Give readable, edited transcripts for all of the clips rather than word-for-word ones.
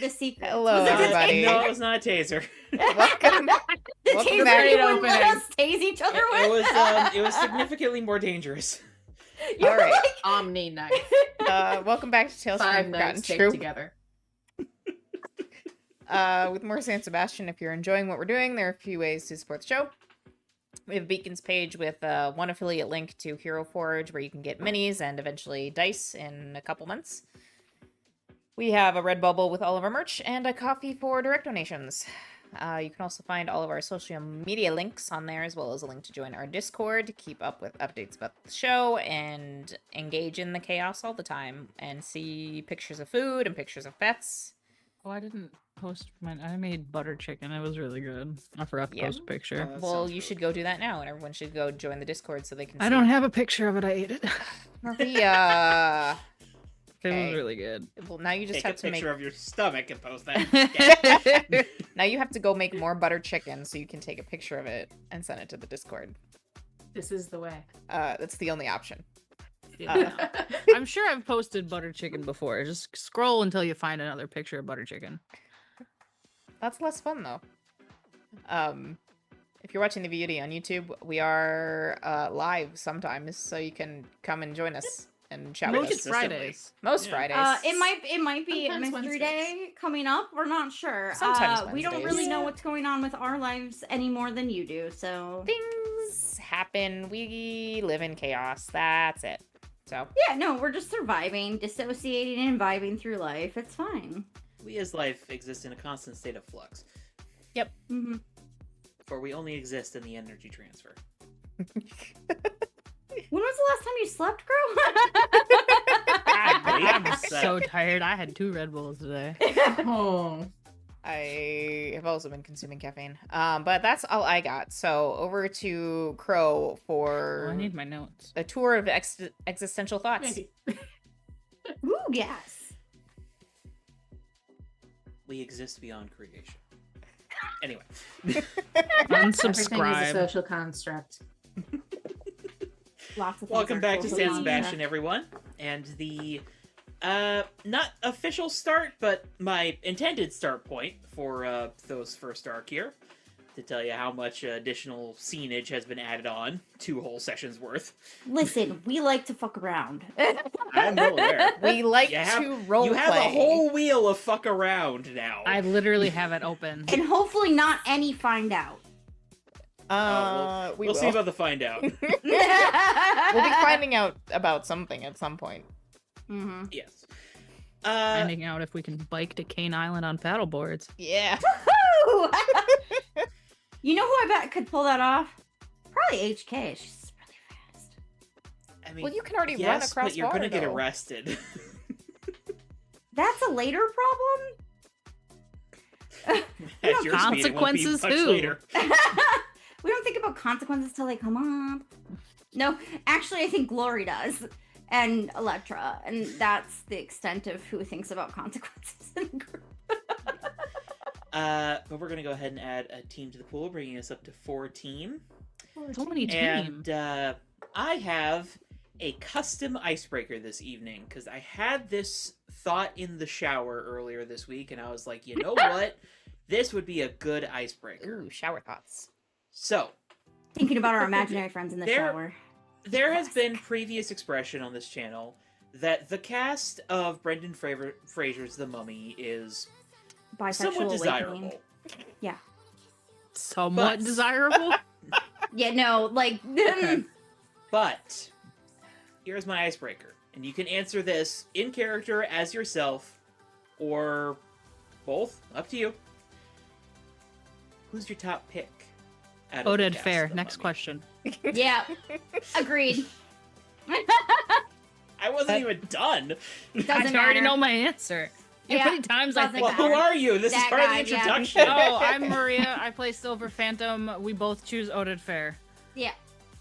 the secret. Hello, everybody. No, it was not a taser. Welcome, The welcome taser back. you wouldn't let us tase each other with. It was significantly more dangerous. You're All right. like- Omni knife. Welcome back to Tales from the 5 Forgotten knives taped Troop. together. With more San Sebastian. If you're enjoying what we're doing, there are a few ways to support the show. We have a Beacons page with one affiliate link to Hero Forge where you can get minis and eventually dice in a couple months. We have a Redbubble with all of our merch and a coffee for direct donations. You can also find all of our social media links on there, as well as a link to join our Discord to keep up with updates about the show and engage in the chaos all the time and see pictures of food and pictures of pets. Oh, I didn't post mine. I made butter chicken. It was really good. I forgot to Yeah. post a picture. That Well, sounds you really should go do that now, and everyone should go join the Discord so they can see. I don't have a picture of it. I ate it. Maria. It Okay. was really good. Well, now you just Take a have to picture make. of your stomach and post that. Now you have to go make more butter chicken so you can take a picture of it and send it to the Discord. This is the way. That's the only option. Yeah. I'm sure I've posted butter chicken before. Just scroll until you find another picture of butter chicken. That's less fun though. If you're watching the video on YouTube, we are live sometimes, so you can come and join us and chat with Most us. consistently. Fridays. Most Yeah. Fridays. it might be a Sometimes mystery Wednesdays. day coming up. We're not sure. Sometimes we don't Wednesdays. really know what's going on with our lives any more than you do. So Things happen. We live in chaos. That's it. So yeah, no, we're just surviving, dissociating, and vibing through life. It's fine. We as life exist in a constant state of flux, Mm-hmm. for we only exist in the energy transfer. When was the last time you slept, Crow? I'm so tired. I had 2 Red Bulls today. Oh. I have also been consuming caffeine. But that's all I got. So over to Crow Oh, for I need my notes. a tour of existential thoughts. Maybe. Ooh, yes. We exist beyond creation. Anyway, Everything is a Unsubscribe. social construct. Lots of. welcome back to San Sebastian. Sebastian, everyone, and the not official start, but my intended start point for those first arc here, to tell you how much additional scenage has been added on, 2 whole sessions worth. Listen, we like to fuck around. I'm well aware. We like You have- to role You have play. a whole wheel of fuck around now. I literally have it open. And hopefully not any find out. We we'll will. see about the find out. We'll be finding out about something at some point. Mm-hmm. Yes. Finding out if we can bike to Cane Island on paddleboards. Yeah. You know who I bet could pull that off? Probably HK. She's really fast. I mean, Well, you can already run yes, across but you're water, gonna get though. arrested. That's a later problem? At your speed, it won't be Consequences much who? later. We don't think about consequences till they come up. No, actually, I think Glory does. And Electra. And that's the extent of who thinks about consequences in the group. But we're gonna go ahead and add a team to the pool, bringing us up to 14. So many And teams. I have a custom icebreaker this evening because I had this thought in the shower earlier this week, and I was like, you know what? This would be a good icebreaker. Ooh, shower thoughts. So Thinking about our imaginary friends in the There- shower. there has been previous expression on this channel that the cast of Brendan Fraser's The Mummy is Bisexual somewhat awakening. desirable. Somewhat but- desirable. Yeah, no, like... Okay. But here's my icebreaker, and you can answer this in character as yourself, or both. Up to you. Who's your top pick? out of the Oded cast Fair. of The Next Mummy? question. Yeah, agreed. I wasn't even done. Doesn't I already matter. know my answer. You know Yeah, how many times I doesn't think. Well, who are you? This is That part guy, of the yeah. introduction. Oh, I'm Maria. I play Silver Phantom. We both choose Oded Fair. Yeah.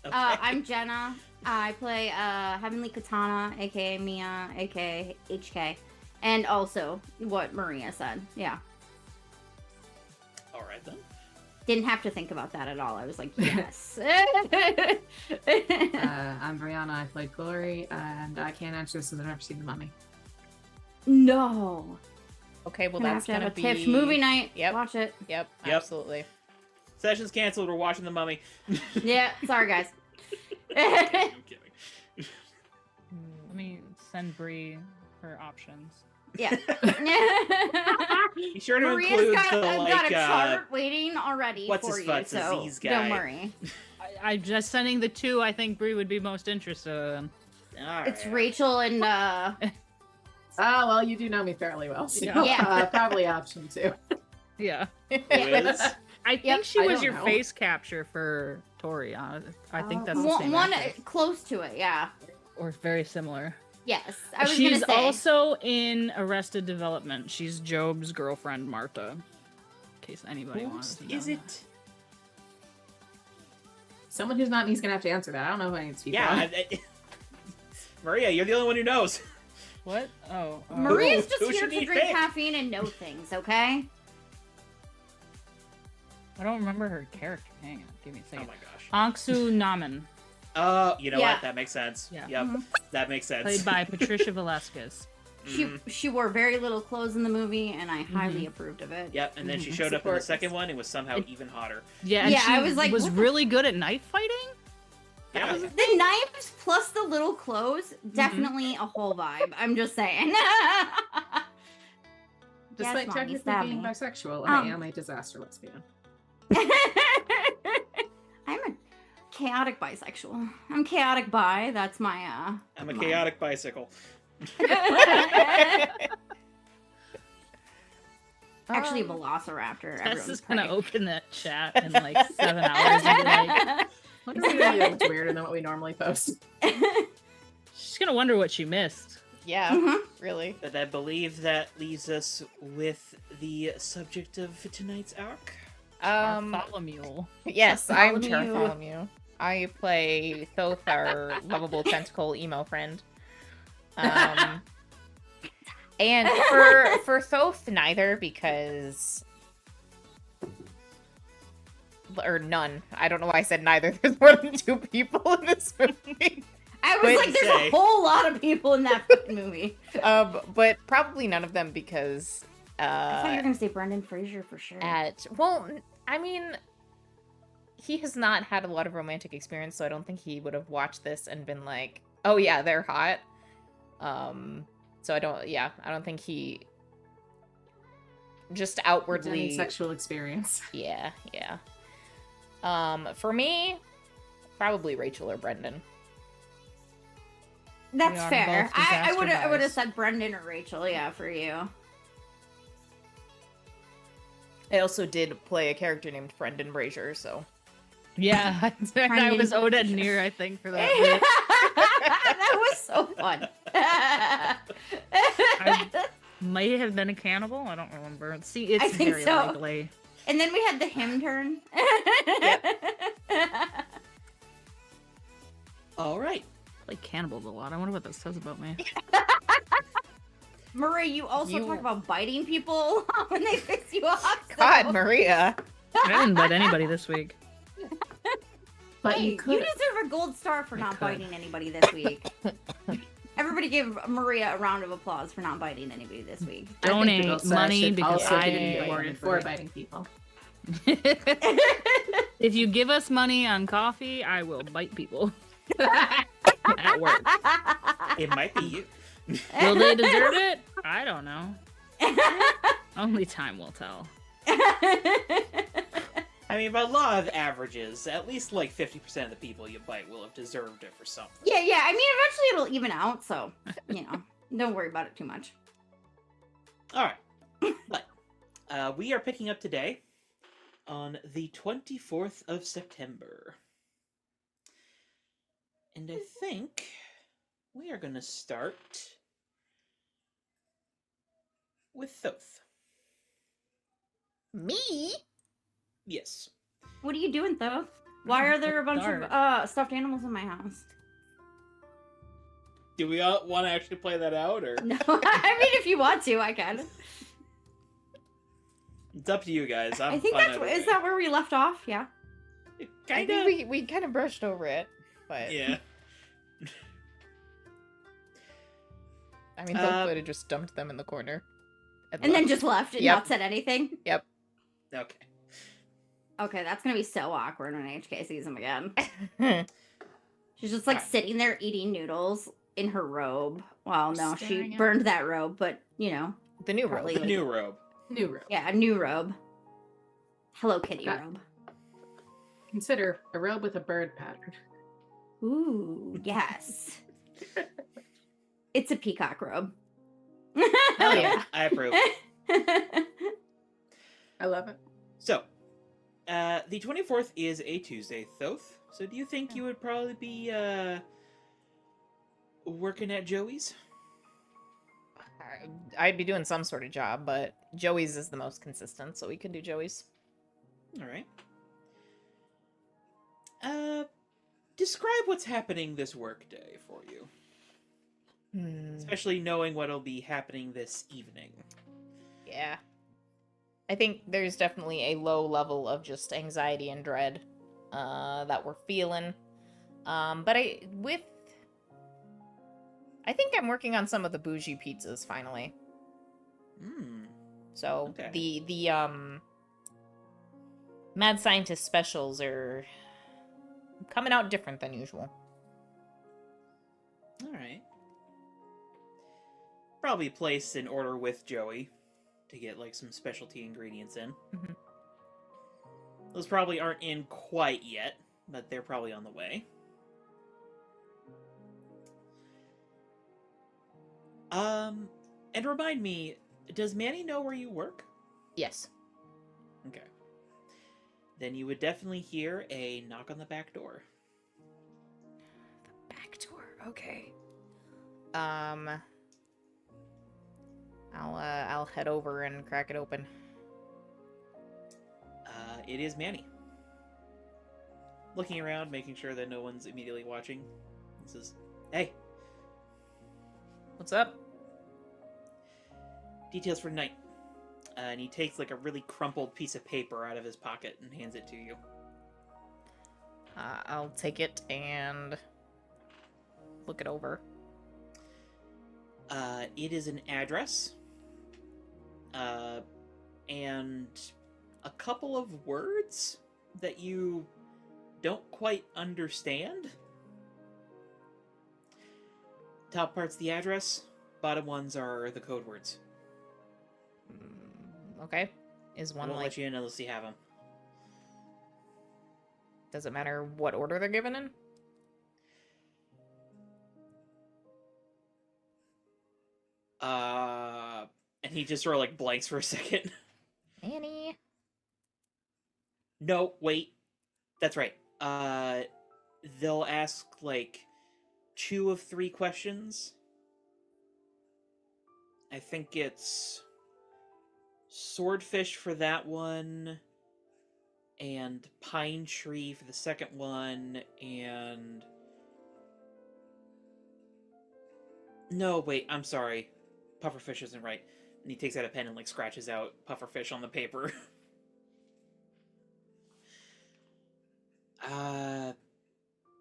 Okay. I'm Jenna. I play Heavenly Katana, aka Mia, aka HK. And also what Maria said. Yeah. All right then. Didn't have to think about that at all. I was like, yes. I'm Brianna. I played Glory, and I can't answer this because I've never seen The Mummy. No. Okay, well Gonna that's have to gonna have a be Tiff movie night. Yep. Watch it. Yep, Yep. absolutely. Session's canceled. We're watching The Mummy. Yeah, sorry guys. I'm kidding. Let me send Bree her options. Yeah. Be sure to Maria's include got, the got a like chart waiting already what's for his you, futz, so Aziz guy. don't worry. I'm just sending the two I think Bree would be most interested in. All It's right. Rachel and Oh, well, you do know me fairly well. So, Yeah. probably option 2. Yeah. Who is? I think Yep, she I was don't your know. face capture for Tori. I think that's the one, same one actress. close to it. Yeah. Or very similar. Yes, I was She's gonna say. also in Arrested Development. She's Job's girlfriend, Martha. In case anybody wants to know. Is it? Someone who's not me's gonna have to answer that. I don't know who any of these people Yeah. are. Maria, you're the only one who knows. What? Oh. Maria's Who just here should to he drink pick? caffeine and know things. Okay. I don't remember her character. Hang on, give me a Oh second. my gosh. Anksu Naman, Oh, you know Yeah. what? That makes sense. Yeah. Yep. Mhm. That makes sense. played by Patricia Velasquez. She wore very little clothes in the movie, and I highly approved of it. Yep, and then she Mhm. showed up in the Support. second one and was somehow even hotter. Yeah, and Yeah, she I was like, was what the- really good at knife fighting. Yeah. The knives plus the little clothes, definitely a whole vibe. I'm just saying. Despite Mommy, technically stab being me. bisexual, I Um. am a disaster lesbian. I'm a chaotic bisexual. I'm chaotic bi. That's my I'm a my- chaotic bicycle. Actually, a velociraptor. Tess Everyone's is gonna prey. open that chat in like 7 hours and be like, Wonder if that looks weirder than what we normally post. she's gonna wonder what she missed. Yeah, Mhm. really. But I believe that leaves us with the subject of tonight's arc. Bartholomew. Yes, I'm Bartholomew. Bartholomew. I play Thoth, our lovable tentacle emo friend. And for Thoth, neither, because or none. I don't know why I said neither. There's more than 2 people in this movie. I was Wait like, to there's say. a whole lot of people in that fucking movie. But probably none of them because I thought you were gonna say Brendan Fraser for sure. I mean, he has not had a lot of romantic experience, so I don't think he would have watched this and been like, "Oh yeah, they're hot." So I don't think he just outwardly Any sexual experience. Yeah. For me, probably Rachel or Brendan. That's We are fair. both I would have disaster said Brendan or Rachel. Yeah, for you. I also did play a character named Brendan Brazier, so Yeah, I Brendan was Odette Fraser. Near, I think, for that. bit. That was so fun. Might have been a cannibal. I don't remember. See, it's I think very so. likely. And then we had the hymn turn. All right. I play cannibals a lot. I wonder what that says about me. Marie, you also You- talk about biting people when they piss you off. so- God, Maria. I didn't bet anybody this week. But Hey, you you could. deserve a gold star for I not could. biting anybody this week. Everybody give Maria a round of applause for not biting anybody this week. I think the Donate gold star money should because also I be bite rewarded for biting people. If you give us money on coffee, I will bite people at work. It might be you. Will they deserve it? I don't know. Only time will tell. I mean, by law of averages, at least like 50% of the people you bite will have deserved it for something. Yeah. I mean, eventually it'll even out, so don't worry about it too much. All right. But we are picking up today on the 24th of September. And I think we are going to start with Thoth. Me? Yes. What are you doing, though? Why are there a bunch Dark. of stuffed animals in my house? Do we all want to actually play that out, or No, I mean, if you want to, I can. it's up to you guys? I think that's is that where we left off? Yeah. I kind think of? we kind of brushed over it, but Yeah. I mean, Thoth would have just dumped them in the corner. And then just left and Yep. not said anything. Yep. Okay. Okay, that's gonna be so awkward when HK sees him again. Yep. She's just like Alright. sitting there eating noodles in her robe. Well, no, Staring she at burned that robe, but The new Probably robe. The new robe. New room. yeah, a new robe. Hello Kitty Got- robe. Consider a robe with a bird pattern. Ooh, yes. It's a peacock robe. Hell yeah. I approve. I love it. So, the 24th is a Tuesday, Thoth. So do you think you would probably be, working at Joey's? I'd be doing some sort of job, but Joey's is the most consistent, so we can do Joey's. Alright. Describe what's happening this workday for you. Especially knowing what'll be happening this evening. Yeah. I think there's definitely a low level of just anxiety and dread that we're feeling. But I think I'm working on some of the bougie pizzas finally. Hmm. So Okay. the Mad Scientist specials are coming out different than usual. Alright. Probably place an order with Joey to get, like, some specialty ingredients in. Mhm. Those probably aren't in quite yet, but they're probably on the way. And remind me, does Manny know where you work? Yes. Okay. Then you would definitely hear a knock on the back door. The back door. Okay. I'll head over and crack it open. It is Manny. Looking around, making sure that no one's immediately watching. He says, "Hey, What's up? details for tonight." And he takes like a really crumpled piece of paper out of his pocket and hands it to you. I'll take it and look it over. It is an address. And a couple of words that you don't quite understand. Top part's the address, bottom ones are the code words. Okay. Is I one won't like... let you in unless you have them. Does it matter what order they're given in? And he just sort of like blanks for a second. Annie. No, wait. That's right. They'll ask like 2 of 3 questions. I think it's swordfish for that one, and pine tree for the second one, and... No, wait, I'm sorry. Pufferfish isn't right. And he takes out a pen and like scratches out pufferfish on the paper.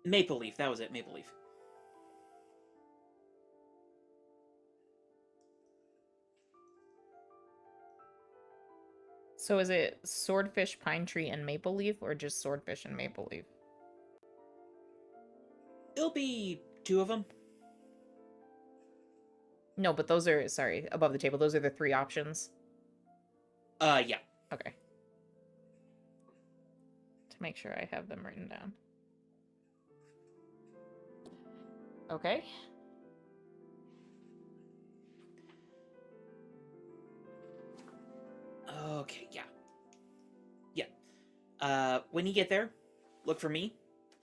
Maple leaf, that was it, maple leaf. So is it swordfish, pine tree, and maple leaf, or just swordfish and maple leaf? It'll be 2 of them. No, but those are, sorry, above the table. Those are the 3 options. Yeah. Okay. To make sure I have them written down. Okay. Okay, yeah. Yeah. When you get there, look for me.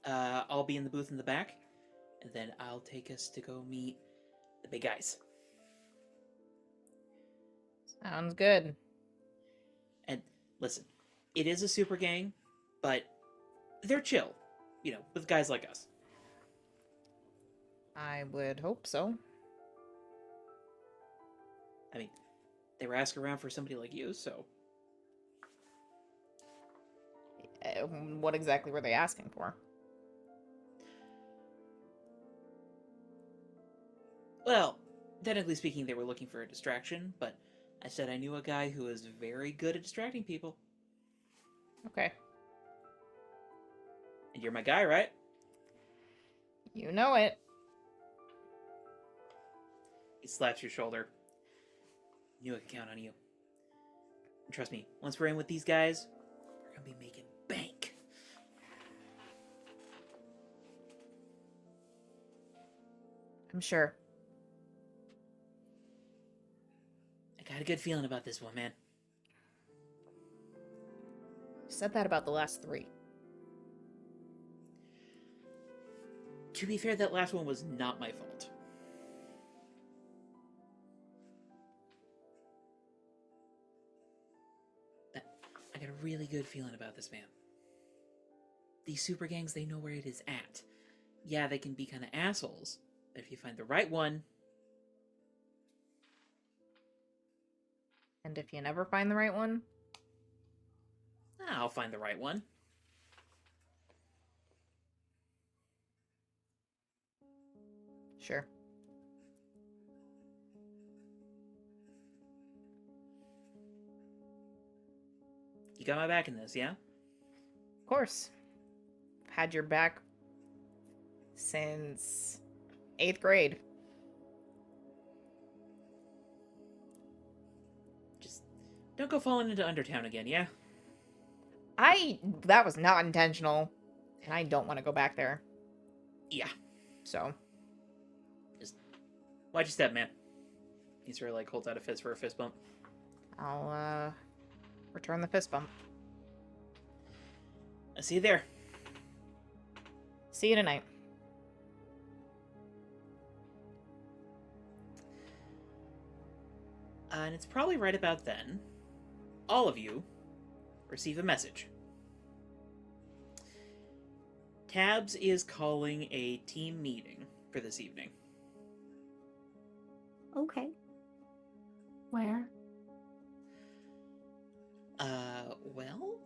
I'll be in the booth in the back, and then I'll take us to go meet the big guys. Sounds good. And listen, it is a super gang, but they're chill, you know, with guys like us. I would hope so. I mean, they were asking around for somebody like you, so... What exactly were they asking for? Well, technically speaking, they were looking for a distraction, but I said I knew a guy who was very good at distracting people. Okay. And you're my guy, right? You know it. He slaps your shoulder. Knew I could count on you. And trust me, once we're in with these guys, we're gonna be making bank. I'm sure. I got a good feeling about this one, man. You said that about the last 3. To be fair, that last one was not my fault. I got a really good feeling about this, man. These super gangs, they know where it is at. Yeah, they can be kind of assholes, but if you find the right one... And if you never find the right one? I'll find the right one. Sure. You got my back in this, yeah? Of course. I've had your back since 8th grade. Just don't go falling into Undertown again, yeah? That was not intentional, and I don't want to go back there. Yeah. So, Watch your step, man. He sort of like holds out a fist for a fist bump. I'll return the fist bump. I'll see you there. See you tonight. And it's probably right about then, all of you receive a message. Tabs is calling a team meeting for this evening. Okay. Where? Well,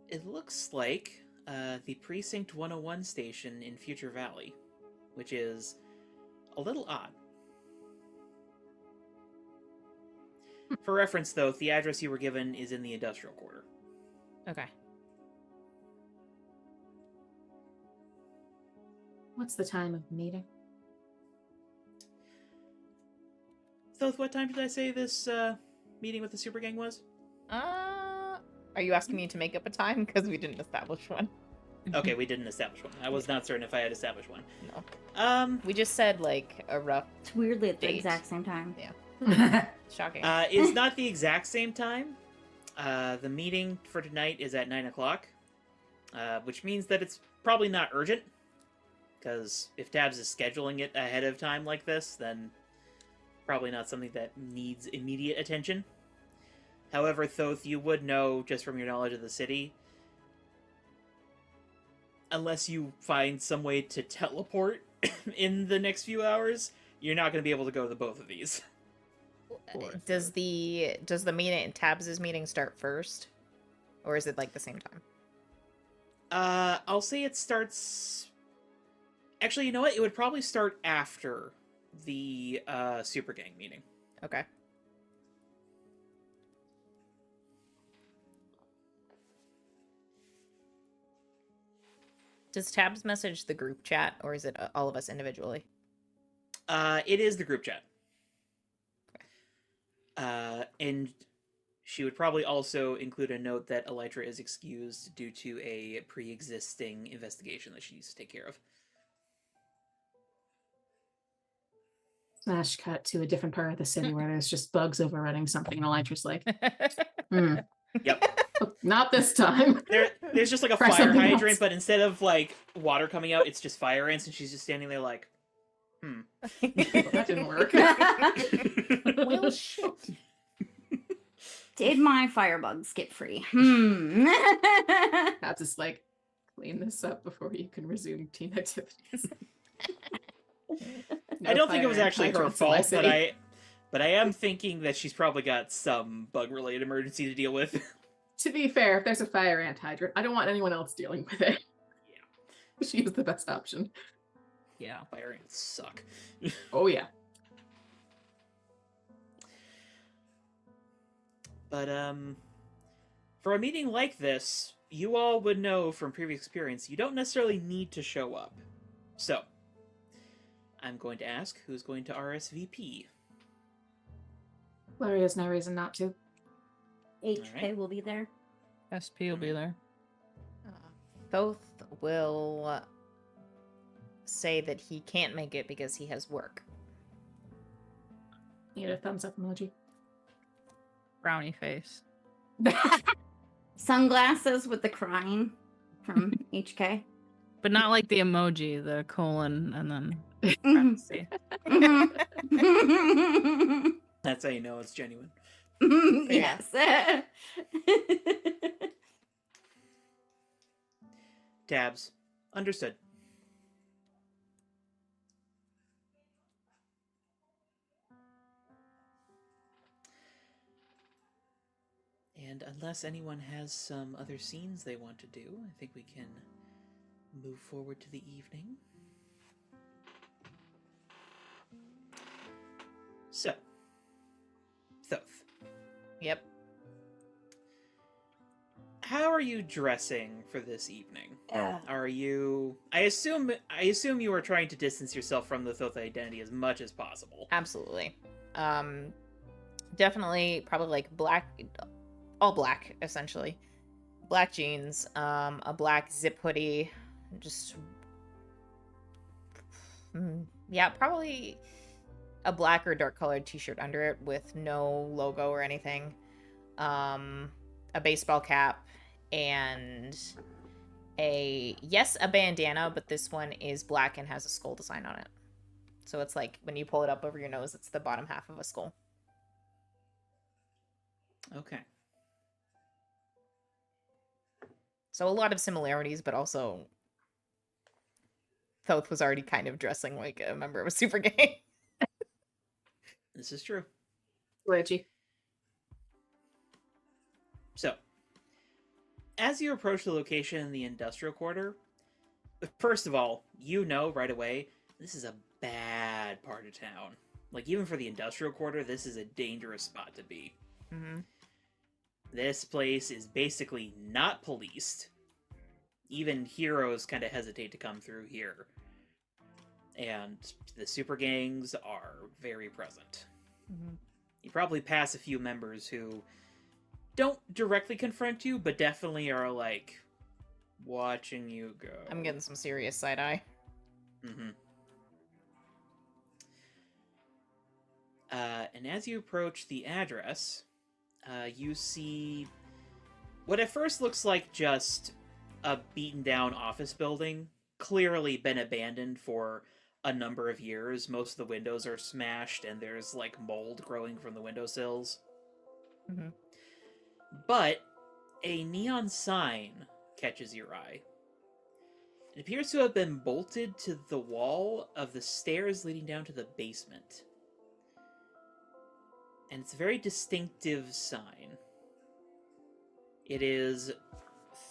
it looks like the Precinct 101 station in Future Valley, which is a little odd. For reference, though, the address you were given is in the industrial quarter. Okay. What's the time of the meeting? Thoth, what time did I say this meeting with the super gang was? Are you asking me to make up a time? Because we didn't establish one. Okay, we didn't establish one. I was not certain if I had established one. No. We just said, like, a rough It's weirdly at the date. exact same time. Yeah. Shocking. It's not the exact same time. The meeting for tonight is at 9 o'clock, which means that it's probably not urgent, because if Tabs is scheduling it ahead of time like this, then probably not something that needs immediate attention. However, Thoth, you would know, just from your knowledge of the city, unless you find some way to teleport in the next few hours, you're not going to be able to go to both of these. Does the meeting, Tabs' meeting start first? Or is it, like, the same time? I'll say it starts... Actually, you know what? It would probably start after the Super Gang meeting. Okay. Does Tabs message the group chat, or is it all of us individually? It is the group chat. And she would probably also include a note that Elytra is excused due to a pre-existing investigation that she needs to take care of. Smash cut to a different part of the city where there's just bugs overrunning something, and Elytra's like, Yep. not this time. There's just like a Try fire something hydrant, else. but instead of like water coming out, it's just fire ants, and she's just standing there like, Well, that didn't work. Well, shit. Did my firebugs get free? Have to like clean this up before you can resume team activities. I don't think it was fire actually her hydrants in my fault, city. but I am thinking that she's probably got some bug-related emergency to deal with. To be fair, if there's a fire ant hydrant, I don't want anyone else dealing with it. Yeah. She is the best option. Yeah. Fire ants suck. Oh yeah. But, for a meeting like this, you all would know from previous experience, you don't necessarily need to show up. So, I'm going to ask who's going to RSVP. Larry has no reason not to. HK Alright. will be there. SP will be there. Thoth will say that he can't make it because he has work. Need a thumbs up emoji. Brownie face. Sunglasses with the crying from HK. But not like the emoji, the colon, and then Mhm. parenthesis. Mhm. That's how you know it's genuine. Yes. Tabs. Understood. And unless anyone has some other scenes they want to do, I think we can move forward to the evening. So, Thoth, Yep. how are you dressing for this evening? Yeah. Are you? I assume you are trying to distance yourself from the Thoth identity as much as possible. Absolutely. Definitely probably like black, all black essentially. Black jeans, a black zip hoodie, just yeah, probably a black or dark colored t-shirt under it with no logo or anything. A baseball cap and a bandana, but this one is black and has a skull design on it. So it's like when you pull it up over your nose, it's the bottom half of a skull. Okay. So a lot of similarities, but also Thoth was already kind of dressing like a member of a super gang. This is true. Glitchy. So, as you approach the location in the industrial quarter, first of all, you know right away, this is a bad part of town. Like, even for the industrial quarter, this is a dangerous spot to be. Mm-hmm. This place is basically not policed. Even heroes kind of hesitate to come through here. And the super gangs are very present. Mm-hmm. You probably pass a few members who don't directly confront you, but definitely are, like, watching you go. I'm getting some serious side-eye. Mm-hmm. And as you approach the address, you see what at first looks like just a beaten-down office building, clearly been abandoned for a number of years. Most of the windows are smashed, and there's, like, mold growing from the windowsills. Mm-hmm. But a neon sign catches your eye. It appears to have been bolted to the wall of the stairs leading down to the basement. And it's a very distinctive sign. It is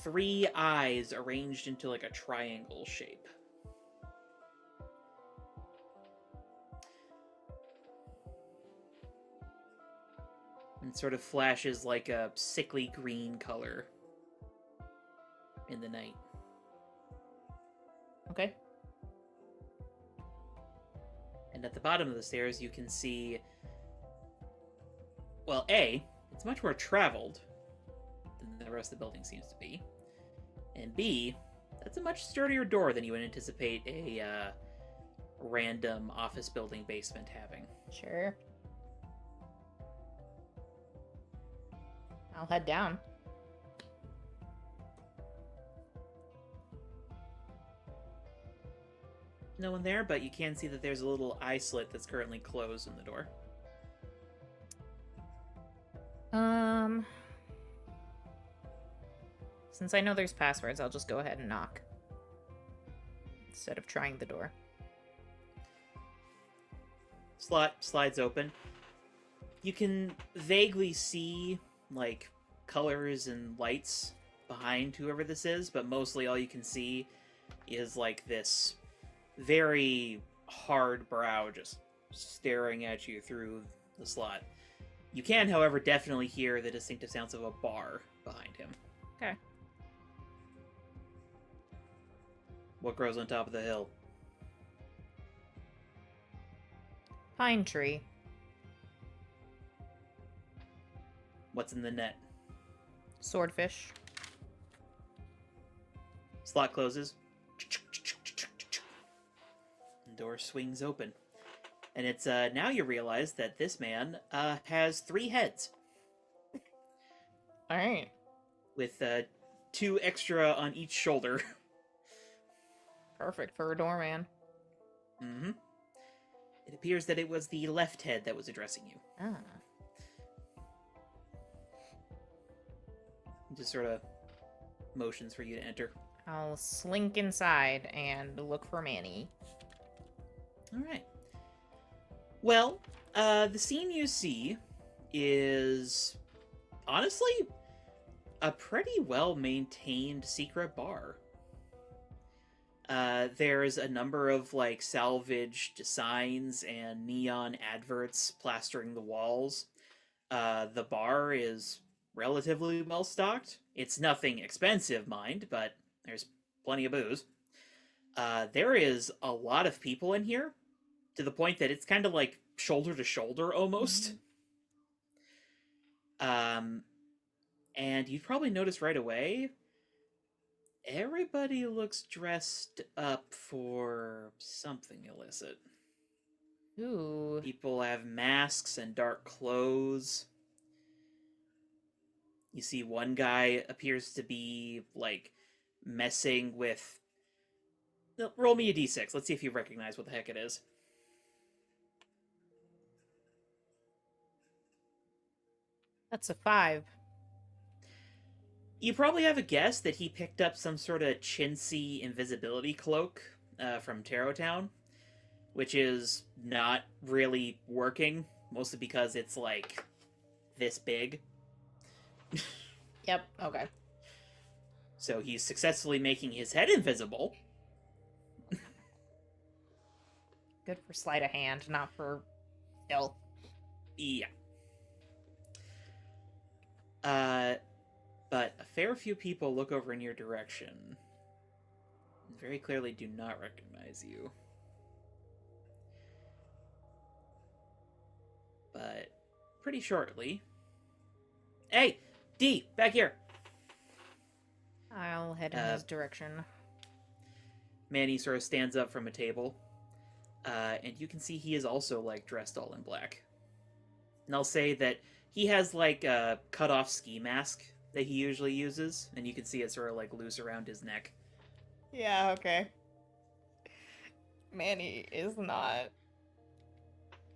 3 eyes arranged into like a triangle shape. And sort of flashes like a sickly green color in the night. Okay. And at the bottom of the stairs, you can see, well, A, it's much more traveled than the rest of the building seems to be. And B, that's a much sturdier door than you would anticipate a random office building basement having. Sure. I'll head down. No one there, but you can see that there's a little eye slit that's currently closed in the door. Since I know there's passwords, I'll just go ahead and knock instead of trying the door. Slot slides open. You can vaguely see, like, colors and lights behind whoever this is, but mostly all you can see is, like, this very hard brow just staring at you through the slot. You can, however, definitely hear the distinctive sounds of a bar behind him. Okay. What grows on top of the hill? Pine tree. What's in the net? Swordfish. Slot closes. The door swings open. And it's now you realize that this man has 3 heads. All right. With 2 extra on each shoulder. Perfect for a doorman. Mm-hmm. It appears that it was the left head that was addressing you. Ah. Just sort of motions for you to enter. I'll slink inside and look for Manny. All right. Well, the scene you see is honestly a pretty well-maintained secret bar. There's a number of like salvaged signs and neon adverts plastering the walls. The bar is relatively well stocked. It's nothing expensive, mind, but there's plenty of booze. There is a lot of people in here, to the point that it's kind of like shoulder to shoulder almost. And you've probably noticed right away, everybody looks dressed up for something illicit. Ooh. People have masks and dark clothes. You see one guy appears to be, like, messing with... Roll me a d6. Let's see if you recognize what the heck it is. That's a 5. You probably have a guess that he picked up some sort of chintzy invisibility cloak from Tarot Town, which is not really working, mostly because it's, like, this big. Yep, okay. So he's successfully making his head invisible. Good for sleight of hand, not for stealth. Yeah. But a fair few people look over in your direction and very clearly do not recognize you. But pretty shortly... Hey! D! Back here! I'll head in his direction. Manny sort of stands up from a table. And you can see he is also, like, dressed all in black. And I'll say that he has, like, a cut-off ski mask that he usually uses, and you can see it sort of, like, loose around his neck. Yeah, okay. Manny is not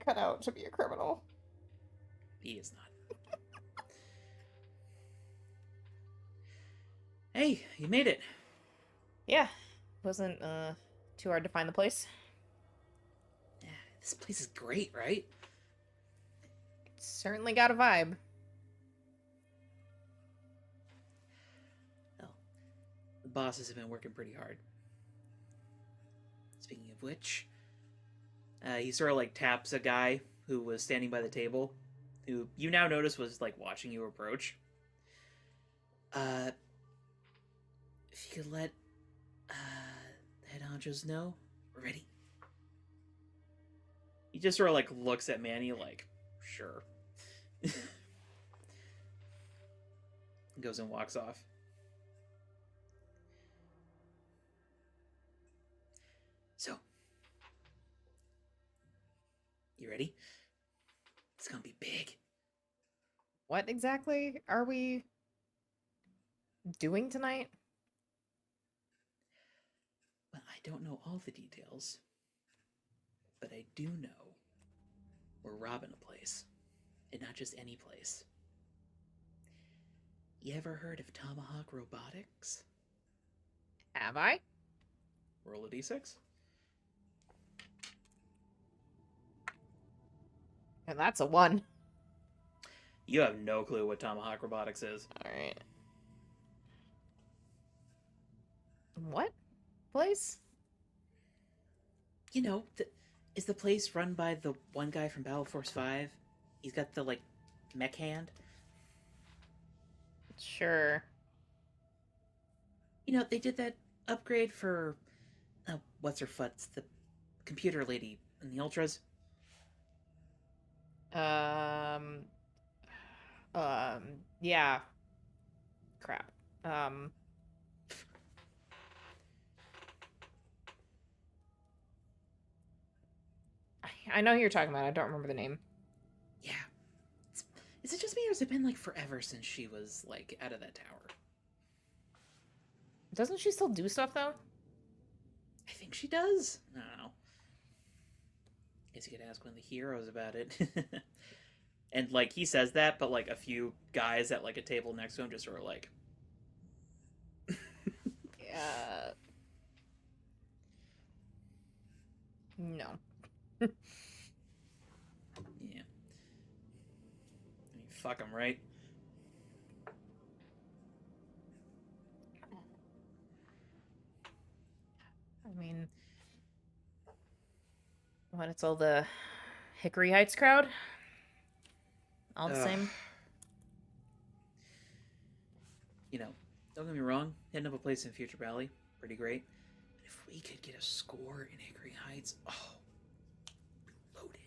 cut out to be a criminal. He is not. Hey, you made it. Yeah. Wasn't too hard to find the place. Yeah, this place is great, right? Certainly got a vibe. Well, the bosses have been working pretty hard. Speaking of which, he sort of like taps a guy who was standing by the table, who you now notice was like watching you approach. If you could let the head honchos know, we're ready. He just sort of like looks at Manny like, sure. Goes and walks off. So, you ready? It's gonna be big. What exactly are we doing tonight? Well, I don't know all the details, but I do know we're robbing a place, and not just any place. You ever heard of Tomahawk Robotics? Have I? Roll a d6. And that's a 1. You have no clue what Tomahawk Robotics is. Alright. What place? You know, is the place run by the one guy from Battle Force 5? He's got the, like, mech hand. Sure. You know, they did that upgrade for what's her futz, the computer lady in the ultras. Um. Yeah. Crap. I know who you're talking about. I don't remember the name. Yeah. Is it just me, or has it been like forever since she was like out of that tower? Doesn't she still do stuff though? I think she does. I don't know. Guess you could ask one of the heroes about it. And like he says that, but like a few guys at like a table next to him just sort of like, No. yeah. I mean, fuck him, right? I mean, what? It's all the Hickory Heights crowd. All the Ugh. same. You know, don't get me wrong, hitting up a place in Future Valley, pretty great. But if we could get a score in Hickory Heights, oh, loaded.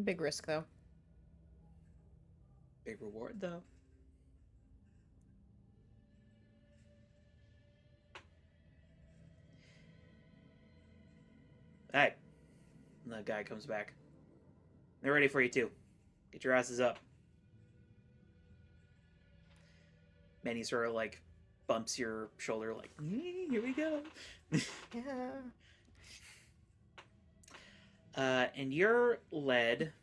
Big risk though. Big reward though. Hey, the guy comes back. They're ready for you too. Get your asses up. Manny sort of like bumps your shoulder, like, here we go. Yeah. And you're led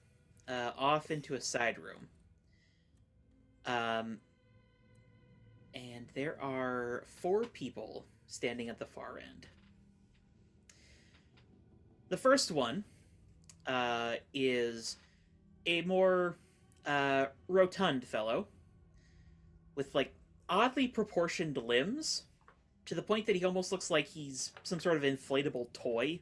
off into a side room. And there are 4 people standing at the far end. The first one is a more rotund fellow with like oddly proportioned limbs to the point that he almost looks like he's some sort of inflatable toy.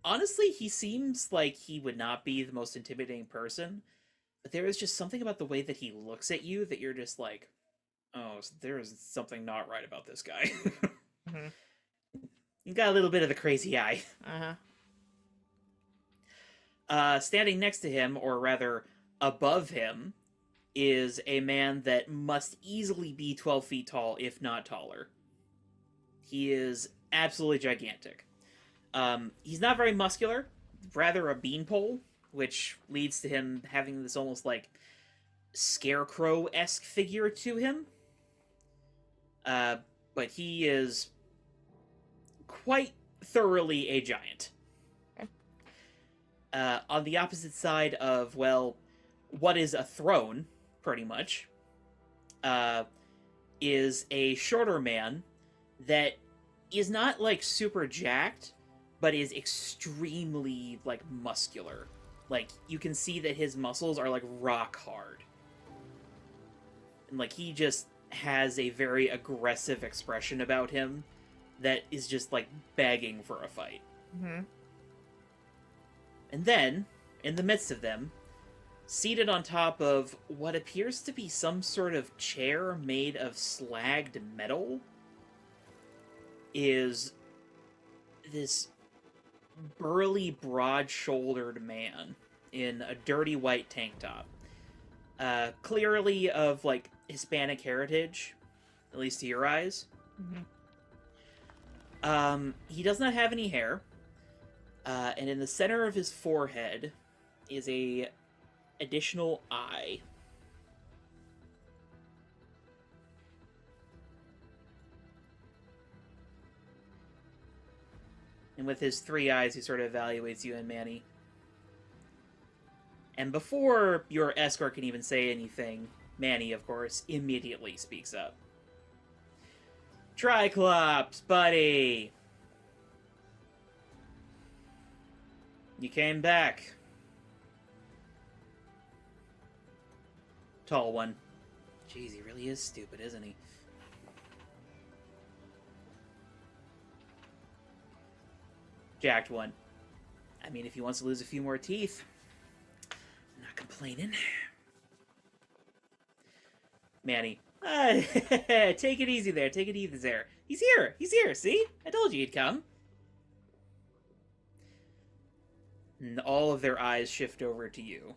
Honestly, he seems like he would not be the most intimidating person, but there is just something about the way that he looks at you that you're just like, oh, there is something not right about this guy. Mm-hmm. You got a little bit of the crazy eye. Standing next to him, or rather above him, is a man that must easily be 12 feet tall, if not taller. He is absolutely gigantic. He's not very muscular, rather a beanpole, which leads to him having this almost like scarecrow-esque figure to him. But he is quite thoroughly a giant. Okay. On the opposite side of, well, what is a throne, pretty much, is a shorter man that is not, like, super jacked, but is extremely, like, muscular. Like, you can see that his muscles are, like, rock hard. And, like, he just has a very aggressive expression about him that is just, like, begging for a fight. Mm-hmm. And then, in the midst of them, seated on top of what appears to be some sort of chair made of slagged metal, is this burly, broad-shouldered man in a dirty white tank top. Clearly of, like, Hispanic heritage, at least to your eyes. Mm-hmm. He does not have any hair, and in the center of his forehead is a additional eye. And with his 3 eyes, he sort of evaluates you and Manny. And before your escort can even say anything, Manny, of course, immediately speaks up. Triclops, buddy! You came back. Tall one. Jeez, he really is stupid, isn't he? Jacked one. I mean, if he wants to lose a few more teeth, I'm not complaining. Manny. Take it easy there. Take it easy there. He's here. He's here. See? I told you he'd come. And all of their eyes shift over to you.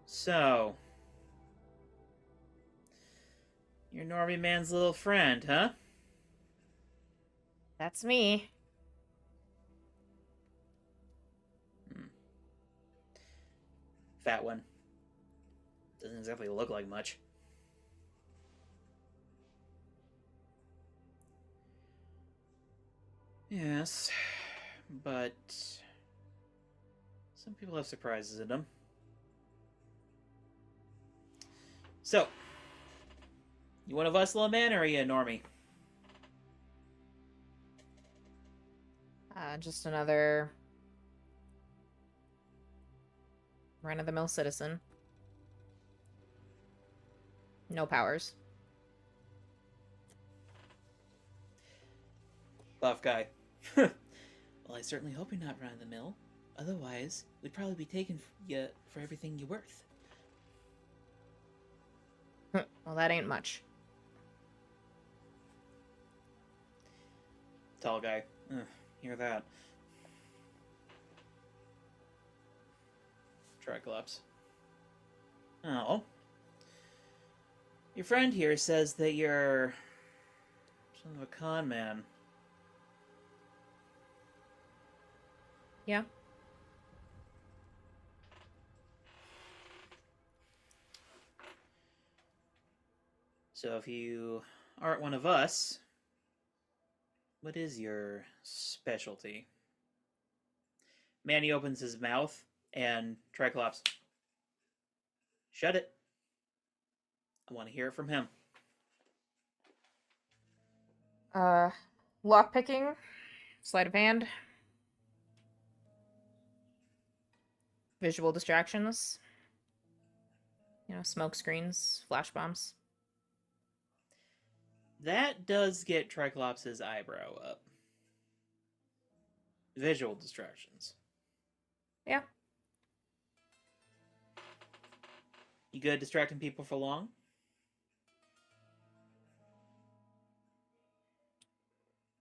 So, you're Normie Man's little friend, huh? That's me. Fat one. Doesn't exactly look like much. Yes, but some people have surprises in them. So, you one of us, little man, or are you a normie? Just another run-of-the-mill citizen. No powers. Buff guy. Well, I certainly hope you're not run of the mill. Otherwise, we'd probably be taking you for everything you're worth. Well, that ain't much. Tall guy. Hear that. Triclops. Oh. Your friend here says that you're some of a con man. Yeah. So if you aren't one of us, what is your specialty? Manny opens his mouth and Triclops. Shut it. I want to hear it from him. Lockpicking, sleight of hand, visual distractions, smoke screens, flash bombs. That does get Triclops' eyebrow up. Visual distractions. Yeah. You good at distracting people for long?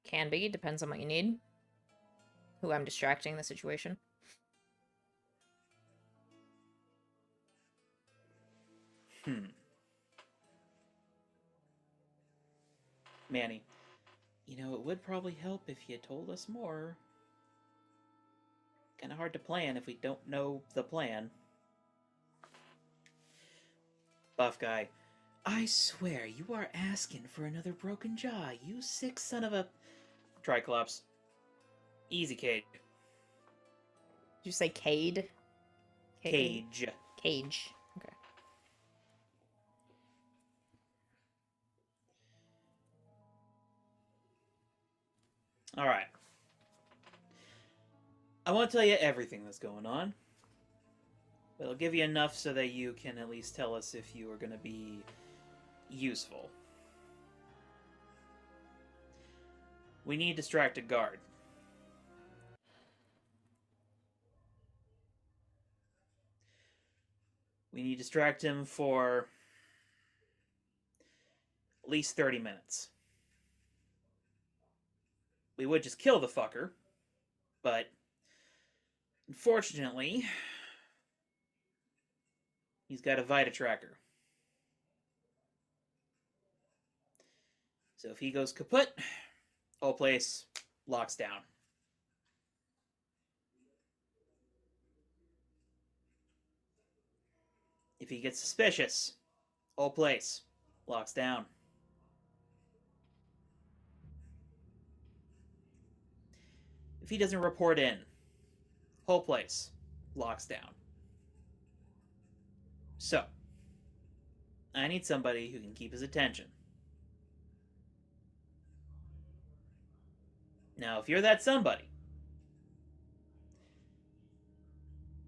Can be, depends on what you need. Who I'm distracting, the situation. Manny, it would probably help if you told us more. Kinda hard to plan if we don't know the plan. Buff guy. I swear, you are asking for another broken jaw, you sick son of a... Triclops. Easy, Cage. Did you say Cade? Cage. Cage. Okay. Alright. I won't tell you everything that's going on. But I'll give you enough so that you can at least tell us if you are going to be useful. We need distracted guard. We need to distract him for at least 30 minutes. We would just kill the fucker, but unfortunately, he's got a Vita tracker. So if he goes kaput, whole place locks down. If he gets suspicious, whole place locks down. If he doesn't report in, whole place locks down. So, I need somebody who can keep his attention. Now, if you're that somebody,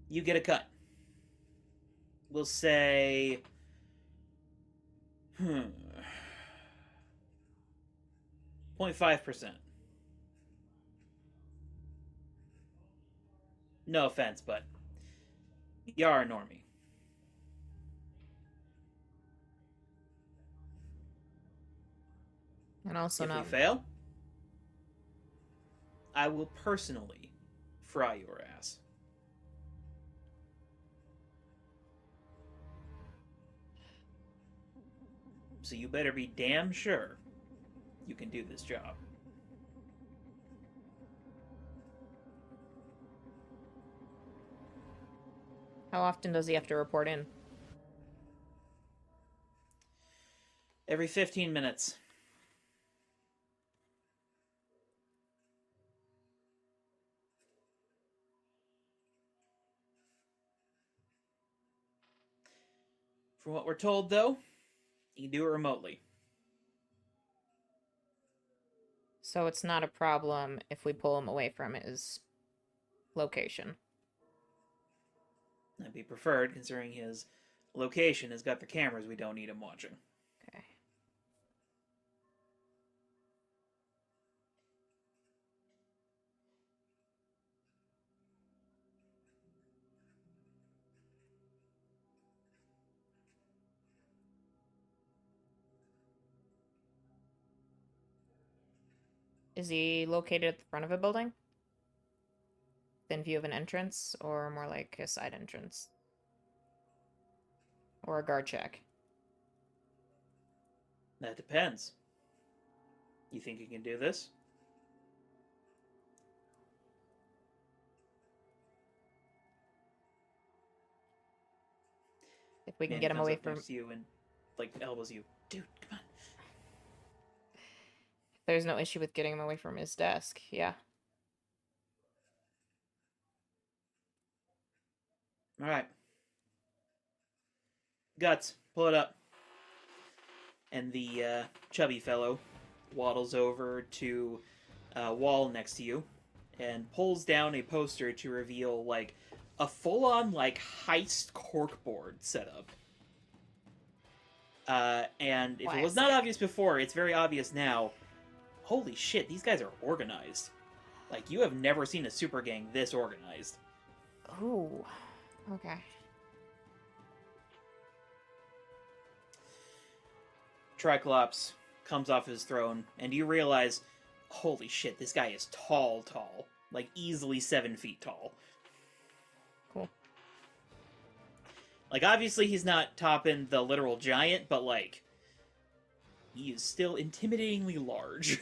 you get a cut. We'll say 0.5%. No offense, but you are a normie. And also If we not. fail, I will personally fry your ass. So you better be damn sure you can do this job. How often does he have to report in? Every 15 minutes. From what we're told, though, you can do it remotely. So it's not a problem if we pull him away from his location. That'd be preferred, considering his location has got the cameras we don't need him watching. Okay. Is he located at the front of a building? Within view of an entrance, or more like a side entrance? Or a guard check? That depends. You think you can do this? If we can Manny get him comes away up from... next to you and, like, elbows you. Dude, come on. There's no issue with getting him away from his desk, yeah. Alright. Guts, pull it up. And the chubby fellow waddles over to a wall next to you and pulls down a poster to reveal, like, a full-on, like, heist corkboard setup. And if it was not Classic. obvious before, it's very obvious now. Holy shit, these guys are organized. Like, you have never seen a super gang this organized. Ooh. Okay. Triclops comes off his throne, and you realize, holy shit, this guy is tall. Like, easily 7 feet tall. Cool. Like, obviously he's not topping the literal giant, but, like, he is still intimidatingly large.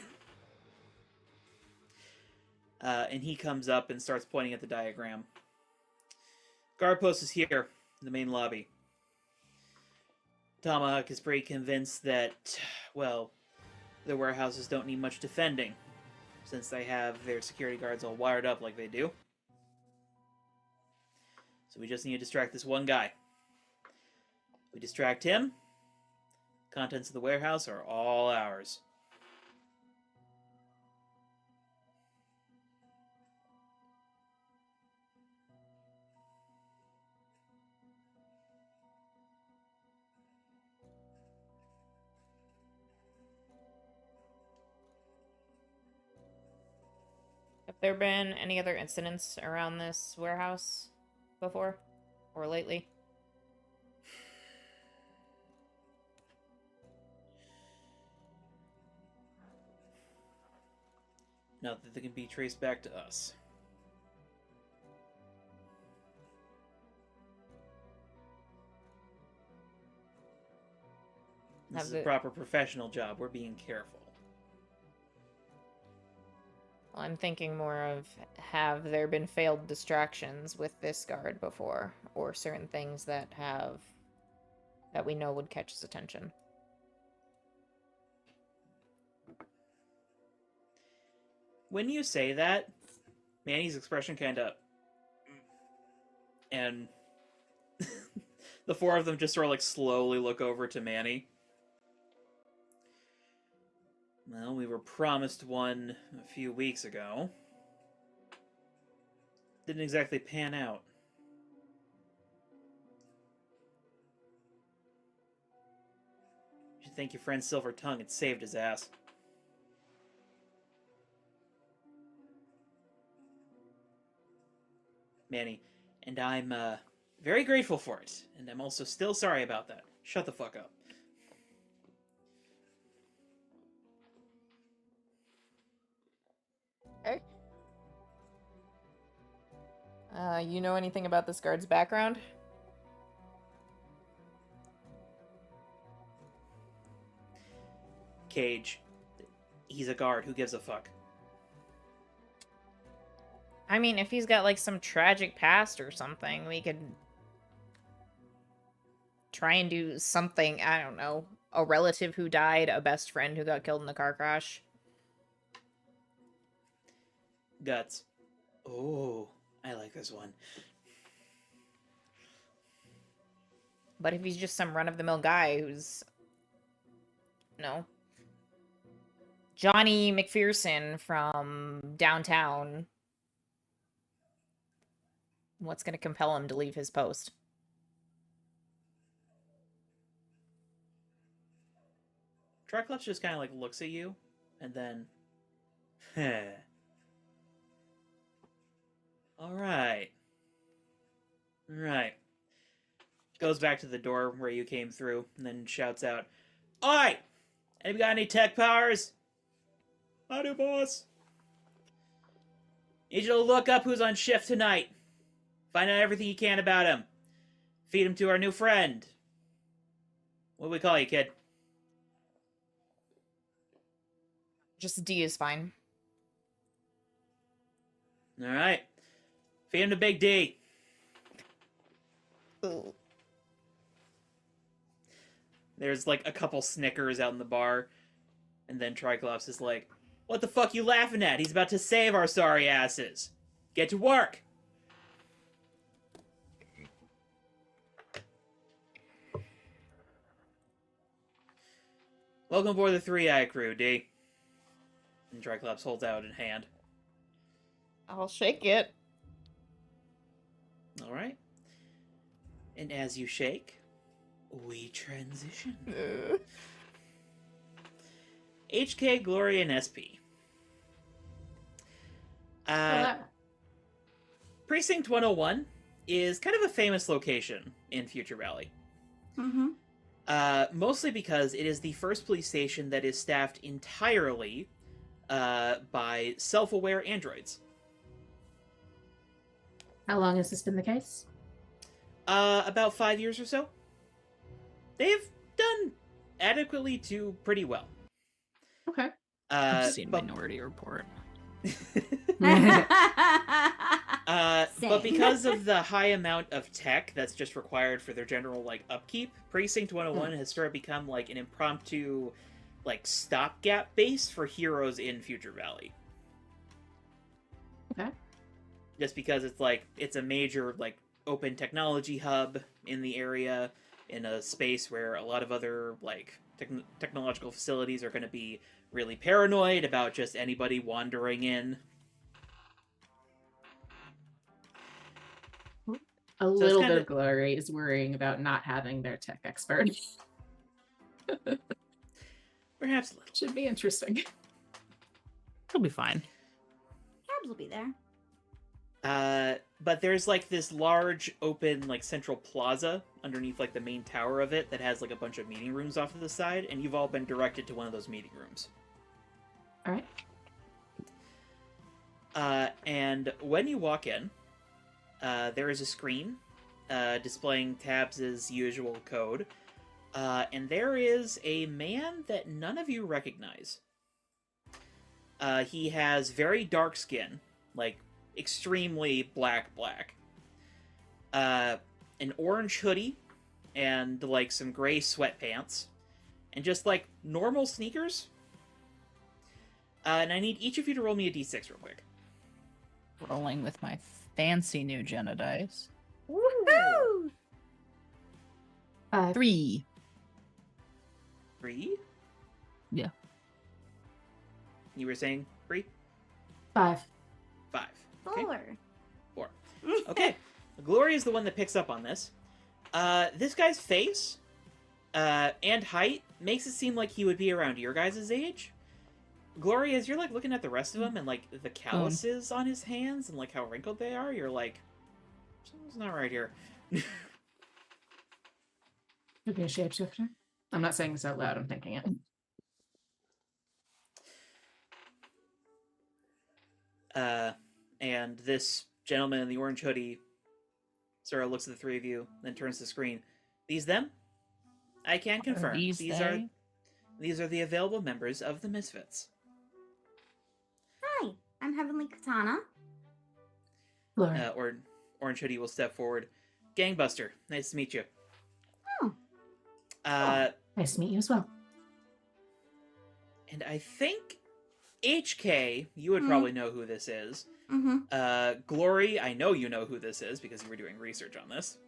And he comes up and starts pointing at the diagram. Guard post is here, in the main lobby. Tomahawk is pretty convinced that, well, the warehouses don't need much defending, since they have their security guards all wired up like they do. So we just need to distract this one guy. We distract him, contents of the warehouse are all ours. Have there been any other incidents around this warehouse before? Or lately? Not that they can be traced back to us. This is a proper professional job. We're being careful. Well, I'm thinking more of, have there been failed distractions with this guard before? Or certain things that we know would catch his attention? When you say that, Manny's expression kind of... And the four of them just sort of like slowly look over to Manny. Well, we were promised one a few weeks ago. Didn't exactly pan out. thank your friend Silver Tongue had saved his ass. Manny, and I'm very grateful for it, and I'm also still sorry about that. Shut the fuck up. Okay. You know anything about this guard's background? Cage. He's a guard. Who gives a fuck? I mean, if he's got, like, some tragic past or something, we could try and do something, I don't know. A relative who died, a best friend who got killed in a car crash. Guts. Oh, I like this one. But if he's just some run-of-the-mill guy who's... No. Johnny McPherson from downtown... What's going to compel him to leave his post? Triclops just kind of like looks at you, and then, all right, goes back to the door where you came through, and then shouts out, "Oi! Anybody got any tech powers?" "I do, boss." "Need you to look up who's on shift tonight. Find out everything you can about him. Feed him to our new friend. What do we call you, kid?" Just D is fine. All right. Feed him to Big D. Ooh. There's like a couple Snickers out in the bar. And then Triclops is like, "What the fuck you laughing at? He's about to save our sorry asses. Get to work." Welcome aboard the 3-Eye crew, D. And Triclops holds out a hand. I'll shake it. All right. And as you shake, we transition. HK, Glory, and SP. Precinct 101 is kind of a famous location in Future Valley. Mm-hmm. Mostly because it is the first police station that is staffed entirely by self-aware androids. How long has this been the case? About 5 years or so. They've done adequately to pretty well. Okay. I've seen but, Minority Report. but because of the high amount of tech that's just required for their general like upkeep, Precinct 101 has sort of become like an impromptu like stopgap base for heroes in Future Valley. Okay. Just because it's a major like open technology hub in the area, in a space where a lot of other like technological facilities are going to be really paranoid about just anybody wandering in. A little bit of Glory is worrying about not having their tech expert. Perhaps a little. Should be interesting. He'll be fine. Cabs will be there. But there's like this large open like central plaza underneath like the main tower of it that has like a bunch of meeting rooms off to the side, and you've all been directed to one of those meeting rooms. All right. And when you walk in, there is a screen displaying Tabs' usual code, and there is a man that none of you recognize. He has very dark skin, like extremely black. An orange hoodie, and like some gray sweatpants, and just like normal sneakers. And I need each of you to roll me a d6 real quick. Rolling with my fancy new Jenna dice. Woohoo! 3. 3? Yeah. You were saying 3? 5. 5. Okay. 4. 4. Okay. Glory is the one that picks up on this. This guy's face and height makes it seem like he would be around your guys' age. Glory, as you're like looking at the rest of him and like the calluses on his hands and like how wrinkled they are, you're like, something's not right here. Could be a shapeshifter. I'm not saying this out loud, I'm thinking it. And this gentleman in the orange hoodie sort of looks at the three of you, then turns to the screen. These them? I can confirm. These are the available members of the Misfits. Hi, I'm Heavenly Katana. Glory. Or Orange Hoodie will step forward. Gangbuster, nice to meet you. Oh. Nice to meet you as well. And I think HK, you would probably know who this is. Mm-hmm. Glory, I know you know who this is because you were doing research on this.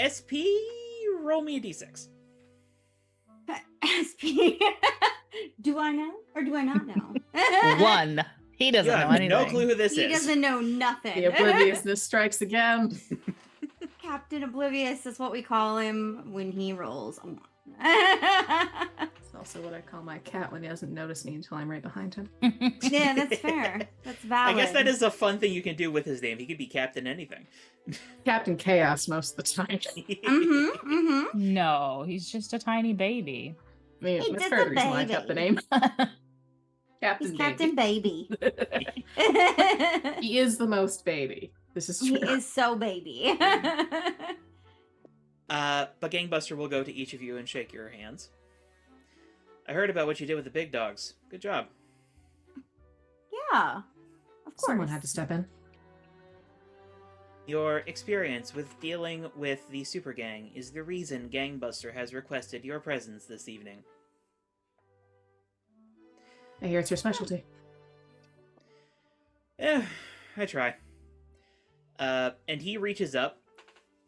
SP, roll me a d6. SP. Do I know or do I not know? 1. He doesn't You know have anything. no clue who this He is. doesn't know nothing. The obliviousness strikes again. Captain Oblivious is what we call him when he rolls a 1. It's also what I call my cat when he doesn't notice me until I'm right behind him. Yeah, that's fair. That's valid. I guess that is a fun thing you can do with his name. He could be Captain anything. Captain Chaos most of the time. Mm-hmm. Mm-hmm. No, he's just a tiny baby. I mean, He's that's just part of a the reason why I kept the baby. name. Captain He's Captain Baby. He is the most baby. This is He true. is so baby. But Gangbuster will go to each of you and shake your hands. I heard about what you did with the big dogs. Good job. Yeah, of course. Someone had to step in. Your experience with dealing with the Super Gang is the reason Gangbuster has requested your presence this evening. I hear it's your specialty. I try. And he reaches up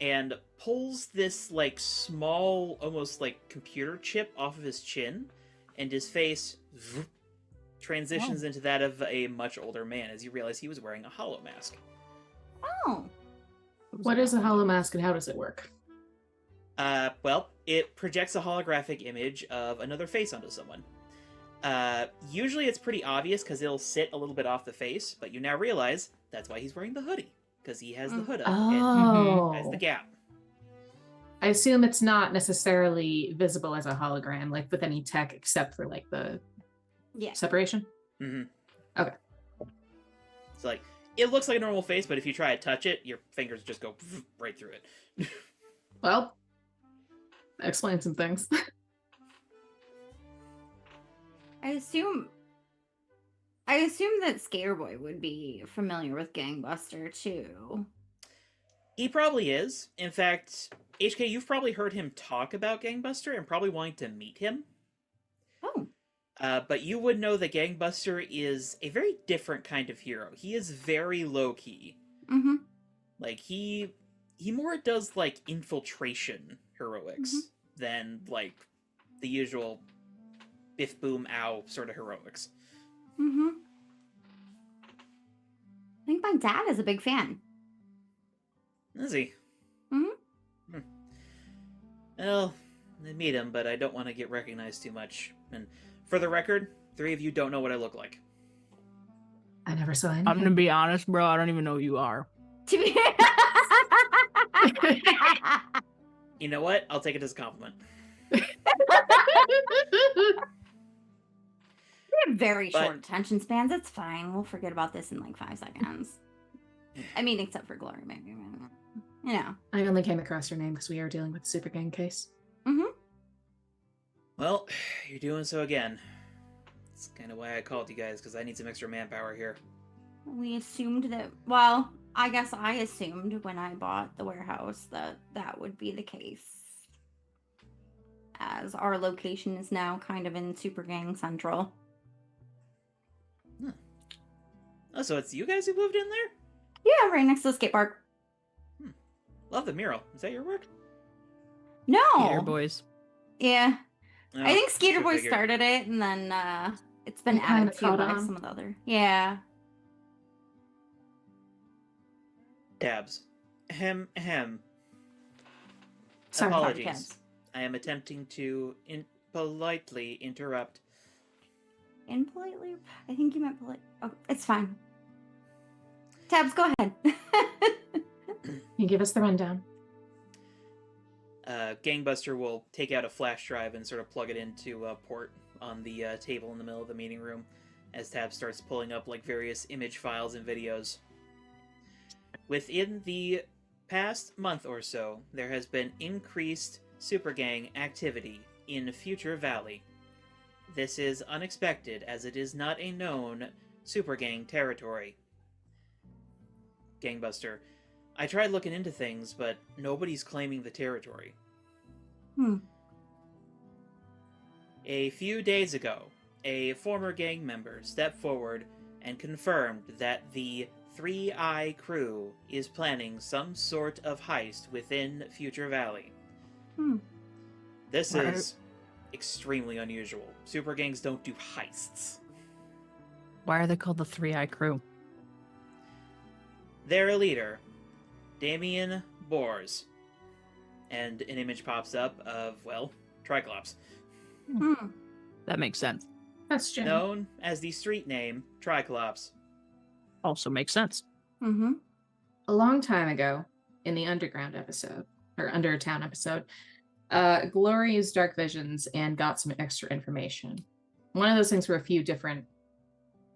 and pulls this, like, small, almost, like, computer chip off of his chin, and his face transitions into that of a much older man as you realize he was wearing a hollow mask. Oh. What is a hollow mask and how does it work? Well, it projects a holographic image of another face onto someone. Usually it's pretty obvious because it'll sit a little bit off the face, but you now realize that's why he's wearing the hoodie, because he has the hood up Oh. and has the gap. I assume it's not necessarily visible as a hologram, like with any tech, except for like the Yeah. separation. Mm-hmm. Okay. It's like, it looks like a normal face, but if you try to touch it, your fingers just go right through it. Well, that explains some things. I assume that Scareboy would be familiar with Gangbuster too. He probably is. In fact, HK, you've probably heard him talk about Gangbuster and probably wanting to meet him. Oh. But you would know that Gangbuster is a very different kind of hero. He is very low-key. Mm-hmm. Like, he more does, like, infiltration heroics than, like, the usual biff boom ow sort of heroics. Mm-hmm. I think my dad is a big fan. Is he? Mm-hmm. Well, I meet him, but I don't want to get recognized too much. And for the record, 3 of you don't know what I look like. I never saw anything. I'm gonna be honest, bro. I don't even know who you are. To be You know what? I'll take it as a compliment. We have very But- short attention spans. It's fine. We'll forget about this in like 5 seconds. I mean, except for Glory, maybe. You know. I only came across your name because we are dealing with the Super Gang case. Mm-hmm. Well, you're doing so again. That's kind of why I called you guys, because I need some extra manpower here. We assumed that. Well, I guess I assumed when I bought the warehouse that that would be the case, as our location is now kind of in Super Gang Central. Oh, so it's you guys who moved in there? Yeah, right next to the skate park. Love the mural. Is that your work? No. Skater boys. Yeah. Oh, I think Skater sure Boy figured. started it, and then it's been It kinda added to caught by on. some of the other. Yeah. Tabs. Ahem. Sorry. Apologies. Tabs. I am attempting to politely interrupt. Impolitely? I think you meant polite. Oh, it's fine. Tabs, go ahead. You give us the rundown. Gangbuster will take out a flash drive and sort of plug it into a port on the table in the middle of the meeting room as Tab starts pulling up like various image files and videos. Within the past month or so, there has been increased Super Gang activity in Future Valley. This is unexpected as it is not a known Super Gang territory. Gangbuster, I tried looking into things, but nobody's claiming the territory. A few days ago, a former gang member stepped forward and confirmed that the 3-Eye crew is planning some sort of heist within Future Valley. This is extremely unusual. Super gangs don't do heists. Why are they called the 3-Eye Crew? Their leader, Damien Bors. And an image pops up of, well, Triclops. That makes sense. That's Jim. Known as the street name Triclops. Also makes sense. Mm-hmm. A long time ago, in the Underground episode, or Undertown episode, Glory used dark visions and got some extra information. One of those things were a few different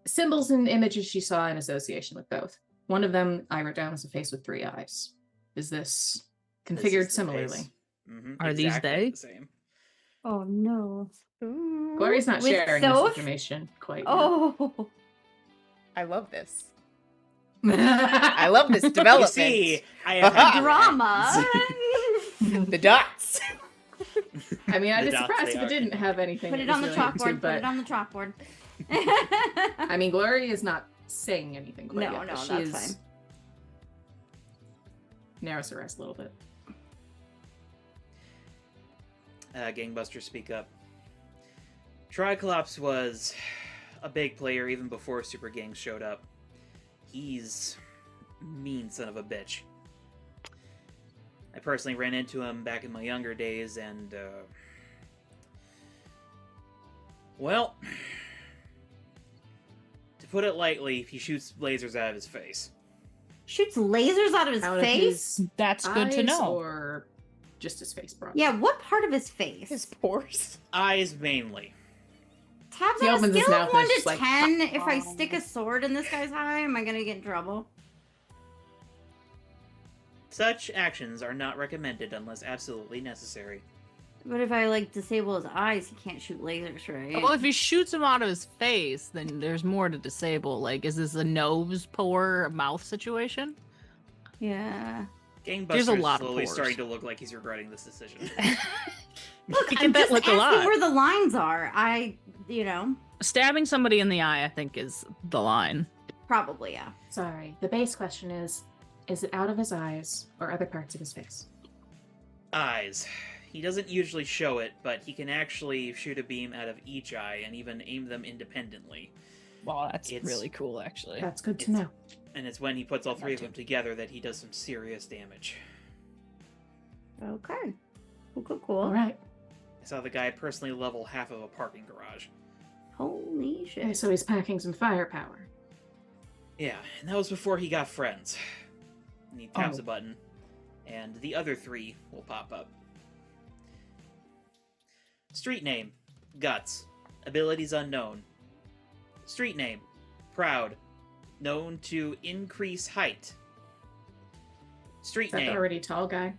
symbols and images she saw in association with both. One of them I wrote down as a face with 3 eyes. Is this This configured is the similarly? face. Mhm, Are these exactly they? the same. Oh, no. Glory's not With sharing Soph? this information quite yet. Oh. I love this. I love this development. You see, I have had Drama. The dots. I mean, I'd The be dots surprised they if are. it didn't have anything. Put it it was on the related to, chalkboard. Put but it on the chalkboard. I mean, Glory is not saying anything quite No, yet. no, but she that's is fine. narrows her eyes a little bit. Gangbusters speak up. Triclops was a big player even before Super Gangs showed up. He's mean son of a bitch. I personally ran into him back in my younger days, and, well, to put it lightly, he shoots lasers out of his face. Shoots lasers out of his Out of face? his That's good to eyes know. Or just his face, bro. Yeah, what part of his face? His pores. Eyes mainly. Tabs He on a opens his scale of mouth 1 and to it's like, 10. If I stick a sword in this guy's eye, am I gonna get in trouble? Such actions are not recommended unless absolutely necessary. But if I like disable his eyes, he can't shoot lasers, right? Well, if he shoots him out of his face, then there's more to disable. Like, is this a nose, pore, mouth situation? Yeah. Gangbusters There's a lot of slowly pores. starting to look like he's regretting this decision. Look, You I'm get that just look a asking lot. where the lines are. Stabbing somebody in the eye, I think, is the line. Probably, yeah. Sorry. The base question is it out of his eyes or other parts of his face? Eyes. He doesn't usually show it, but he can actually shoot a beam out of each eye and even aim them independently. Wow, that's It's- really cool, actually. That's good to It's- know. And it's when he puts all three of them Gotcha. together that he does some serious damage. Okay. Cool. All right. I saw the guy personally level half of a parking garage. Holy shit. Okay, so he's packing some firepower. Yeah, and that was before he got friends. And he taps Oh. a button, and the other three will pop up. Street name, Guts. Abilities unknown. Street name, Proud. Known to increase height. Street Is that name, the already tall guy?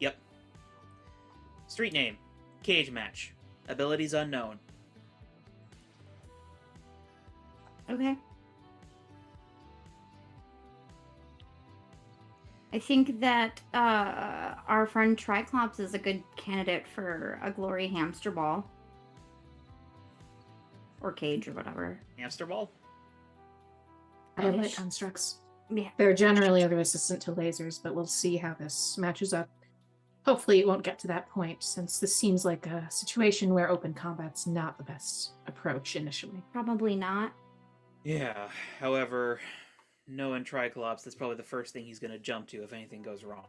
Yep. Street name, Cage Match. Abilities unknown. Okay. I think that our friend Triclops is a good candidate for a glory hamster ball. Or cage or whatever. Hamster ball? I have light constructs. Yeah. They're generally resistant to lasers, but we'll see how this matches up. Hopefully it won't get to that point, since this seems like a situation where open combat's not the best approach initially. Probably not. Yeah, however, knowing Triclops, that's probably the first thing he's going to jump to if anything goes wrong.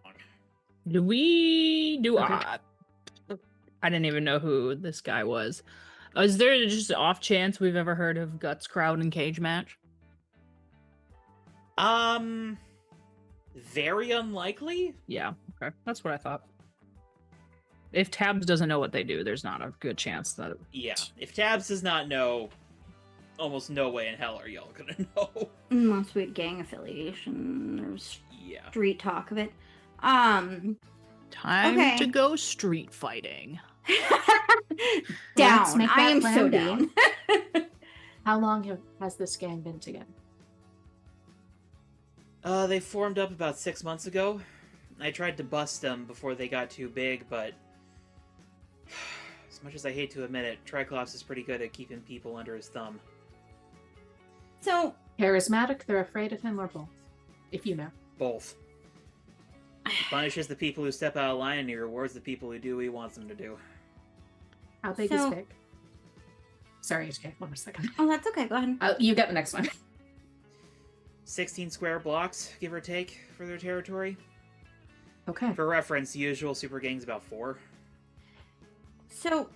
Do we do Okay. I didn't even know who this guy was. Is there just an off chance we've ever heard of Guts Crowd and Cage Match? Very unlikely. Yeah, okay. That's what I thought. If Tabs doesn't know what they do, there's not a good chance that... Yeah, if Tabs does not know, almost no way in hell are y'all gonna know. Unless we had gang affiliation or Yeah. street talk of it. Time Okay. to go street fighting. Let's Down. make I that am plan so down. down. How long has this gang been together? They formed up about 6 months ago. I tried to bust them before they got too big, but as much as I hate to admit it, Triclops is pretty good at keeping people under his thumb. So, Charismatic, they're afraid of him, or both? If you know. Both. He punishes the people who step out of line, and he rewards the people who do what he wants them to do. How big So- is big? Sorry, HK, 1 second. oh, that's okay. Go ahead. You get the next one. 16 square blocks, give or take, for their territory. Okay. For reference, the usual super gang's about 4. So,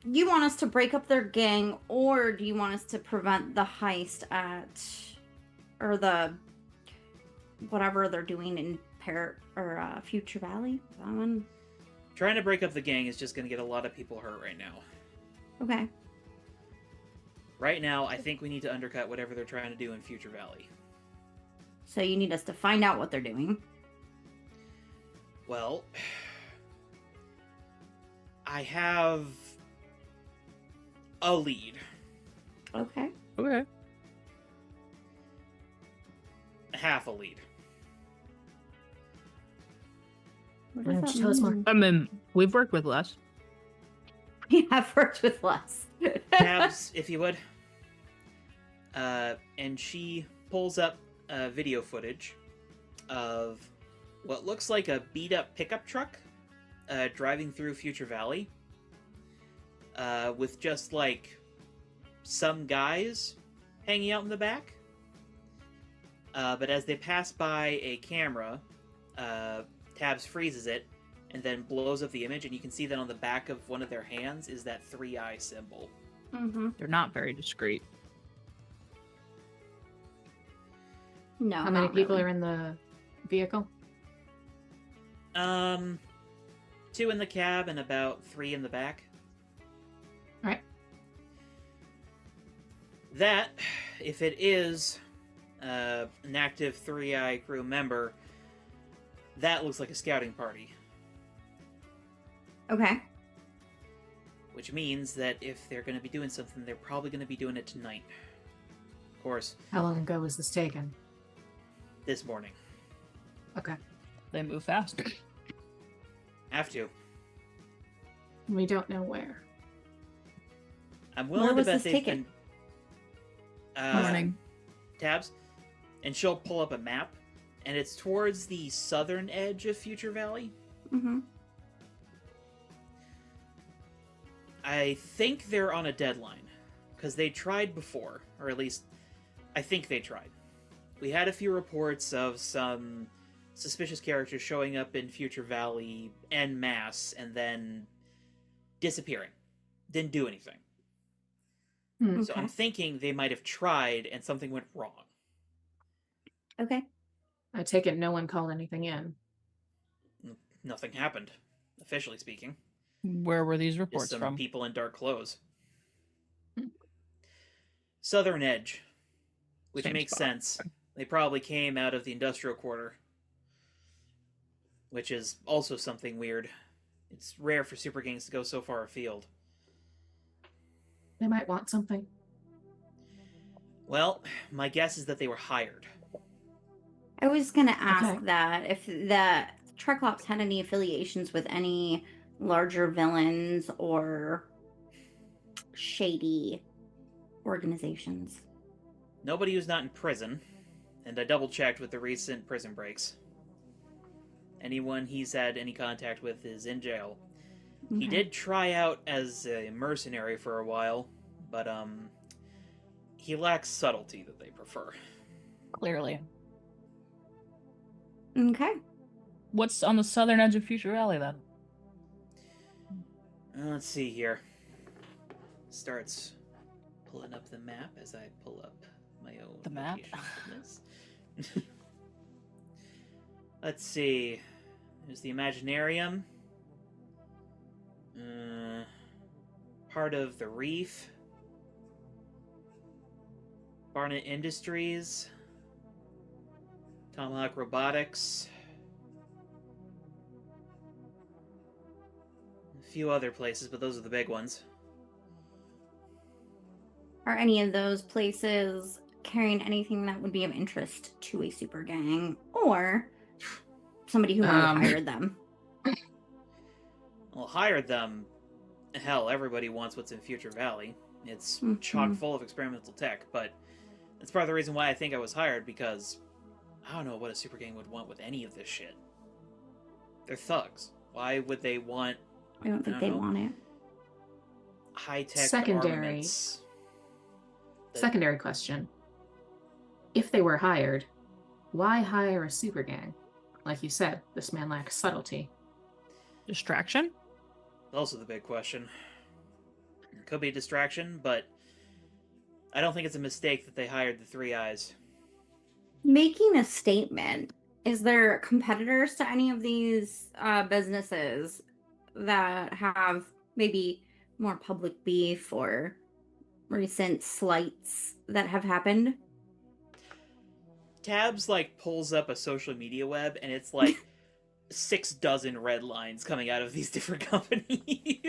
you want us to break up their gang, or do you want us to prevent the heist or the whatever they're doing in Future Valley? That one. Trying to break up the gang is just going to get a lot of people hurt right now. Okay. Right now, I think we need to undercut whatever they're trying to do in Future Valley. So you need us to find out what they're doing. Well, I have a lead. Okay. Okay. Half a lead. What Why does don't that you tell us more? mean? I mean, we've worked with less. We have worked with less. Tabs, if you would. And she pulls up video footage of what looks like a beat-up pickup truck driving through Future Valley with just, like, some guys hanging out in the back. But as they pass by a camera, Tabs freezes it and then blows up the image, and you can see that on the back of one of their hands is that 3-eye symbol. Mm-hmm. They're not very discreet. No. How many people are in the vehicle? 2 in the cab and about 3 in the back. Alright. That, if it is an active 3-eye crew member, that looks like a scouting party. Okay. Which means that if they're going to be doing something, they're probably going to be doing it tonight. Of course, How long ago was this taken? this morning. Okay. They move fast. Have to. We don't know where. I'm Where willing to was bet this they've taken? been... Morning. Tabs, and she'll pull up a map, and it's towards the southern edge of Future Valley. Mm-hmm. I think they're on a deadline, because they tried before, or at least, I think they tried. We had a few reports of some suspicious characters showing up in Future Valley en masse, and then disappearing. Didn't do anything. Hmm. So I'm thinking they might have tried, and something went wrong. Okay. I take it no one called anything in. Nothing happened, officially speaking. Where were these Just reports some from? people in dark clothes. Hmm. Southern Edge, which Same makes spot. sense. They probably came out of the industrial quarter, which is also something weird. It's rare for super gangs to go so far afield. They might want something. Well, my guess is that they were hired. I was gonna ask Okay. that if the Triclops had any affiliations with any larger villains or shady organizations. Nobody who's not in prison, and I double-checked with the recent prison breaks. Anyone he's had any contact with is in jail. He Okay. did try out as a mercenary for a while, but he lacks subtlety that they prefer. Clearly. Okay. What's on the southern edge of Future Valley then? Let's see here. Starts pulling up the map as I pull up my own The map? location for this. Let's see. There's the Imaginarium. Part of the Reef. Barnett Industries. Tomahawk Robotics. A few other places, but those are the big ones. Are any of those places carrying anything that would be of interest to a super gang or somebody who might have hired them? Well, hired them. Hell, everybody wants what's in Future Valley. It's Mhm. chock full of experimental tech, but that's part of the reason why I think I was hired, because I don't know what a super gang would want with any of this shit. They're thugs. Why would they want I don't think I they'd don't know. want it. high-tech Secondary. armaments? Secondary question. If they were hired, why hire a super gang? Like you said, this man lacks subtlety. Distraction? Also the big question. It could be a distraction, but I don't think it's a mistake that they hired the Three Eyes. Making a statement. Is there competitors to any of these businesses that have maybe more public beef or recent slights that have happened? Tabs, like, pulls up a social media web, and it's like 6 dozen red lines coming out of these different companies.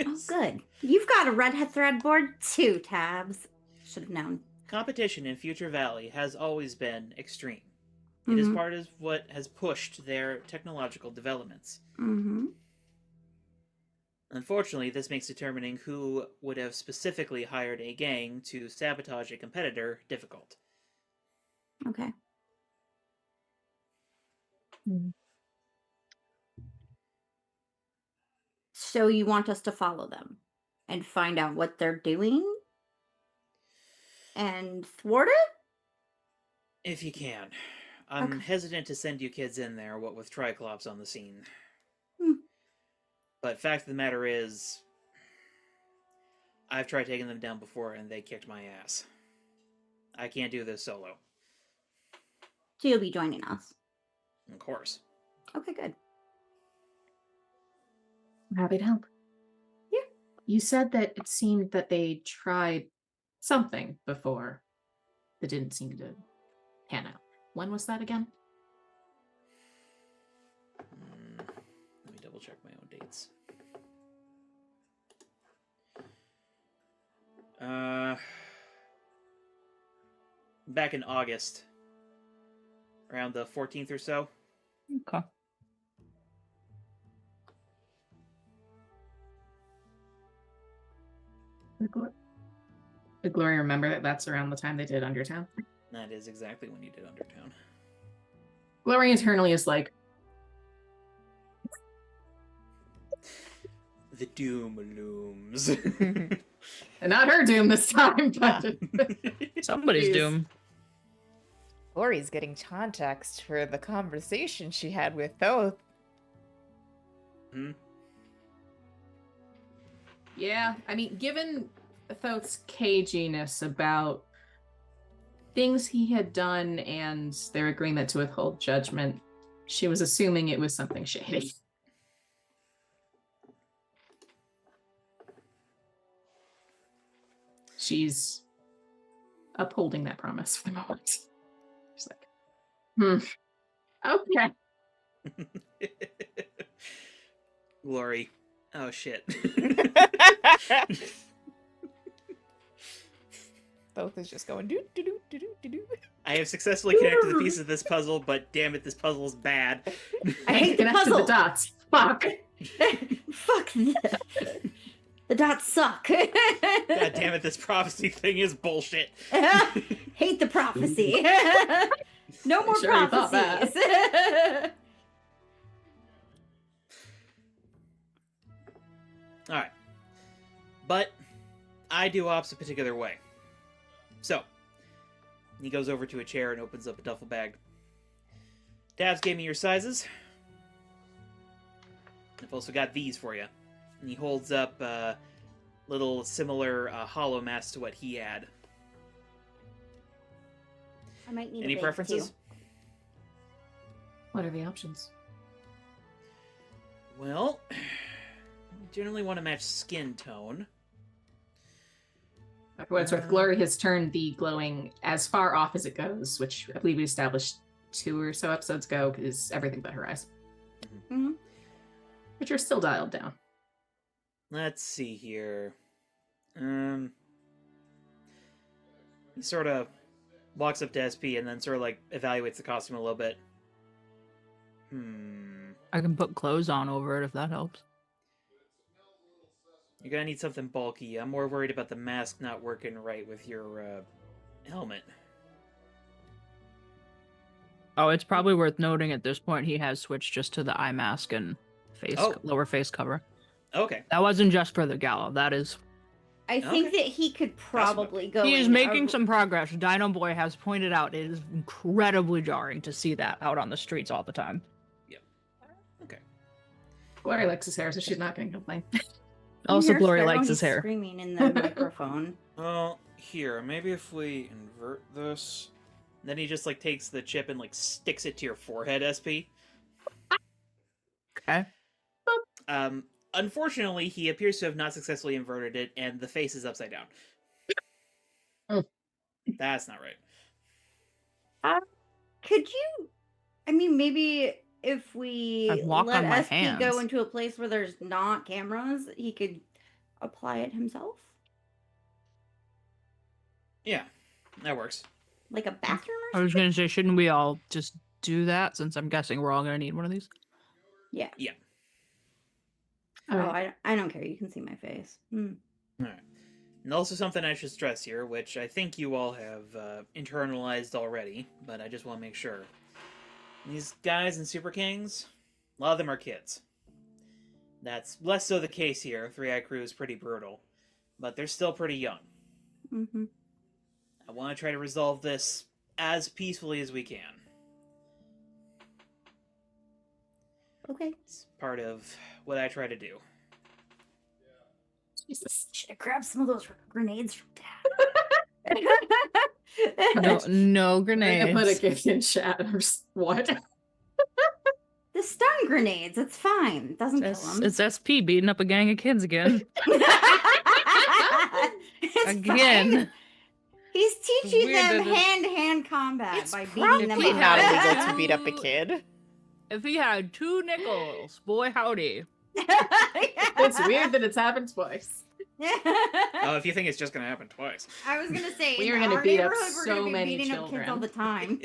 Oh, good. You've got a red thread board too, Tabs. Should have known. Competition in Future Valley has always been extreme. It is Mhm. part of what has pushed their technological developments. Mhm. Unfortunately, this makes determining who would have specifically hired a gang to sabotage a competitor difficult. Okay. So you want us to follow them and find out what they're doing and thwart it? If you can. I'm Okay. hesitant to send you kids in there, what with Triclops on the scene. Hmm. But fact of the matter is, I've tried taking them down before and they kicked my ass. I can't do this solo. So you'll be joining us. Of course. Okay, good. I'm happy to help. Yeah. You said that it seemed that they tried something before that didn't seem to pan out. When was that again? Let me double check my own dates. Back in August. Around the 14th or so. Okay. Did Gloria remember that that's around the time they did Undertown? That is exactly when you did Undertown. Gloria internally is like, The doom looms. and not her doom this time, but Somebody's Jeez. doom. Lori's getting context for the conversation she had with Thoth. yeah, I mean, given Thoth's caginess about things he had done and their agreement to withhold judgment, she was assuming it was something shady. She's upholding that promise for the moment. She's like, okay. Glory. Oh shit. Thoth is just going do do do do do do. I have successfully connected the pieces of this puzzle, but damn it, this puzzle is bad. I hate the Connected puzzle. the dots. Fuck. Fuck. The dots suck. God damn it, this prophecy thing is bullshit. Hate the prophecy. No more Sure you thought prophecies. Alright. But I do ops a particular way. So, he goes over to a chair and opens up a duffel bag. Tabs gave me your sizes. I've also got these for you. And he holds up little similar hollow mask to what he had. I might need Any a big preferences? too. What are the options? Well, I generally want to match skin tone. For what it's worth, Glory has turned the glowing as far off as it goes, which I believe we established 2 or so episodes ago is everything but her eyes. Mhm. But you're still dialed down. Let's see here. He sort of walks up to SP and then sort of like evaluates the costume a little bit. I can put clothes on over it if that helps. You're gonna need something bulky. I'm more worried about the mask not working right with your helmet. Oh, it's probably worth noting at this point he has switched just to the eye mask and lower face cover. Okay. That wasn't just for the gala. That is. I think Okay. that he could probably go. He is in making a- some progress. Dino Boy has pointed out it is incredibly jarring to see that out on the streets all the time. Okay. Glory likes his hair, so she's not going to complain. Also, Your Glory sparrow, likes he's his hair. Screaming in the microphone. Well, here, maybe if we invert this. Then he just like takes the chip and like sticks it to your forehead, SP. Okay. Unfortunately, he appears to have not successfully inverted it, and the face is upside down. Oh. That's not right. Could you? I mean, maybe if we I'd walk let on my SP go hands. into a place where there's not cameras, he could apply it himself, Yeah, that works. like a bathroom or I something. was going to say, shouldn't we all just do that since I'm guessing we're all going to need one of these? Yeah. Yeah. Oh, I don't care. You can see my face. Hmm. Alright. And also something I should stress here, which I think you all have internalized already, but I just want to make sure. These guys in Super Kings, a lot of them are kids. That's less so the case here. 3-Eye Crew is pretty brutal, but they're still pretty young. Mm-hmm. I want to try to resolve this as peacefully as we can. Okay. It's part of what I try to do. Jesus, should have grabbed some of those grenades from Dad. No I'm going to grenades. put a gift in chat. I'm just, what? The stun grenades. It's fine. It doesn't kill them. It's SP beating up a gang of kids again. It's Again. fine. He's teaching Weird them that it's- hand-to-hand combat It's by probably beating them not up. illegal to beat up a kid. If he had 2 nickels, boy howdy. It's weird that it's happened twice. Oh, if you think it's just going to happen twice. I was gonna say, We are in gonna our beat up neighborhood, we're so gonna be many beating up kids all the children.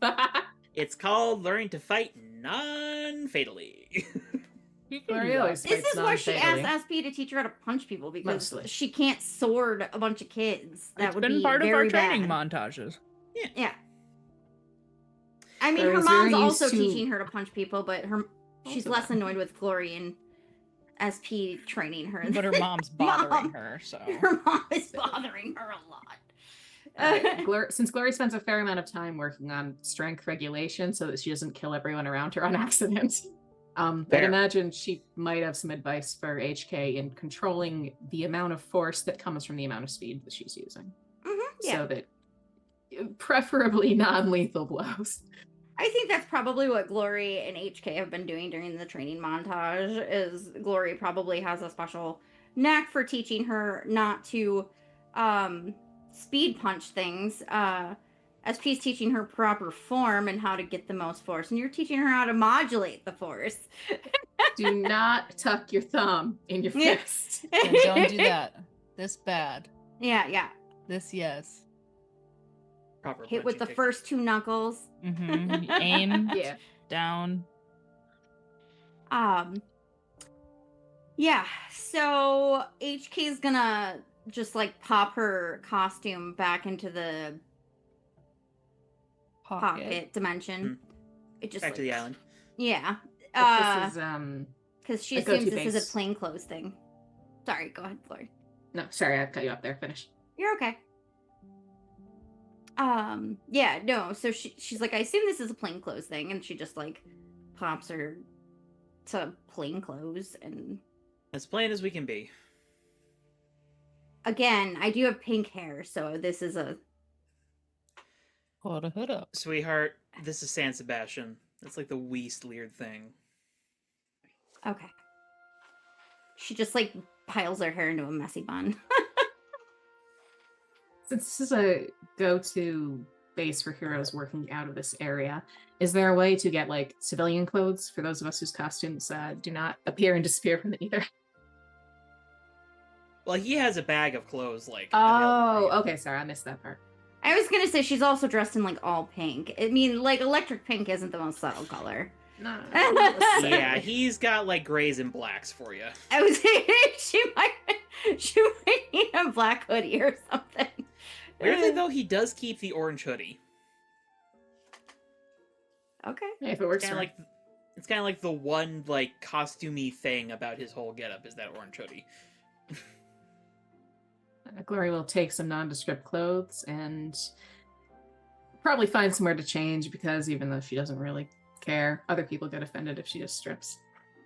time. It's called learning to fight non-fatally. He can Glory do that. always This fights is why she asked non-fatally. SP to teach her how to punch people, because Mostly. she can't sword a bunch of kids. That It's would been be part of our very training bad. montages. Yeah. I mean, Glory her is mom's very also used to- teaching her to punch people, but she's Also less that. annoyed with Glory and SP training her. But her mom's bothering Mom. her, so. Her mom is bothering her a lot. Since Glory spends a fair amount of time working on strength regulation so that she doesn't kill everyone around her on accident, I'd Fair. imagine she might have some advice for HK in controlling the amount of force that comes from the amount of speed that she's using. Yeah. So that preferably non-lethal blows. I think that's probably what Glory and HK have been doing during the training montage. Is Glory probably has a special knack for teaching her not to speed punch things. SP's teaching her proper form and how to get the most force, and you're teaching her how to modulate the force. Do not tuck your thumb in your Yeah. fist. Don't do that. This bad. Yeah. This yes. Proper Hit with the punching first 2 knuckles. Mm-hmm. Aim Yeah. down. Yeah, so HK is gonna just like pop her costume back into the pocket dimension. It just Back to the like- island. Yeah. This is Because she a assumes go-to this is base. a plainclothes thing. Sorry, go ahead, Glory. no, sorry, I cut you up there. Finish. You're okay. Yeah, no, so she's like, I assume this is a plainclothes thing, and she just like pops her to plain clothes. And As plain as we can be. again, I do have pink hair, so this is a... Hold a hood up. Sweetheart, this is San Sebastián. That's like the least weird thing. Okay. She just, like, piles her hair into a messy bun. Since this is a go-to base for heroes working out of this area, is there a way to get like civilian clothes for those of us whose costumes do not appear and disappear from the ether? Well, he has a bag of clothes, like. Oh, available for you. okay. Sorry, I missed that part. I was gonna say she's also dressed in, like, all pink. I mean, like, electric pink isn't the most subtle color. No. Yeah, he's got like grays and blacks for you. I was thinking she might need a black hoodie or something. Weirdly, though, he does keep the orange hoodie. Okay. Hey, if it works Kind for of like, it's kind of like the one like costumey thing about his whole getup is that orange hoodie. Glory will take some nondescript clothes and probably find somewhere to change because even though she doesn't really care, other people get offended if she just strips.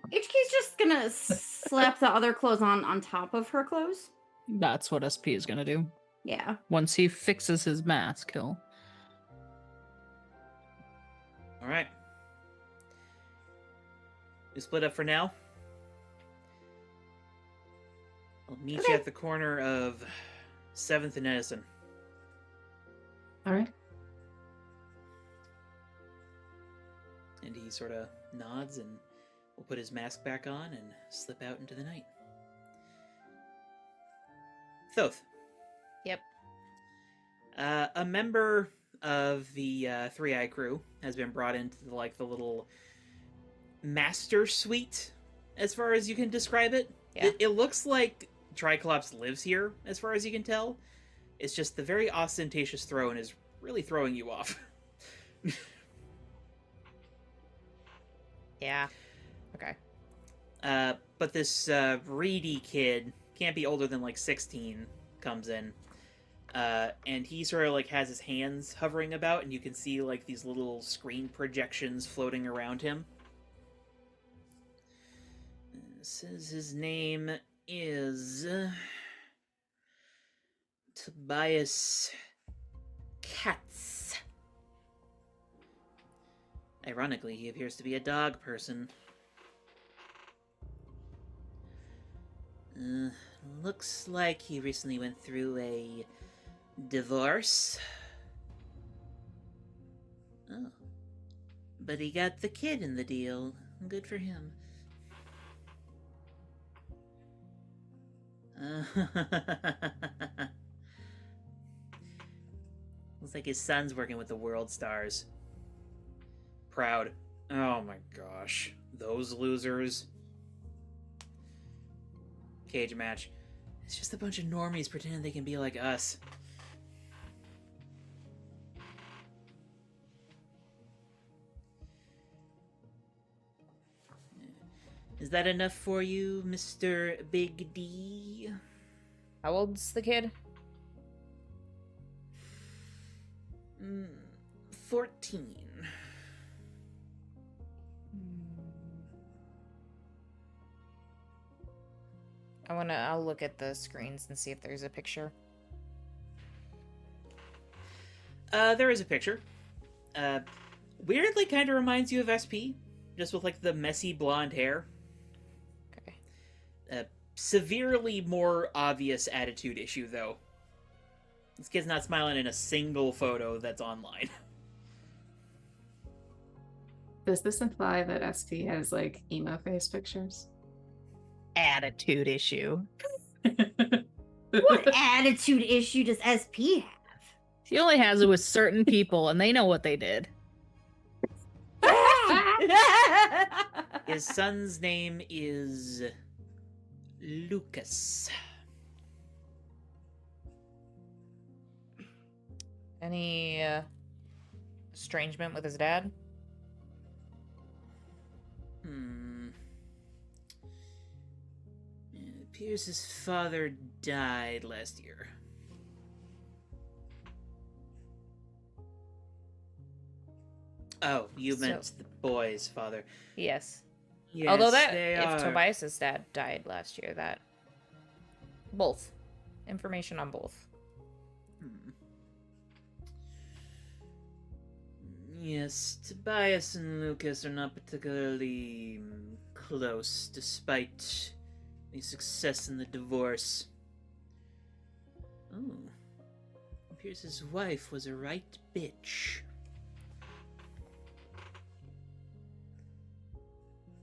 HK's just gonna slap the other clothes on top of her clothes. That's what SP is gonna do. Yeah. Once he fixes his mask, he'll. All right. We split up for now. I'll meet you Okay. at the corner of 7th and Edison. All right. And he sort of nods and will put his mask back on and slip out into the night. Thoth. Yep. A member of the Three-Eye crew has been brought into the little master suite, as far as you can describe it. Yeah. It looks like Triclops lives here, as far as you can tell. It's just the very ostentatious throne is really throwing you off. Yeah. Okay. But this Reedy kid, can't be older than like 16, comes in. And he sort of like has his hands hovering about, and you can see like these little screen projections floating around him. Says his name is Tobias Katz. Ironically, he appears to be a dog person. Looks like he recently went through a divorce. Oh. But he got the kid in the deal. Good for him. Looks like his son's working with the world stars. Proud. Oh my gosh. Those losers. Cage match. It's just a bunch of normies pretending they can be like us. Is that enough for you, Mr. Big D? How old's the kid? 14. I'll look at the screens and see if there's a picture. There is a picture. Weirdly kind of reminds you of SP, just with like the messy blonde hair. Okay. Severely more obvious attitude issue, though. This kid's not smiling in a single photo that's online. Does this imply that SP has like emo face pictures? Attitude issue. What attitude issue does SP have? He only has it with certain people, and they know what they did. His son's name is Lucas. Any estrangement with his dad? It appears his father died last year. Oh, you meant the boy's father. Yes. Yes, Although they if are. Tobias's dad died last year, that both information on both. Hmm. Yes, Tobias and Lucas are not particularly close, despite the success in the divorce. Oh, appears his wife was a right bitch.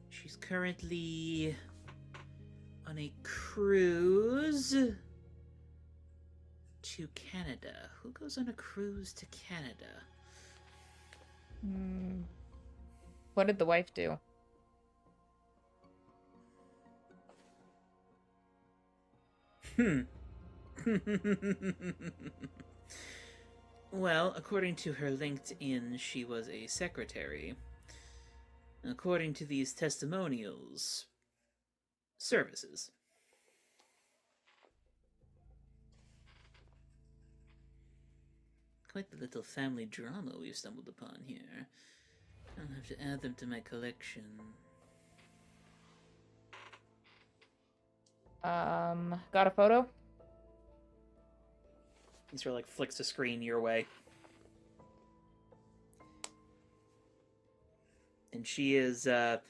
She's currently on a cruise to Canada. Who goes on a cruise to Canada? What did the wife do? Well, according to her LinkedIn, she was a secretary. According to these testimonials, services. Quite the little family drama we've stumbled upon here. I'll have to add them to my collection. Got a photo? He sort of like flicks a screen your way. And she is a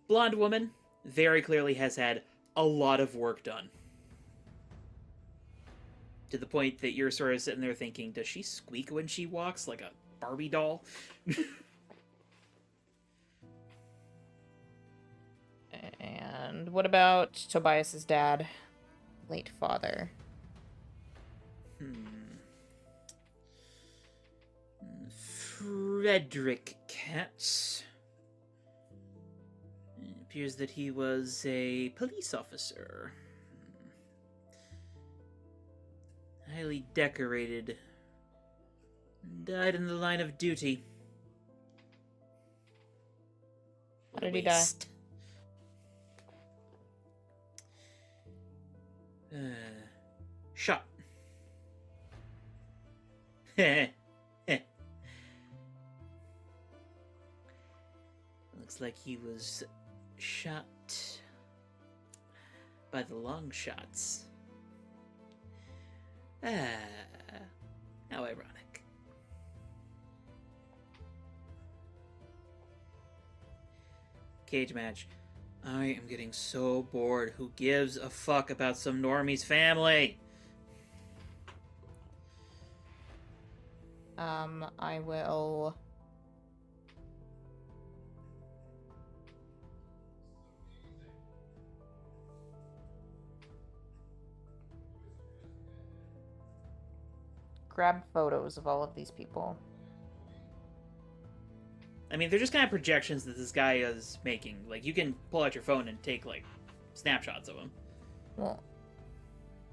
blonde woman, very clearly has had a lot of work done. To the point that you're sort of sitting there thinking, does she squeak when she walks like a Barbie doll? And what about Tobias's dad, late father? Frederick Katz. It appears that he was a police officer. Highly decorated. Died in the line of duty. How did he die? Shot. Looks like he was shot by the long shots. How ironic. Cage match. I am getting so bored. Who gives a fuck about some normie's family? I will... grab photos of all of these people. I mean, they're just kind of projections that this guy is making. Like, you can pull out your phone and take, like, snapshots of him. Well,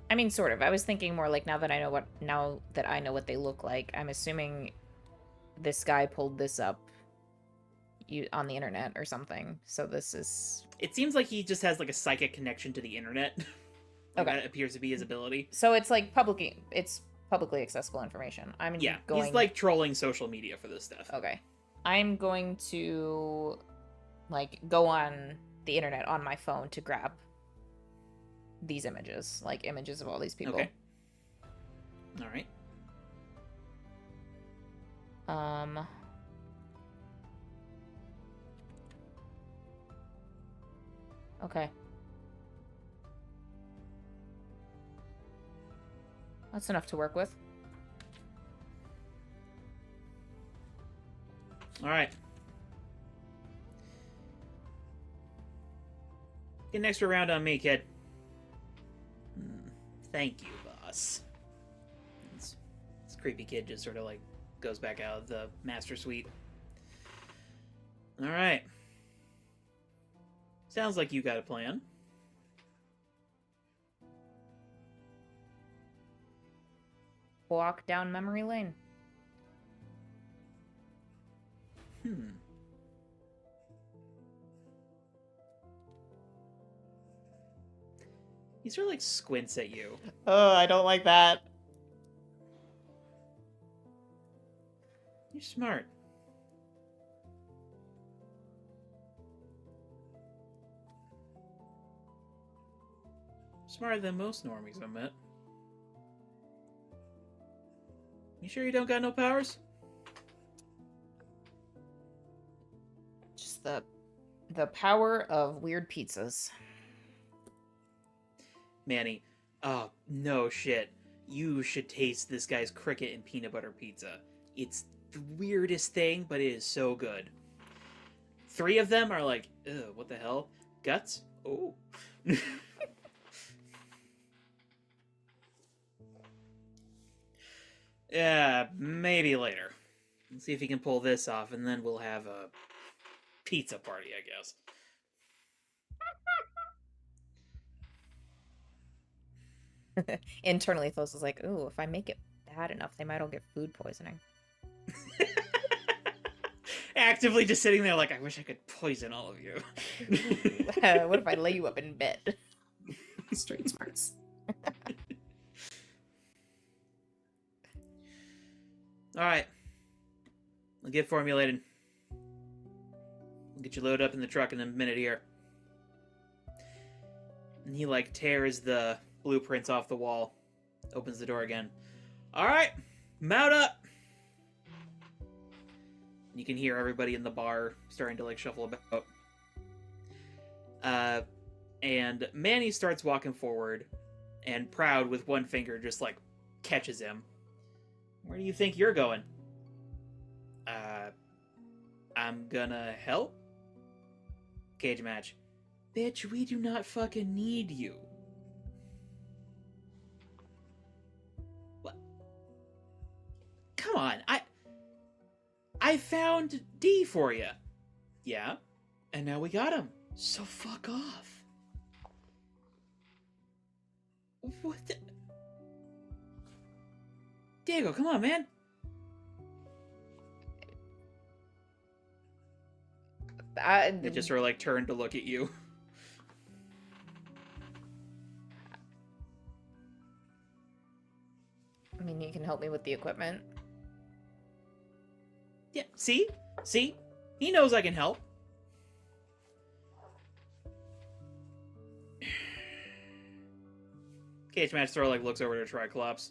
I mean, sort of. I was thinking more like now that I know what they look like, I'm assuming this guy pulled this up on the internet or something. So this is... It seems like he just has, like, a psychic connection to the internet. Okay. That appears to be his ability. So it's like publicly accessible information. Yeah, he's, like, trolling social media for this stuff. Okay. I'm going to, like, go on the internet on my phone to grab these images. Like, images of all these people. Okay. Alright. Okay. That's enough to work with. Alright. Get an extra round on me, kid. Thank you, boss. This creepy kid just sort of, like, goes back out of the master suite. Alright. Sounds like you got a plan. Walk down memory lane. He sort of, like, squints at you. Oh, I don't like that. You're smart. Smarter than most normies I met. You sure you don't got no powers? Just the power of weird pizzas. Manny, oh, no shit. You should taste this guy's cricket and peanut butter pizza. It's the weirdest thing, but it is so good. 3 of them are like, ugh, what the hell? Guts? Oh. Yeah, maybe later. Let's see if he can pull this off, and then we'll have a pizza party, I guess. Internally, Thos is like, ooh, if I make it bad enough, they might all get food poisoning. Actively just sitting there like, I wish I could poison all of you. What if I lay you up in bed? Street smarts. Alright. I'll get formulated. I'll get you loaded up in the truck in a minute here. And he, like, tears the blueprints off the wall. Opens the door again. Alright! Mount up! You can hear everybody in the bar starting to, like, shuffle about. And Manny starts walking forward, and Proud, with one finger, just, like, catches him. Where do you think you're going? I'm gonna help? Cage match. Bitch, we do not fucking need you. What? Come on, I found D for you. Yeah? And now we got him. So fuck off. What the... Diego, come on, man. They just sort of like turned to look at you. I mean, you can help me with the equipment. Yeah, see? See? He knows I can help. Cage match throw like looks over to Triclops.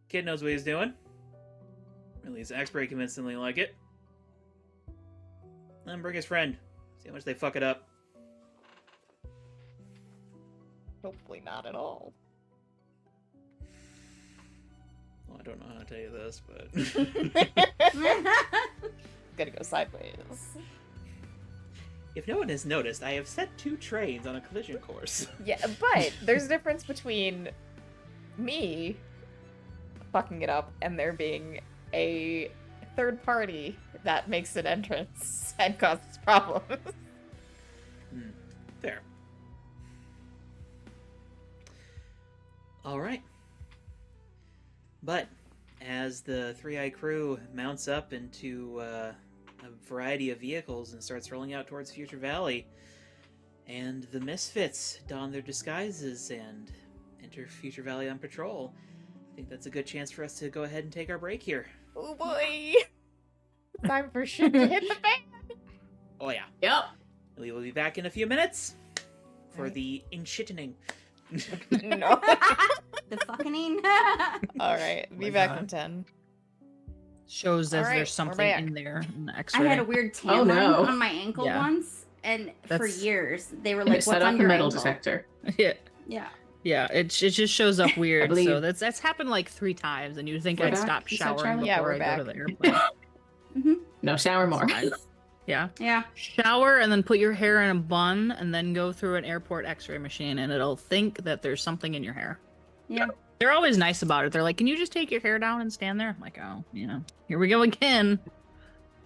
Kid knows what he's doing. At least X-Ray convincingly like it. Let him bring his friend. See how much they fuck it up. Hopefully not at all. Well, I don't know how to tell you this, but... Gotta go sideways. If no one has noticed, I have set 2 trains on a collision course. Yeah, but there's a difference between me fucking it up and there being a third party that makes an entrance and causes problems. Fair. Alright. But, as the 3-Eye crew mounts up into a variety of vehicles and starts rolling out towards Future Valley, and the Misfits don their disguises and enter Future Valley on patrol, I think that's a good chance for us to go ahead and take our break here. Oh boy! Time for shit to hit the fan! Oh yeah. Yep. We will be back in a few minutes for Right. the inshittening. No. The fucking Alright, be My back God. in 10. Shows as Alright, there's we're something back. in there in the I X-ray. had a weird tan Oh, no. line on my ankle Yeah. once, and for That's- years they were And like, it "What's set on off the your metal ankle?" detector. Yeah, Yeah. yeah. It just shows up weird. believe- So that's happened like 3 times, and you'd think We're I'd back? stop You said showering shower? before Yeah, we're I go back. to the airplane. No, shower more. Fine. Yeah. Yeah. Shower and then put your hair in a bun and then go through an airport x-ray machine and it'll think that there's something in your hair. Yeah. They're always nice about it. They're like, can you just take your hair down and stand there? I'm like, oh, here we go again.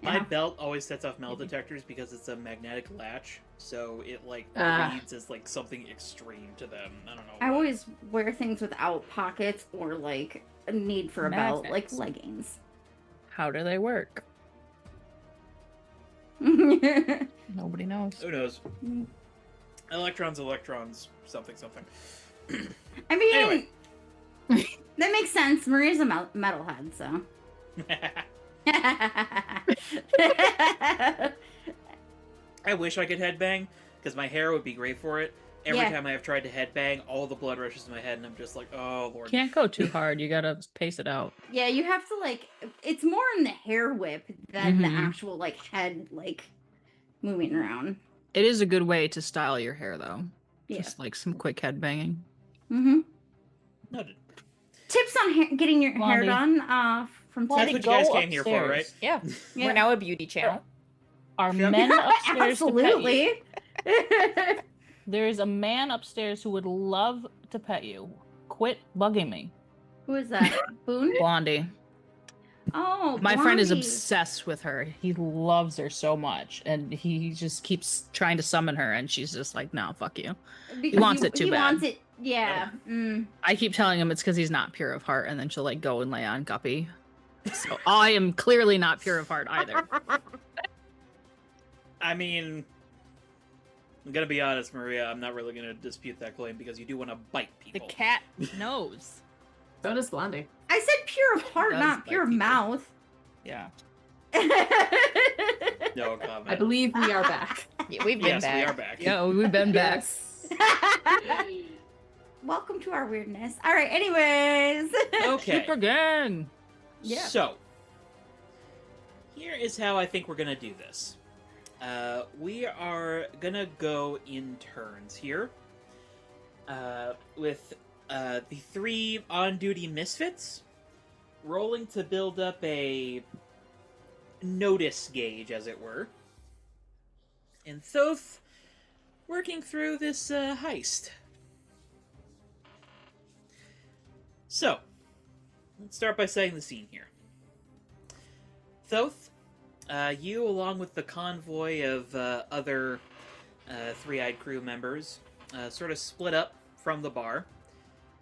My Yeah. belt always sets off metal detectors because it's a magnetic latch, so it like Ah. reads as like something extreme to them. I don't know. I why. always wear things without pockets or like a need for a belt, like Magnets. leggings. How do they work? I Nobody knows. Who knows? Electrons, something. mean, Anyway. that makes sense. Maria's a metalhead, so. I wish I could headbang because my hair would be great for it, every Yeah. time I have tried to headbang, all the blood rushes to my head, and I'm just like, oh lord. Can't go too hard. You gotta pace it out. Yeah, you have to like. It's more in the hair whip than the Mhm. actual like head like moving around. It is a good way to style your hair, though. Yeah. Just like some quick head banging. Mm-hmm. Noted. Tips on getting your hair Blondie. done. From That's Tiff. what you guys came here for, right? upstairs. Yeah. Yeah. We're now a beauty channel. Are Yep. men upstairs to pet you? Absolutely. There is a man upstairs who would love to pet you. Quit bugging me. Who is that? Boone? Blondie. Oh, My friend is Blondie. obsessed with her. He loves her so much. And he just keeps trying to summon her. And she's just like, no, fuck you. Because wants it too he bad. wants it. Yeah. Mm. I keep telling him it's because he's not pure of heart. And then she'll like go and lay on Guppy. So I am clearly not pure of heart either. I mean, I'm gonna be honest, Maria. I'm not really gonna dispute that claim because you do want to bite The people. cat knows. So does Blondie. I said pure of heart, does not bite pure of people. mouth. Yeah. No comment. I believe we are back. Yeah, we've been Yes, back. we are back. Yeah, we've been back. Yes. Welcome to our weirdness. All right, anyways. Okay. Super gang. Yeah. So, here is how I think we're gonna do this. We are gonna go in turns here. With the 3 on-duty misfits rolling to build up a notice gauge, as it were. And Thoth working through this heist. So, let's start by setting the scene here. Thoth, you, along with the convoy of other three-eyed crew members, sort of split up from the bar,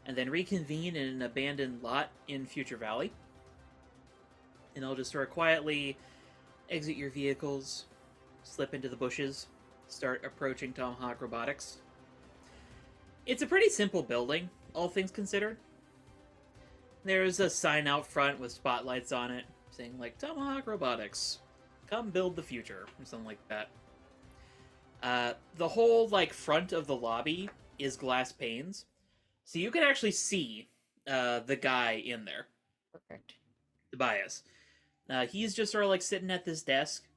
and then reconvene in an abandoned lot in Future Valley. And I'll just sort of quietly exit your vehicles, slip into the bushes, start approaching Tomahawk Robotics. It's a pretty simple building, all things considered. There's a sign out front with spotlights on it, saying, like, Tomahawk Robotics, come build the future, or something like that. The whole, like, front of the lobby is glass panes, so you can actually see the guy in there. Perfect. Tobias. He's just sort of, like, sitting at this desk.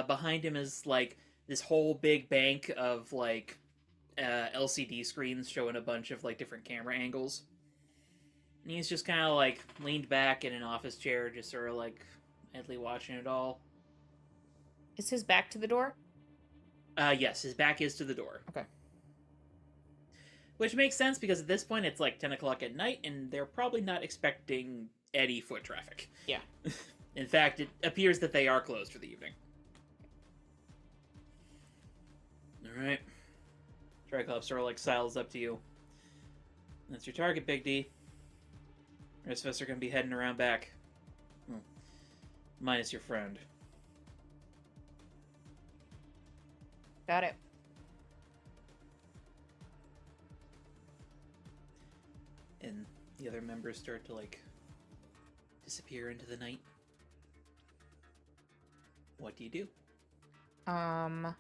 Behind him is, like, this whole big bank of, like, LCD screens showing a bunch of, like, different camera angles. And he's just kind of, like, leaned back in an office chair, just sort of, like, idly watching it all. Is his back to the door? Yes, his back is to the door. Okay. Which makes sense, because at this point it's, like, 10 o'clock at night, and they're probably not expecting any foot traffic. Yeah. In fact, it appears that they are closed for the evening. Alright. Triclops sort of, like, sidles up to you. That's your target, Big D. The rest of us are going to be heading around back. Hmm. Minus your friend. Got it. And the other members start to, like, disappear into the night. What do you do? Are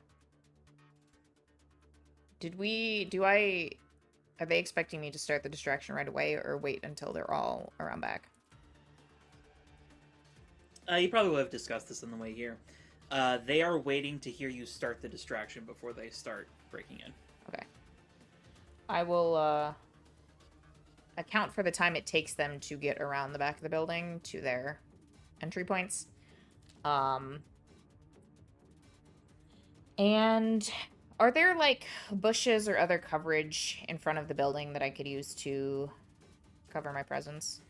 they expecting me to start the distraction right away or wait until they're all around back? You probably would have discussed this on the way here. They are waiting to hear you start the distraction before they start breaking in. Okay. I will, account for the time it takes them to get around the back of the building to their entry points. And are there, like, bushes or other coverage in front of the building that I could use to cover my presence?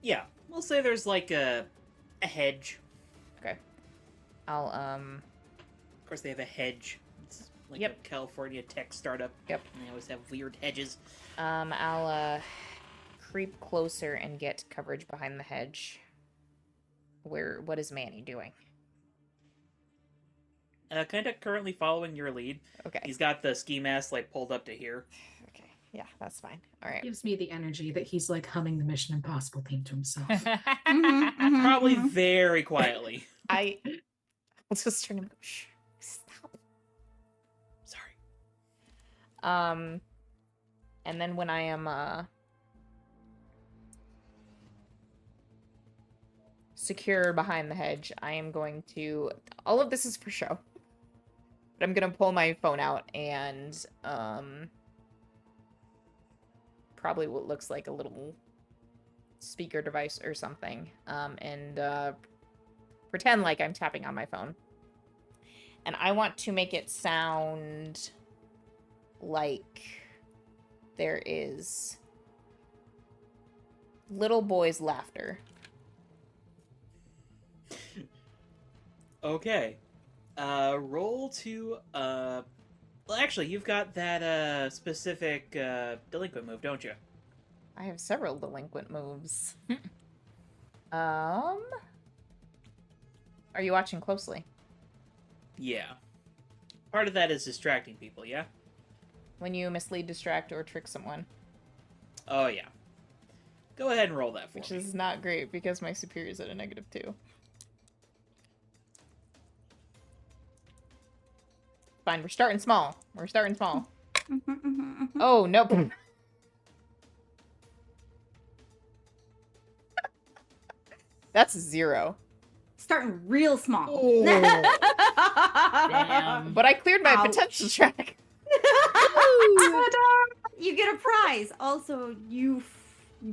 Yeah, we'll say there's, like, a hedge. Okay. I'll, Of course, they have a hedge. It's like Yep. a California tech startup. Yep. And they always have weird hedges. I'll, creep closer and get coverage behind the hedge. What is Manny doing? Kind of currently following your lead. Okay. He's got the ski mask, like, pulled up to here. Okay. Yeah, that's fine. All right. Gives me the energy that he's like humming the Mission Impossible theme to himself. Probably very quietly. I'll just turn him. Shh. Stop. Sorry. And then when I am secure behind the hedge, I am going to... All of this is for show. But I'm going to pull my phone out and probably what looks like a little speaker device or something, and pretend like I'm tapping on my phone. And I want to make it sound like there is little boys' laughter. Okay. Roll to, well, actually, you've got that, specific, delinquent move, don't you? I have several delinquent moves. Are you watching closely? Yeah. Part of that is distracting people, yeah? When you mislead, distract, or trick someone. Oh, yeah. Go ahead and roll that for Which me. is not great because my superior is at a -2. Fine, we're starting small. We're starting small. Oh, nope. That's 0. Starting real small. Oh. Damn. But I cleared my Ouch. potential track. You get a prize. Also, you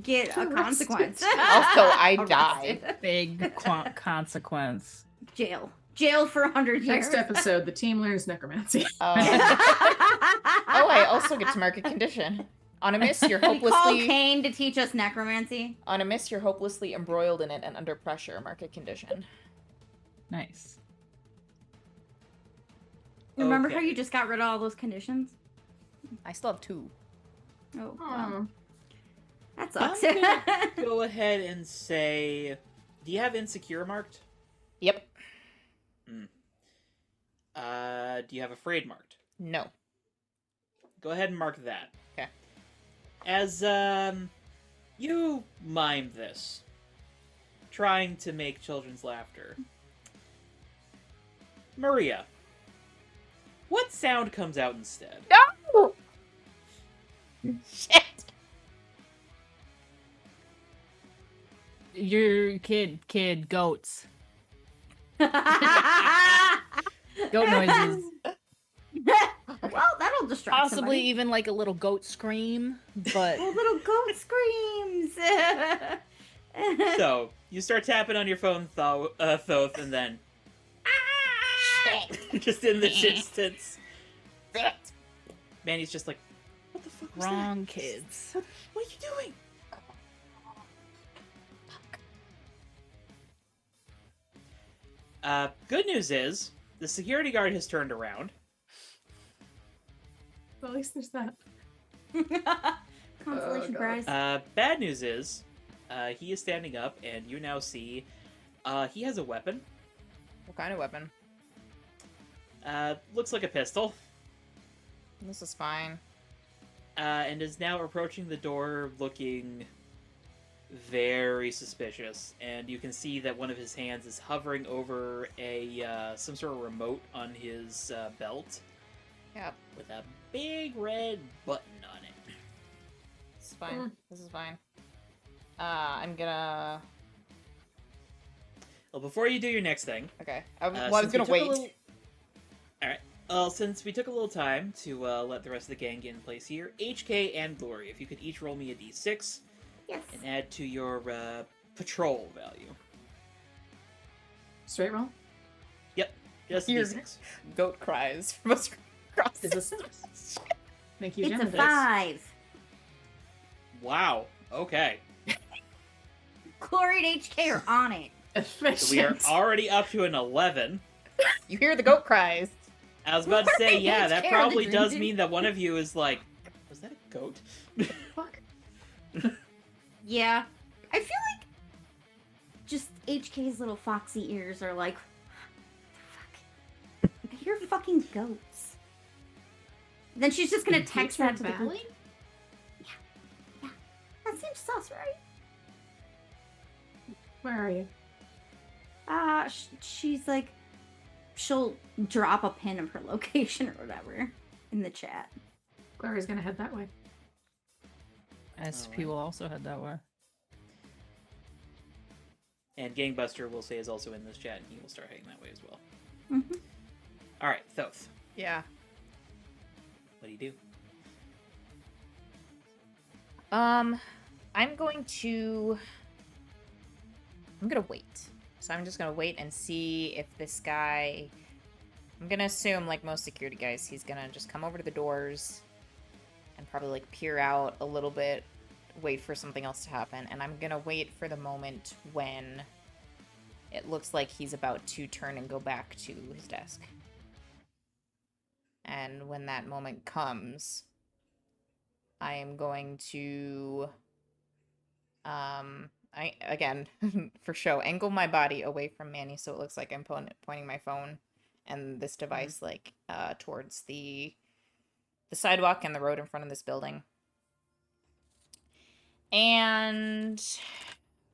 get a Arrested. consequence. Also, I Arrested. die. Big consequence. Jail. Jail for 100 years. Next episode, the team learns necromancy. Oh, I also get to mark a condition. On a miss, you're We call hopelessly... Kane to teach us necromancy. On a miss, you're hopelessly embroiled in it and under pressure. Mark a condition. Nice. Remember Okay. how you just got rid of all those conditions? I still have 2. Oh, well, Oh. that sucks. I'm gonna go ahead and say... Do you have insecure marked? Yep. Do you have afraid marked? No. Go ahead and mark that. Okay. As, you mime this. Trying to make children's laughter. Maria. What sound comes out instead? No! Shit! Your kid, goats. Goat noises. Well, that'll distract Possibly somebody. even like a little goat scream, but Oh, little goat screams. So, you start tapping on your phone, Thoth, and then... just in the distance. Manny's just like, what the fuck was wrong that? kids. What are you doing? Good news is, the security guard has turned around. Well, at least there's that. Consolation God. prize. Bad news is, he is standing up, and you now see, he has a weapon. What kind of weapon? Looks like a pistol. This is fine. And is now approaching the door looking very suspicious. And you can see that one of his hands is hovering over some sort of remote on his belt Yep. with a big red button on it. This is fine. This is fine. I'm gonna... Well, before you do your next thing, Okay. I was since we gonna took a wait. little- Alright. Well, since we took a little time to let the rest of the gang get in place here, HK and Glory, if you could each roll me a d6 Yes. and add to your patrol value. Straight roll. Just a Here. d6. Goat cries from across Is this Thank you, It's a Jen. 5. Wow. Okay. Glory and HK are on it. So we are Efficient. already up to an 11. You hear the goat cries. I was about to say, yeah, that HK probably are does drinking. mean that one of you is like, was that a goat? Fuck. Yeah. I feel like just HK's little foxy ears are like, fuck. I hear fucking goats. Then she's just gonna In text Patron that to the group. Valley? That seems sus, right? Where are you? She's like, she'll drop a pin of her location or whatever in the chat. Glory's gonna head that way. SP Alright. will also head that way. And Gangbuster, we'll say, is also in this chat, and he will start heading that way as well. Mhm. All right, Thoth, Yeah. what do you do? I'm going to wait. So I'm just gonna wait and see if this guy. I'm gonna assume, like most security guys, he's gonna just come over to the doors and probably like peer out a little bit, wait for something else to happen, and I'm gonna wait for the moment when it looks like he's about to turn and go back to his desk. And when that moment comes, I am going to I again for show angle my body away from Manny so it looks like I'm pointing my phone and this device like towards the sidewalk and the road in front of this building. And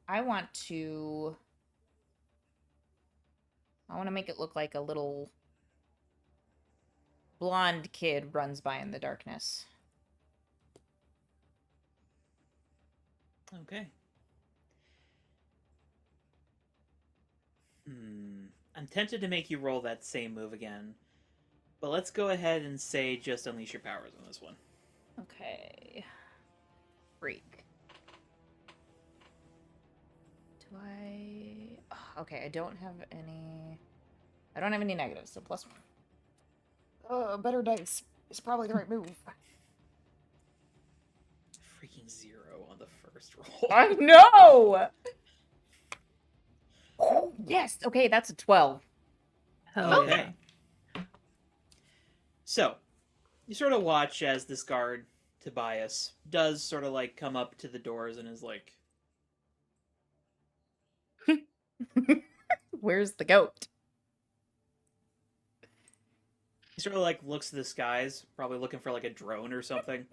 I want to make it look like a little blonde kid runs by in the darkness. Okay. I'm tempted to make you roll that same move again, but let's go ahead and say just unleash your powers on this one. Okay. Freak. Do I... oh, okay, I don't have any negatives, so plus one. Oh, better dice is probably the right move. Freaking 0 on the first roll. I know! Oh, yes! Okay, that's a 12. Hell Okay. yeah. So, you sort of watch as this guard, Tobias, does sort of like come up to the doors and is like, Where's the goat? he sort of like looks to the skies, probably looking for like a drone or something.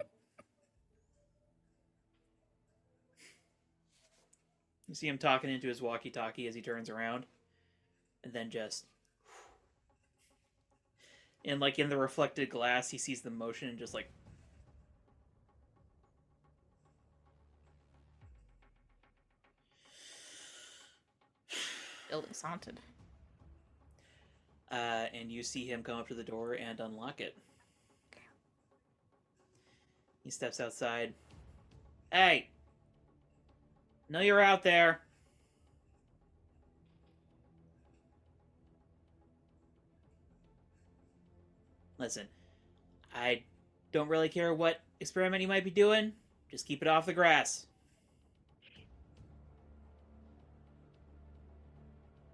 You see him talking into his walkie-talkie as he turns around, and then just, and like in the reflected glass, he sees the motion and just like, Building's haunted. and you see him come up to the door and unlock it. He steps outside. Hey! Know you're out there. Listen, I don't really care what experiment you might be doing. Just keep it off the grass.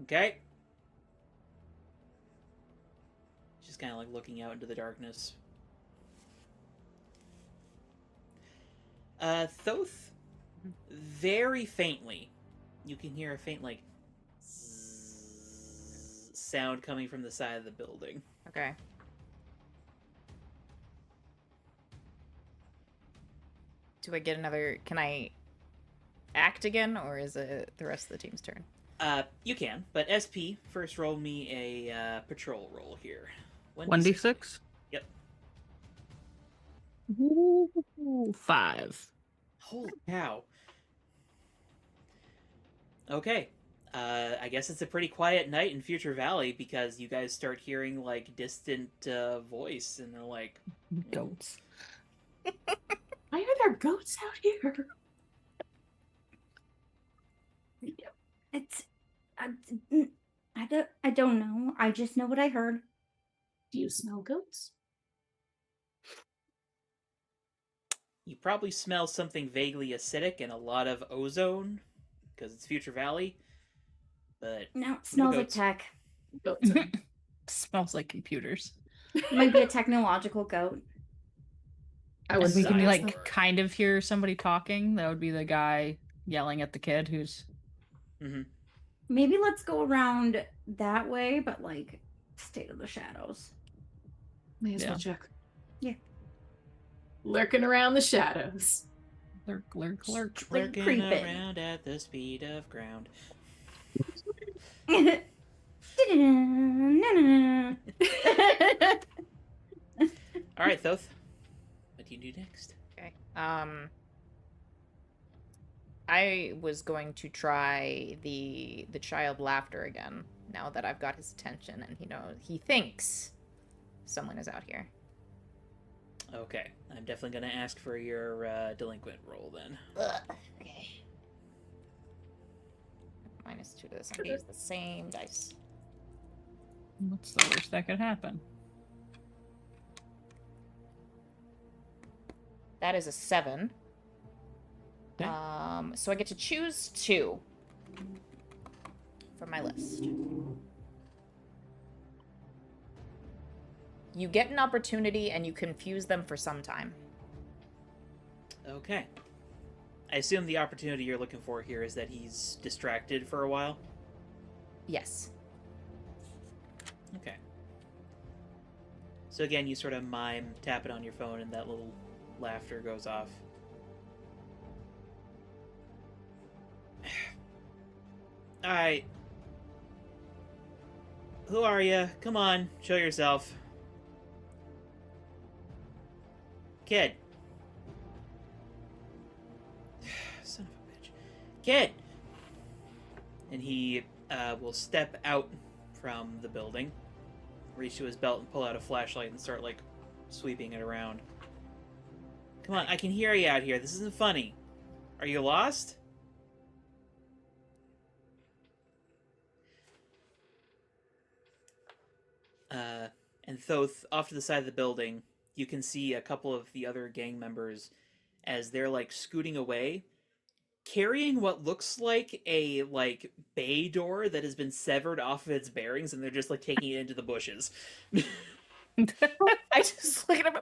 Okay? Just kind of like looking out into the darkness. Thoth, very faintly, you can hear a faint, like, zzz sound coming from the side of the building. Okay. Do I get another... Can I act again, or is it the rest of the team's turn? You can, but SP, first roll me a patrol roll here. 1d6? Yep. Ooh, 5. Holy cow. Okay. I guess it's a pretty quiet night in Future Valley because you guys start hearing, like, distant voice, and they're like... Goats. Why are there goats out here? It's I don't know. I just know what I heard. Do you smell goats? You probably smell something vaguely acidic and a lot of ozone, because it's Future Valley, but... No, it smells like goats. tech. Goats. Smells like computers. It might be a technological goat. I And would we can say like kind of hear somebody talking. That would be the guy yelling at the kid who's... Mm-hmm. Maybe let's go around that way, but like stay to the shadows. May as Yeah. well check. Yeah. Lurking around the shadows. Lurk, lurk, lurk. Like Lurking creeping. around at the speed of ground. Alright, Thoth. What do you do next? Okay. I was going to try the child laughter again. Now that I've got his attention, and he thinks someone is out here. Okay, I'm definitely gonna ask for your delinquent roll then. Okay. -2 to this. I'm gonna use the same dice. What's the worst that could happen? That is a 7. Okay. So I get to choose 2 from my list. You get an opportunity and you confuse them for some time. Okay. I assume the opportunity you're looking for here is that he's distracted for a while? Yes. Okay. So again, you sort of mime, tap it on your phone, and that little laughter goes off. Alright. Who are you? Come on, show yourself. Kid. Son of a bitch. Kid! And he will step out from the building, reach to his belt and pull out a flashlight and start, like, sweeping it around. Come on, I can hear you out here. This isn't funny. Are you lost? And Thoth, off to the side of the building, you can see a couple of the other gang members as they're, like, scooting away, carrying what looks like a, like, bay door that has been severed off of its bearings, and they're just, like, taking it into the bushes. I just look at him.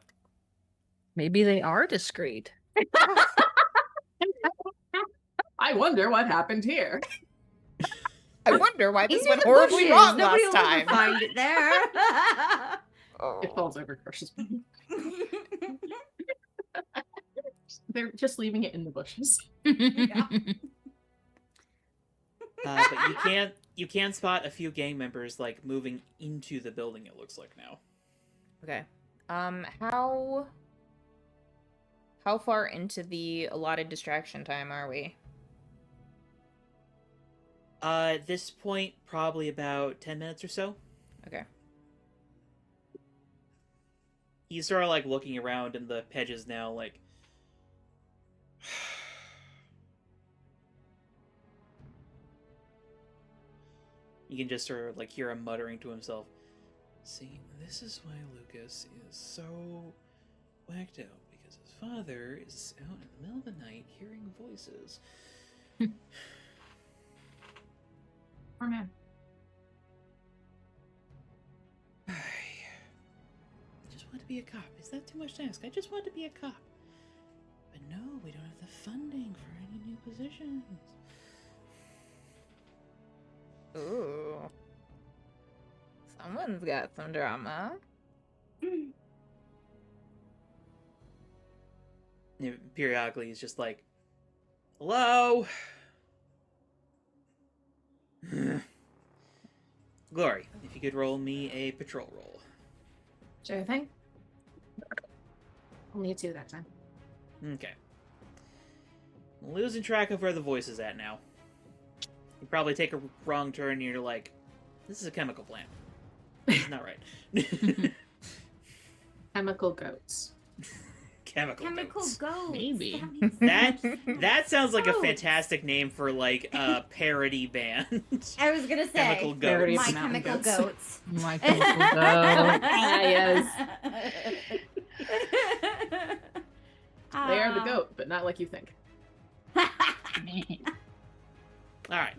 Maybe they are discreet. I wonder what happened here. I wonder why this Into went the horribly bushes. wrong Nobody last will ever time. find it there. It falls over Crush's. They're just leaving it in the bushes. Yeah. But you can spot a few gang members, like, moving into the building, it looks like now. Okay. How far into the allotted distraction time are we? At this point, probably about 10 minutes or so. Okay. He's sort of, like, looking around in the hedges now, like... You can just sort of, like, hear him muttering to himself. See, this is why Lucas is so whacked out, because his father is out in the middle of the night hearing voices. Poor man. I just want to be a cop. Is that too much to ask? I just want to be a cop. But no, we don't have the funding for any new positions. Ooh. Someone's got some drama. Periodically, he's just like, hello? Glory, if you could roll me a patrol roll. Sure thing. Only a 2 that time. Okay. I'm losing track of where the voice is at now. You probably take a wrong turn and you're like, this is a chemical plant. It's not right. Chemical goats. Chemical goats. Ghosts. Maybe. That sounds like a Goats. fantastic name for, like, a parody band. I was gonna say Chemical Parody goats. of my mountain chemical goats. goats. My chemical goat. Yes. They are the Ah. goat, but not like you think. Alright.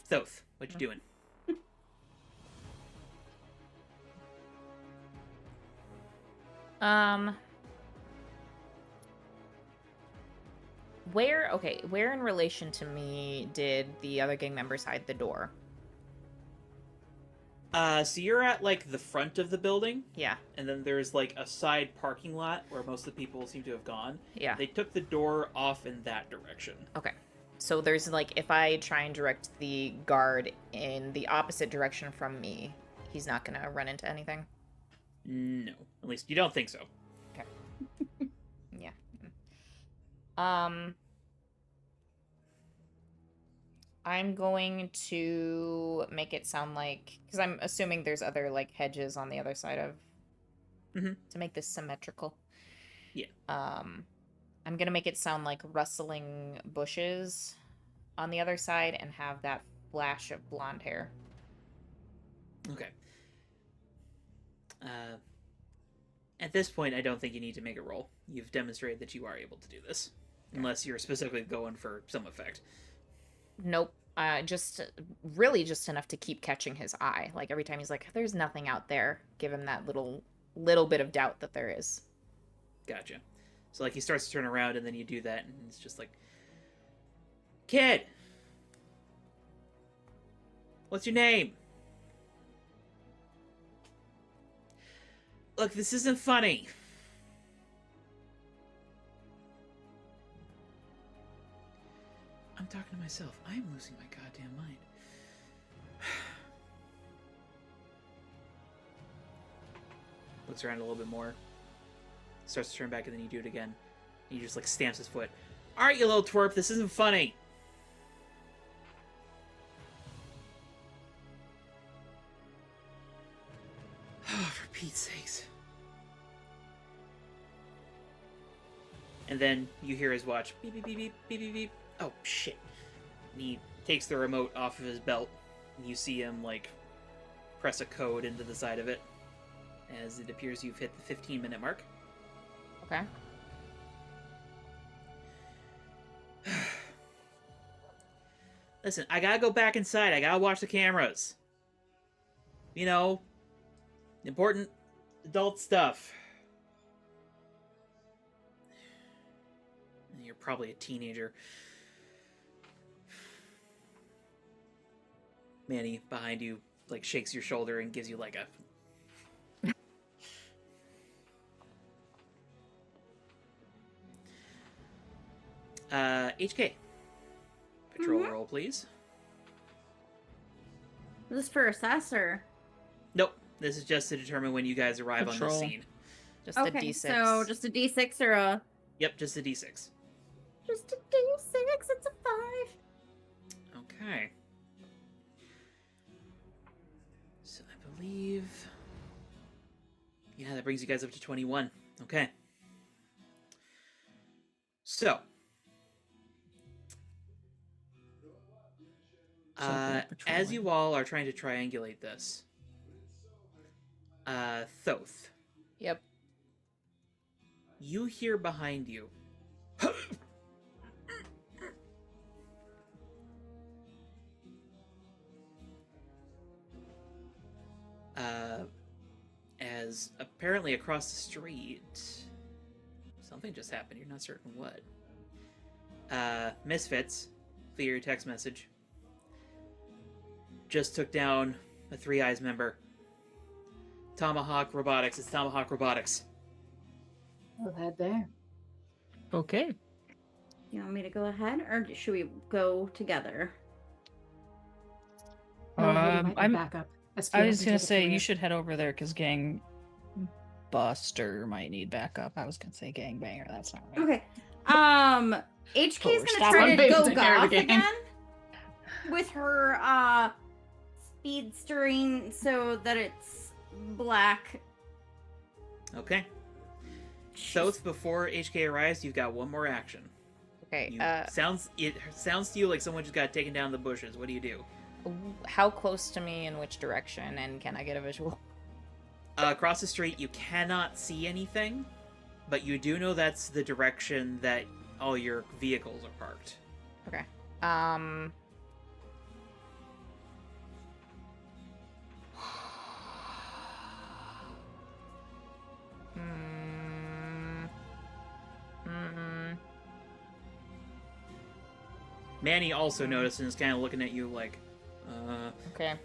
Thoth, what you doing? Where in relation to me did the other gang members hide the door? So you're at, like, the front of the building, Yeah. and then there's, like, a side parking lot where most of the people seem to have gone. Yeah. They took the door off in that direction. Okay. So there's, like, if I try and direct the guard in the opposite direction from me, he's not gonna run into anything? No. At least you don't think so. I'm going to make it sound like, because I'm assuming there's other like hedges on the other side of, to make this symmetrical. Yeah. I'm gonna make it sound like rustling bushes on the other side and have that flash of blonde hair. Okay. At this point, I don't think you need to make a roll. You've demonstrated that you are able to do this, unless you're specifically going for some effect. Nope. Just really just enough to keep catching his eye. Like every time he's like, "There's nothing out there," give him that little bit of doubt that there is. Gotcha. So like he starts to turn around, and then you do that, and it's just like, "Kid, what's your name?" Look, this isn't funny. I'm talking to myself. I'm losing my goddamn mind. Looks around a little bit more. Starts to turn back, and then you do it again. And he just like stamps his foot. Alright, you little twerp, this isn't funny. Oh, for Pete's sakes. And then you hear his watch. Beep, beep, beep, beep, beep, beep, beep. Oh, shit. And he takes the remote off of his belt. And you see him, like, press a code into the side of it. As it appears you've hit the 15-minute mark. Okay. Listen, I gotta go back inside. I gotta watch the cameras. You know, important adult stuff. You're probably a teenager. Manny, behind you, like, shakes your shoulder and gives you, like, a... HK. Patrol roll, please. Is this for assessor? Nope. This is just to determine when you guys arrive on the Patrol. scene. Just a Okay, D6. so just a D6 or a... Yep, just a D6. Just a D6, it's a 5. Okay. So I believe... Yeah, that brings you guys up to 21. Okay. So... as you all are trying to triangulate this, Thoth, Yep. you hear behind you. As apparently across the street, something just happened. You're not certain what. Misfits, via your text message, just took down a Three Eyes member. Tomahawk Robotics. It's Tomahawk Robotics. Go ahead there. Okay. You want me to go ahead, or should we go together? I'm backup. I was gonna say you should head over there because Gang Buster might need backup. I was gonna say Gang Banger. That's not right. Okay. HK's But we're gonna stopping try to by go taking care of the goth gang. again with her speedstering so that it's black. Okay. Thoth, before HK arrives, you've got one more action. Okay. It sounds to you like someone just got taken down in the bushes. What do you do? How close to me in which direction, and can I get a visual? Across the street, you cannot see anything, but you do know that's the direction that all your vehicles are parked. Okay. Manny also noticed and is kind of looking at you like, Okay.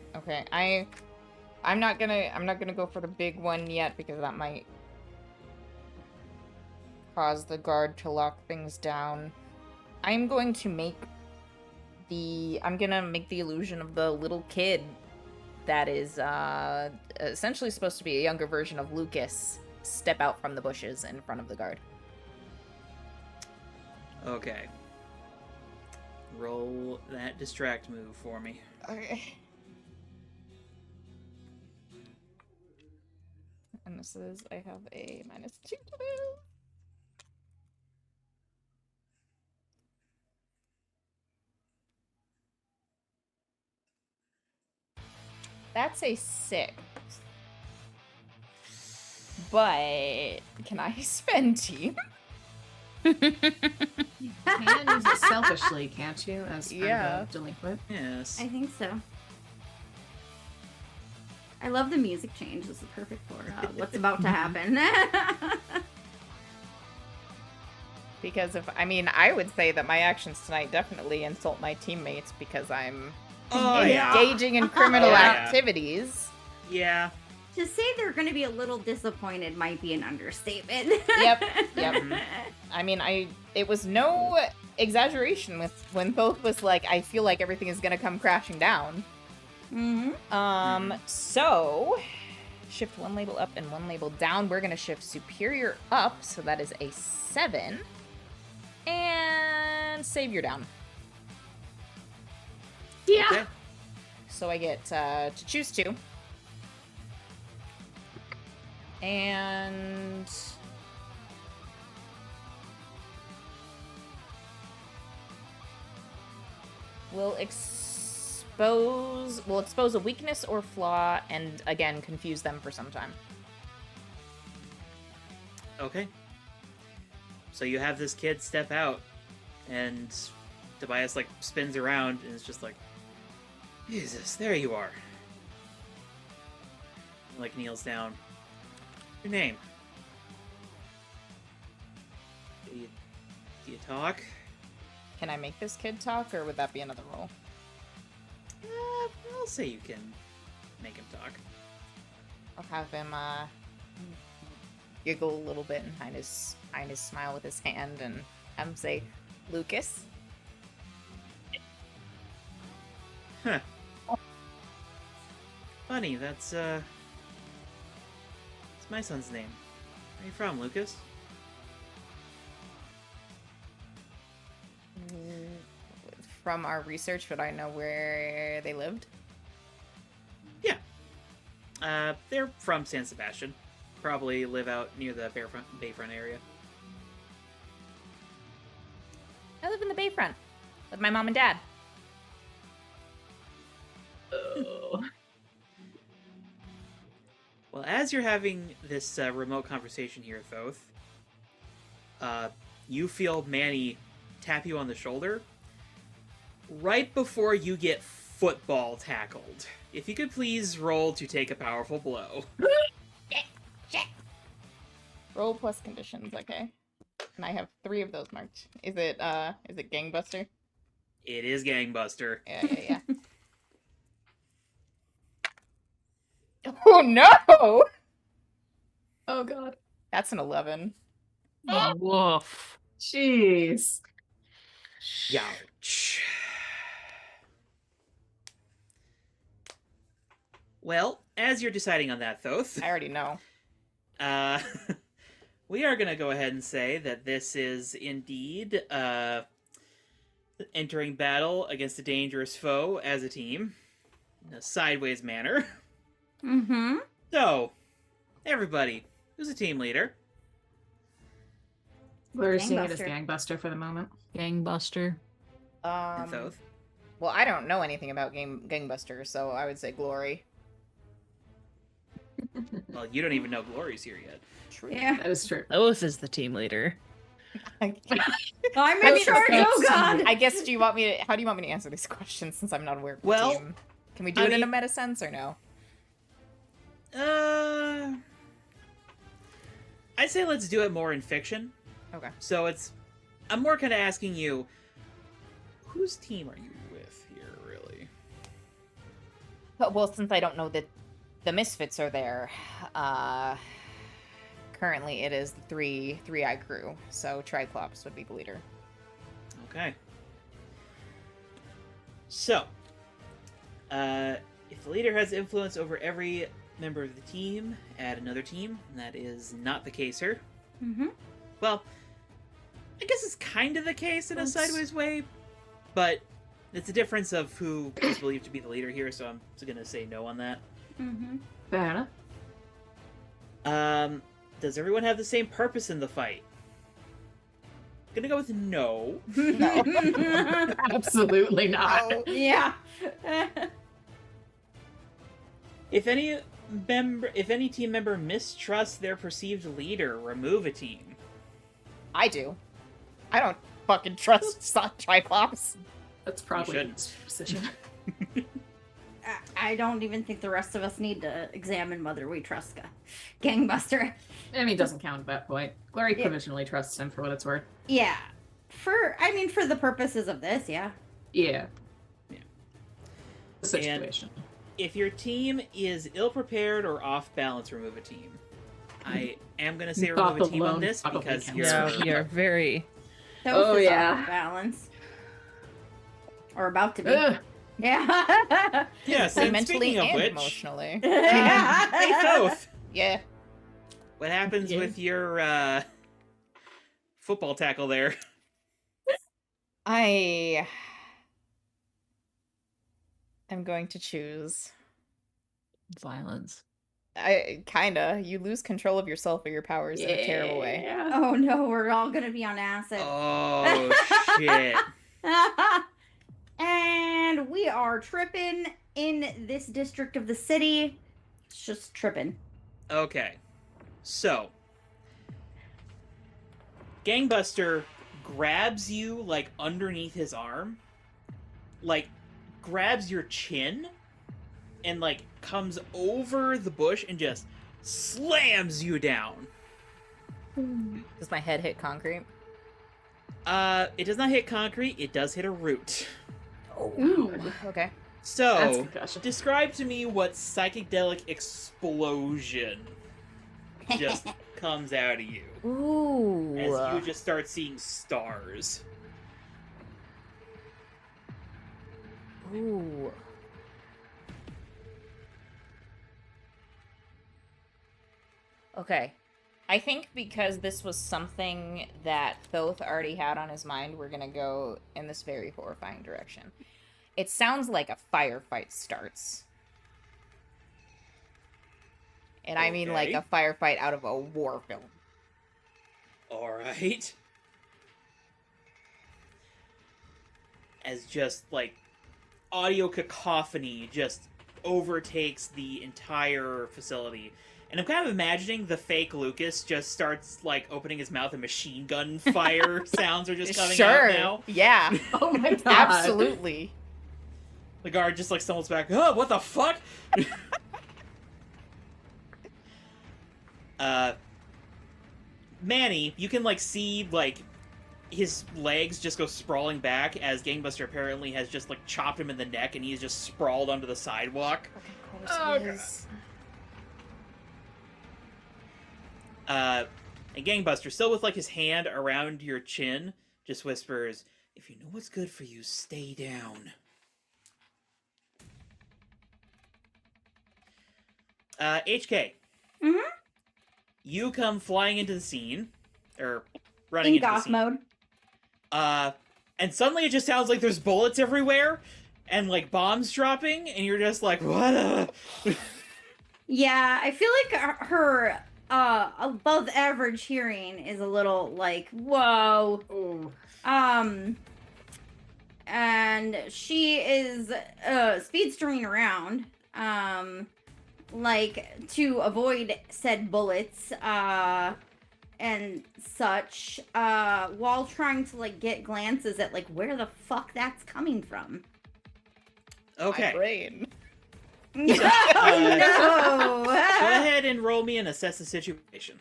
I'm not gonna go for the big one yet because that might cause the guard to lock things down. I'm gonna make the illusion of the little kid that is essentially supposed to be a younger version of Lucas step out from the bushes in front of the guard. Okay. Roll that distract move for me. Okay. And this is, I have a -2 to move. That's a 6. But can I spend team? You can use it selfishly, can't you? As kind Yeah. of a delinquent. Yes. I think so. I love the music change. This is perfect for what's about to happen. Because I would say that my actions tonight definitely insult my teammates because I'm Oh, yeah. engaging in criminal Yeah. activities. Yeah. To say they're going to be a little disappointed might be an understatement. Yep. It was no exaggeration with when both was like, I feel like everything is gonna come crashing down. Mm-hmm. So shift one label up and one label down. We're gonna shift superior up, so that is a 7. And savior down. Yeah. Okay. So I get to choose 2. And we'll expose a weakness or flaw and again confuse them for some time. Okay. So you have this kid step out, and Tobias like spins around and is just like, Jesus, there you are. And, like kneels down. Your name? Do you talk? Can I make this kid talk, or would that be another roll? I'll say you can make him talk. I'll have him giggle a little bit and hide his smile with his hand and have him say, Lucas. Huh. Funny, that's my son's name. Where are you from, Lucas? From our research, would I know where they lived? Yeah. They're from San Sebastián. Probably live out near the Bayfront area. I live in the Bayfront with my mom and dad. Oh. Well, as you're having this remote conversation here, Thoth, you feel Manny tap you on the shoulder right before you get football tackled. If you could please roll to take a powerful blow. Roll plus conditions, okay. And I have 3 of those marked. Is it Gangbuster? It is Gangbuster. Yeah. Oh no! Oh god. That's an 11. Woof. Jeez. Youch. Well, as you're deciding on that, Thoth, I already know. we are going to go ahead and say that this is indeed entering battle against a dangerous foe as a team in a sideways manner. Mm-hmm. So, everybody, who's a team leader? We're seeing it as Gangbuster. Gangbuster for the moment. Gangbuster. And Thoth? Well, I don't know anything about Gangbuster, so I would say Glory. Well, you don't even know Glory's here yet. True. Yeah. That is true. Oath is the team leader. I'm in charge. Oh god. I guess, how do you want me to answer these questions since I'm not aware of the Well, team? Can we do I it in a mean- meta sense or no? I'd say let's do it more in fiction. Okay. So I'm more kind of asking you, whose team are you with here, really? Well, since I don't know that the Misfits are there, currently it is the three-eye crew, so Triclops would be the leader. Okay. So, if the leader has influence over every member of the team, add another team. That is not the case here. Mm-hmm. Well, I guess it's kind of the case in a sideways way, but it's a difference of who is believed to be the leader here, so I'm just gonna say no on that. Mm-hmm. Fair enough. Does everyone have the same purpose in the fight? Gonna go with no. Absolutely not. Oh. Yeah. If any team member mistrusts their perceived leader, remove a team. I do. I don't fucking trust Triclops. That's probably shouldn't. his position. I don't even think the rest of us need to examine whether we trust Gangbuster. I mean, it doesn't count at that point. Glory Yeah. provisionally trusts him for what it's worth. Yeah. For the purposes of this, yeah. Yeah. Yeah. The situation. If your team is ill-prepared or off-balance, remove a team. I am gonna say remove a team on this because you're... Yeah, you're very. Those is yeah. off balance. Or about to be. Ugh. Yeah. Yes, and Mentally speaking of and which... emotionally. Hey, Thoth! Yeah. What happens Yeah. with your, football tackle there? I am going to choose. Violence. You lose control of yourself or your powers in a terrible way. Yeah. Oh no, we're all gonna be on acid. Oh, shit. And we are tripping in this district of the city. It's just tripping. Okay. So, Gangbuster grabs you, like, underneath his arm, like, grabs your chin, and, like, comes over the bush and just slams you down. Does my head hit concrete? It does not hit concrete, it does hit a root. Ooh. Okay. That's So, concussion. describe to me what psychedelic explosion just comes out of you Ooh. as you just start seeing stars. Ooh. Okay. I think because this was something that Thoth already had on his mind, we're gonna go in this very horrifying direction. It sounds like a firefight starts. And I mean like Okay. a firefight out of a war film. Alright. As just, like, audio cacophony just overtakes the entire facility. And I'm kind of imagining the fake Lucas just starts, like, opening his mouth and machine gun fire sounds are just coming out now. Yeah. Oh my god. Absolutely. The guard just, like, stumbles back. Oh, what the fuck? Manny, you can, like, see, like, his legs just go sprawling back as Gangbuster apparently has just, like, chopped him in the neck and he's just sprawled onto the sidewalk. Of course he is. And Gangbuster, still with, like, his hand around your chin, just whispers, "If you know what's good for you, stay down." HK. Mhm. You come flying into the scene, or running In into the goth scene. mode. And suddenly it just sounds like there's bullets everywhere, and, like, bombs dropping, and you're just like, what? Yeah, I feel like her above average hearing is a little like, whoa. Ooh. And she is speedstering around like to avoid said bullets and such while trying to like get glances at like where the fuck that's coming from. Okay. My brain. Oh, no. Go ahead and roll me and assess the situation.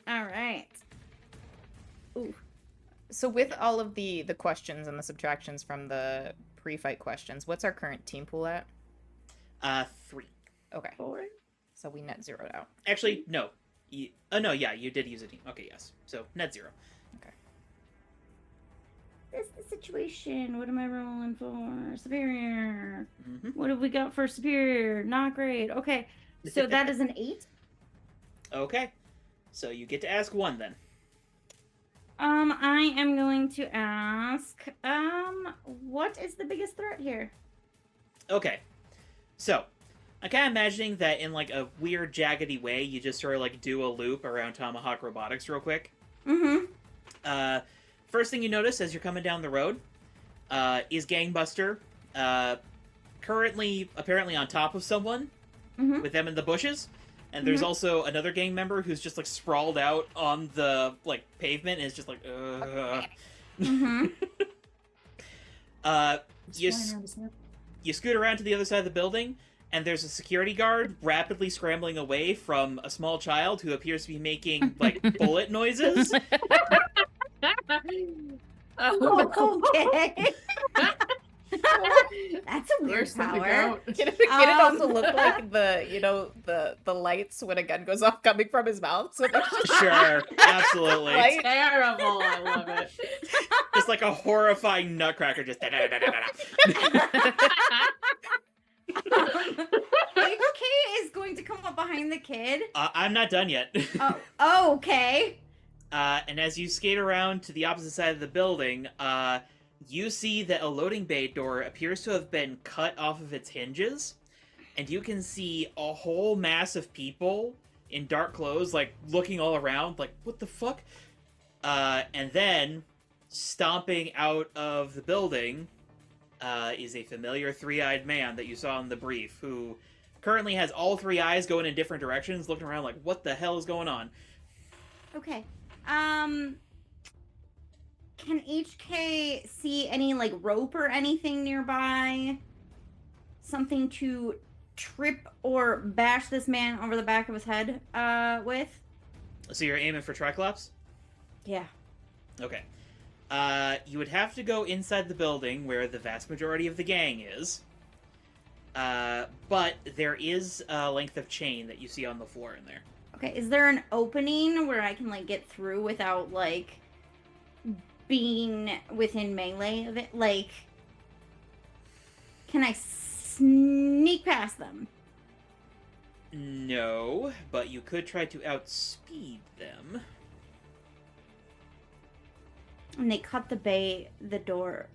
All right. So with all of the questions and the subtractions from the pre-fight questions, what's our current team pool at? 3. Okay. So we net zeroed out. Actually, no. You did use a team. Okay, yes. So, net 0. This is the situation. What am I rolling for? Superior. Mm-hmm. What have we got for superior? Not great. Okay. So that is an 8. Okay. So, you get to ask 1 then. I am going to ask, what is the biggest threat here? Okay. So, I'm kind of imagining that in, like, a weird, jaggedy way, you just sort of, like, do a loop around Tomahawk Robotics real quick. Mm-hmm. First thing you notice as you're coming down the road is Gangbuster, currently, apparently on top of someone, Mm-hmm. with them in the bushes. And there's also another gang member who's just, like, sprawled out on the, like, pavement and is just like, Mm-hmm. You scoot around to the other side of the building, and there's a security guard rapidly scrambling away from a small child who appears to be making, like, bullet noises. Okay. That's a weird power. Can it also look like the lights when a gun goes off coming from his mouth? So there's just Sure, absolutely. Light. Terrible. I love it. It's like a horrifying nutcracker just... HK is going to come up behind the kid. I'm not done yet. Oh, okay. And as you skate around to the opposite side of the building, you see that a loading bay door appears to have been cut off of its hinges, and you can see a whole mass of people in dark clothes, like, looking all around, like, what the fuck? And then, stomping out of the building, is a familiar three-eyed man that you saw in the brief, who currently has all three eyes going in different directions, looking around like, what the hell is going on? Okay. Can HK see any, like, rope or anything nearby? Something to trip or bash this man over the back of his head, with? So you're aiming for Triclops? Yeah. Okay. You would have to go inside the building where the vast majority of the gang is. But there is a length of chain that you see on the floor in there. Okay, is there an opening where I can, like, get through without, like, being within melee of it? Like, can I sneak past them? No, but you could try to outspeed them. And they cut the door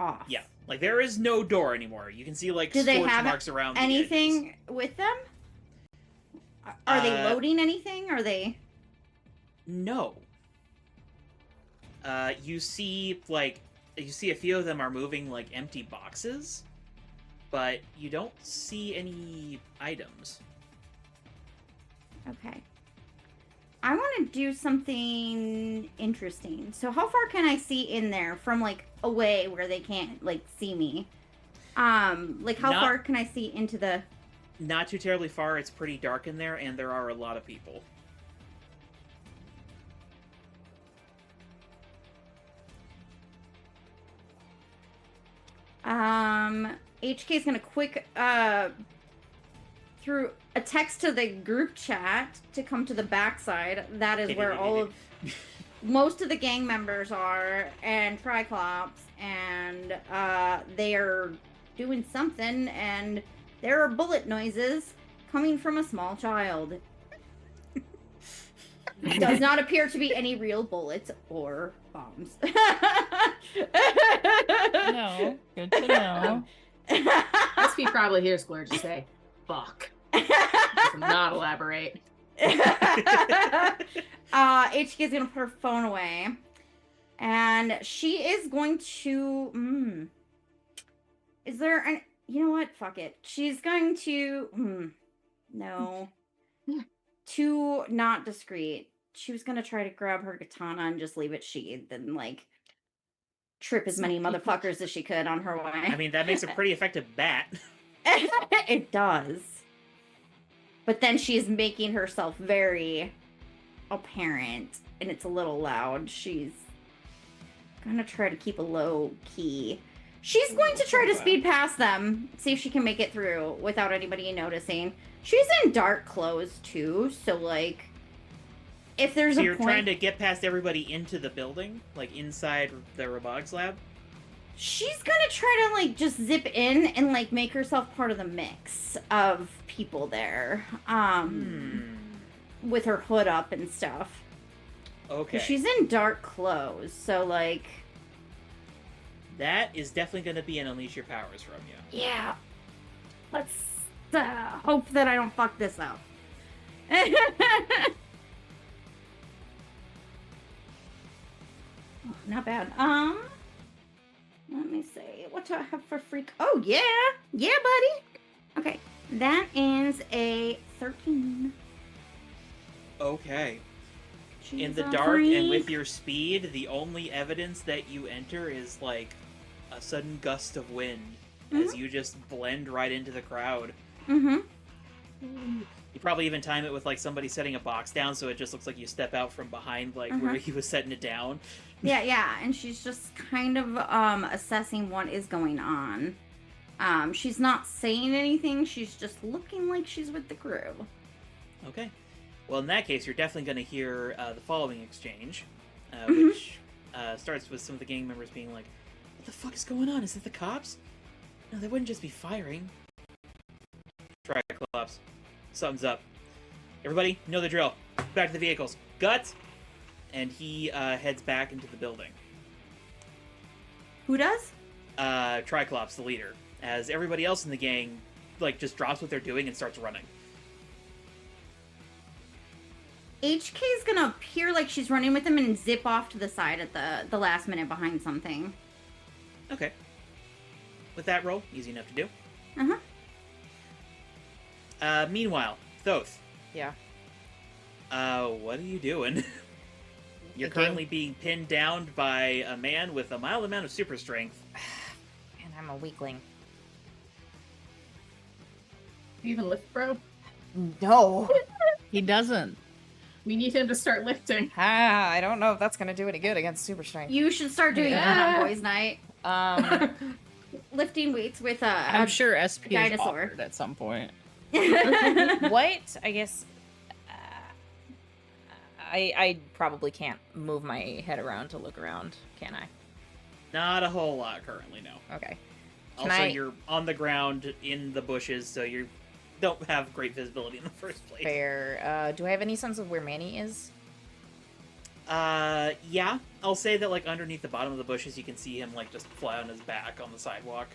off. Yeah, like there is no door anymore. You can see like Do they scorch have marks around the anything edges. with them? Are they loading anything? Are they? No. You see a few of them are moving like empty boxes, but you don't see any items. Okay. I want to do something interesting. So how far can I see in there from, like, away where they can't, like, see me? Like, how far can I see into the... Not too terribly far. It's pretty dark in there, and there are a lot of people. HK is gonna through a text to the group chat to come to the backside. That is where most of the gang members are, and Triclops, and they are doing something, and there are bullet noises coming from a small child. Does not appear to be any real bullets or bombs. No, good to know. SP probably hears Glur just say, fuck. Does not elaborate. HK is gonna put her phone away, and she is going to. Is there an? You know what? Fuck it. She's going to. No. Too not discreet. She was gonna try to grab her katana and just leave it sheathed and like trip as many motherfuckers as she could on her way. I mean, that makes a pretty effective bat. It does. But then she's making herself very apparent, and it's a little loud. She's gonna try to keep a low key. She's going to try to speed past them, see if she can make it through without anybody noticing. She's in dark clothes too, so like, if there's so a you're point... trying to get past everybody into the building, like inside the robotics lab? She's gonna try to, like, just zip in and, like, make herself part of the mix of people there. With her hood up and stuff. Okay. She's in dark clothes, so like. That is definitely going to be an Unleash Your Powers from you. Yeah. Let's hope that I don't fuck this up. Oh, not bad. Let me see. What do I have for freak? Oh, yeah. Yeah, buddy. Okay. That is a 13. Okay. She's In the a dark and with freak. your speed, the only evidence that you enter is like a sudden gust of wind as you just blend right into the crowd. Mm-hmm. You probably even time it with like somebody setting a box down so it just looks like you step out from behind like where he was setting it down. Yeah, and she's just kind of assessing what is going on. She's not saying anything, she's just looking like she's with the crew. Okay. Well, in that case, you're definitely going to hear the following exchange, which starts with some of the gang members being like, "What the fuck is going on? Is it the cops? No, they wouldn't just be firing." Triclops. Something's up. Everybody, know the drill. Back to the vehicles. Guts! And he heads back into the building. Who does? Triclops, the leader. As everybody else in the gang, like, just drops what they're doing and starts running. HK is gonna appear like she's running with him and zip off to the side at the last minute behind something. Okay. With that roll, easy enough to do. Meanwhile, Thoth. Yeah. What are you doing? You're Okay. currently being pinned down by a man with a mild amount of super strength. And I'm a weakling. You even lift, bro? No. He doesn't. We need him to start lifting. I don't know if that's gonna do any good against super strength. You should start doing that on boys' night. Um, Lifting weights with I'm sure SP is dinosaur. offered at some point. what? I guess I probably can't move my head around to look around, can I? Not a whole lot currently, no. Okay. Can Also, I- you're on the ground in the bushes, so you don't have great visibility in the first place. Fair. Do I have any sense of where Manny is? Yeah. I'll say that, like, underneath the bottom of the bushes, you can see him, like, just fly on his back on the sidewalk.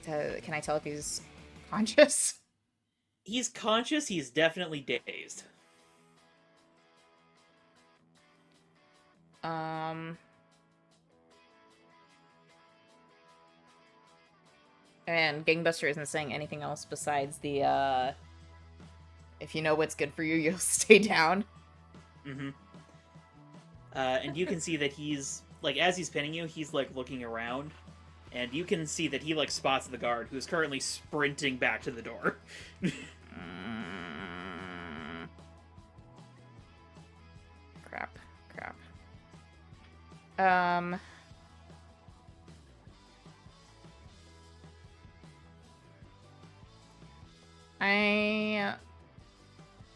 Can I tell if he's conscious? He's conscious, he's definitely dazed. And Gangbuster isn't saying anything else besides the, if you know what's good for you, you'll stay down. Mm-hmm. And you can see that he's, like, as he's pinning you, he's, like, looking around. And you can see that he, like, spots the guard, who's currently sprinting back to the door. Crap.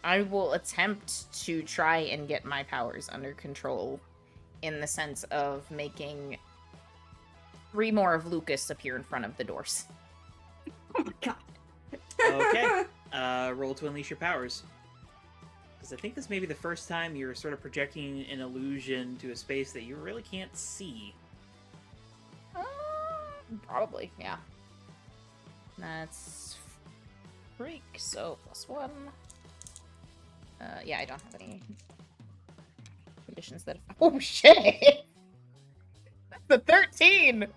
I will attempt to try and get my powers under control in the sense of making 3 more of Lucas appear in front of the doors. Oh my god. Okay. Roll to unleash your powers. Because I think this may be the first time you're sort of projecting an illusion to a space that you really can't see. Probably, yeah. That's freak, so +1. Yeah, I don't have any conditions that. Oh shit! That's a 13.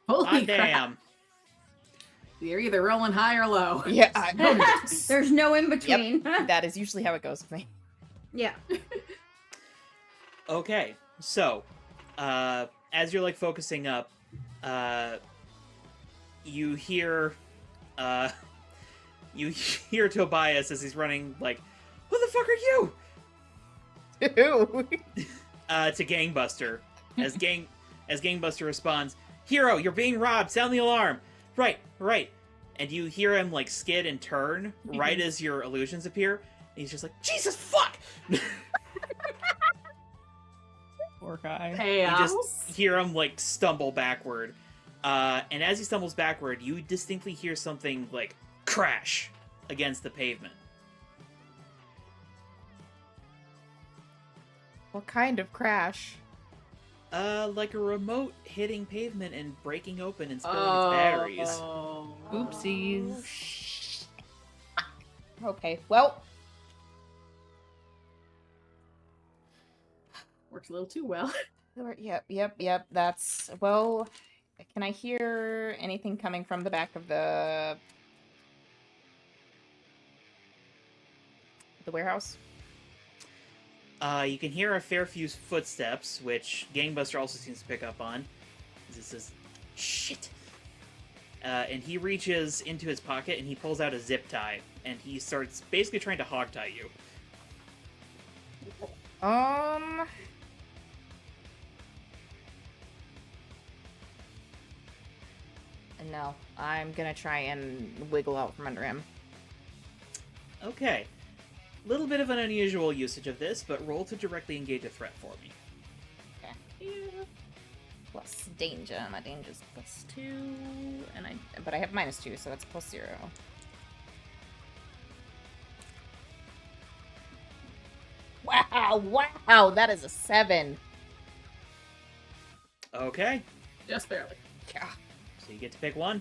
Holy Ah, crap. damn. You're either rolling high or low. Yeah, There's no in between. that is usually how it goes with me. Yeah. Okay, so, as you're, like, focusing up, you hear Tobias as he's running, like, "Who the fuck are you?" Ew. To Gangbuster. As Gangbuster responds, "Hero, you're being robbed, sound the alarm." Right. And you hear him, like, skid and turn right as your illusions appear. And he's just like, "Jesus fuck!" Poor guy. Hey, You just hear him, like, stumble backward. And as he stumbles backward, you distinctly hear something, like, crash against the pavement. What kind of crash? Like a remote hitting pavement and breaking open and spilling its batteries. Oopsies. Okay, well, Worked a little too well. yep. That's well. Can I hear anything coming from the back of the warehouse? You can hear a fair few footsteps, which Gangbuster also seems to pick up on. This says, shit. And he reaches into his pocket and he pulls out a zip tie, and he starts basically trying to hog tie you. No, I'm gonna try and wiggle out from under him. Okay. Little bit of an unusual usage of this, but roll to directly engage a threat for me. Okay. Plus danger. My danger's +2, but I have -2, so that's +0. Wow, that is a 7. Okay. Just barely. Yeah. So you get to pick one.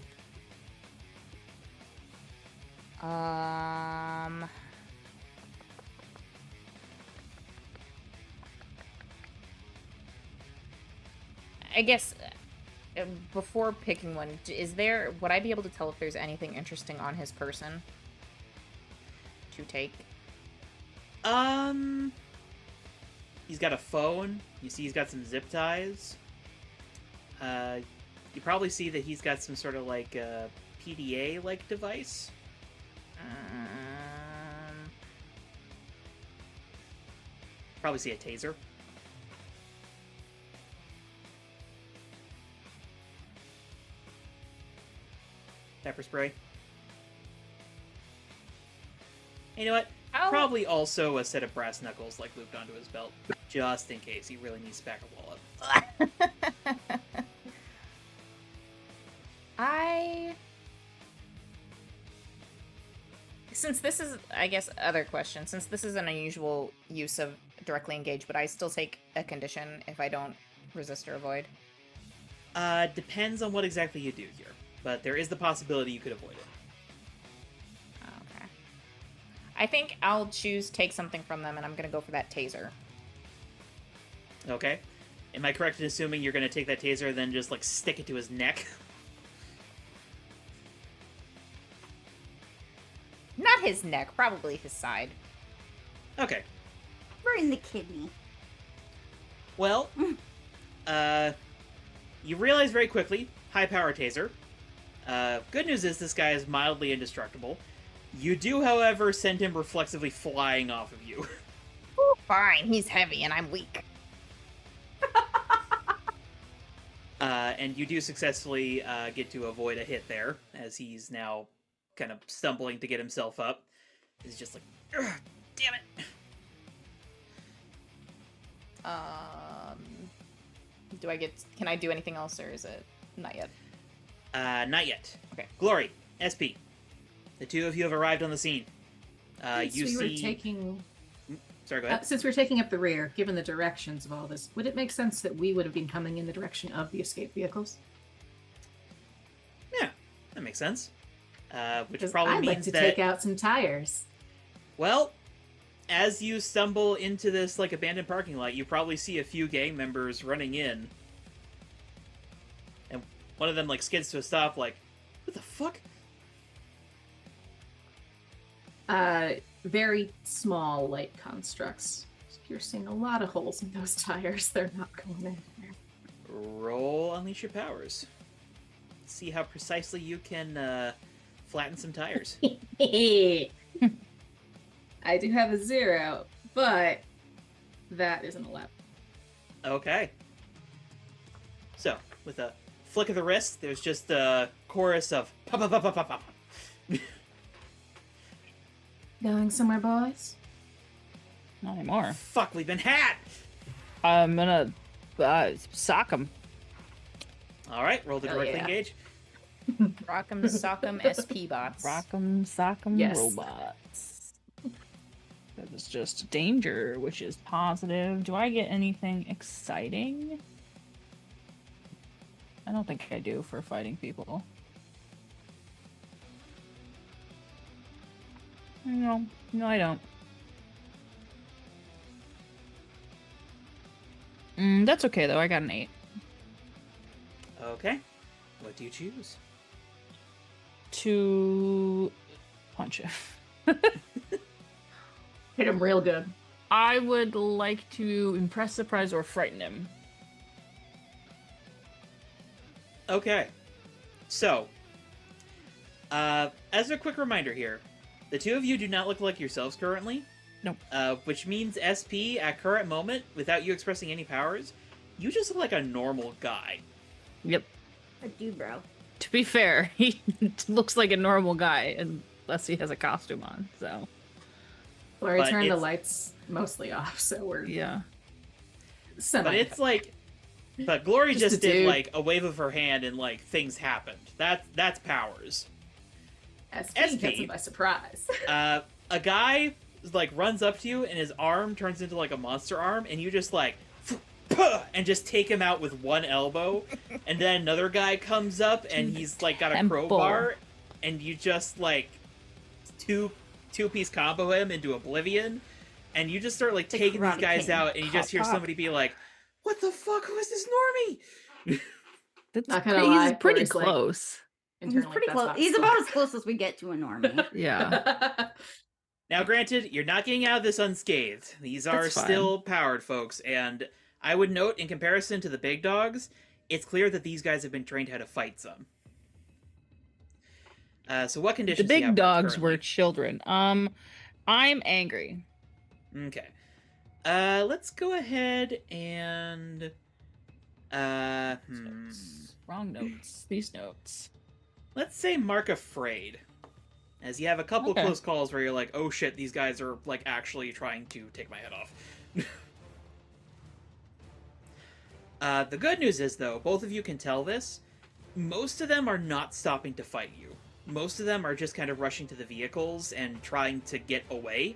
I guess before picking one, would I be able to tell if there's anything interesting on his person to take? He's got a phone. You see he's got some zip ties. You probably see that he's got some sort of like PDA-like device. Probably see a taser. Pepper spray. You know what? Probably also a set of brass knuckles like looped onto his belt, just in case he really needs to back a wallet. Since this is, I guess, other question. Since this is an unusual use of directly engage, but I still take a condition if I don't resist or avoid. Depends on what exactly you do here, but there is the possibility you could avoid it. Okay. I think I'll choose take something from them, and I'm gonna go for that taser. Okay. Am I correct in assuming you're going to take that taser and then just, like, stick it to his neck? Not his neck, probably his side. Okay. We're in the kidney. Well, you realize very quickly, high power taser. Good news is this guy is mildly indestructible. You do, however, send him reflexively flying off of you. Ooh, fine, he's heavy and I'm weak. And you do successfully get to avoid a hit there, as he's now kind of stumbling to get himself up. He's just like, damn it. Can I do anything else, or is it not yet? Not yet. Okay. Glory, SP. The two of you have arrived on the scene. Sorry, go ahead. Since we're taking up the rear, given the directions of all this, would it make sense that we would have been coming in the direction of the escape vehicles? Yeah, that makes sense. Which Because probably I'd means like to that... take out some tires. Well, as you stumble into this, like, abandoned parking lot, you probably see a few gang members running in. And one of them, like, skids to a stop, like, what the fuck? Very small light constructs. Piercing a lot of holes in those tires. They're not going in there. Roll Unleash Your Powers. See how precisely you can flatten some tires. I do have a 0, but that is an 11. Okay. So, with a flick of the wrist, there's just a chorus of pop pop pop pop pop pop. Going somewhere, boys? Not anymore. Fuck, we've been had! I'm gonna sock him. Alright, roll to Hell directly yeah. engage. Rock'em sock'em SP bots. Rock'em sock'em Yes. robots. That's is just danger, which is positive. Do I get anything exciting? I don't think I do for fighting people. No, I don't. That's okay though. I got an 8. Okay. What do you choose? To punch him. Hit him real good. I would like to impress, surprise, or frighten him. Okay. So, as a quick reminder here, the two of you do not look like yourselves currently. Nope. Which means SP, at current moment, without you expressing any powers, you just look like a normal guy. Yep. I do, bro. To be fair, he looks like a normal guy unless he has a costume on, so. Glory But turned the it's- lights mostly off, so we're Yeah. But it's like... But Glory Just a just did, dude. like, a wave of her hand and, like, things happened. That's powers. SP gets him by surprise. A guy, like, runs up to you and his arm turns into, like, a monster arm, and you just, like... and just take him out with one elbow, and then another guy comes up and he's like got a Temple. crowbar, and you just like two-piece combo him into oblivion, and you just start like The taking these Karate guys Kid. out, and you just hear Pop. somebody be like, "What the fuck? Who is this normie?" That's Not gonna he's lie, pretty Glory's like- close. He's Internally, pretty that's close. not He's smart. about as close as we get to a normie. Yeah. Now, granted, you're not getting out of this unscathed. These are That's fine. still powered folks, and I would note, in comparison to the big dogs, it's clear that these guys have been trained how to fight some. So what The conditions do you big have dogs currently? were children. I'm angry. Okay. Let's go ahead and... Wrong notes. These notes. Let's say mark afraid. As you have a couple Okay. close calls where you're like, oh shit, these guys are, like, actually trying to take my head off. The good news is, though, both of you can tell this, most of them are not stopping to fight you. Most of them are just kind of rushing to the vehicles and trying to get away.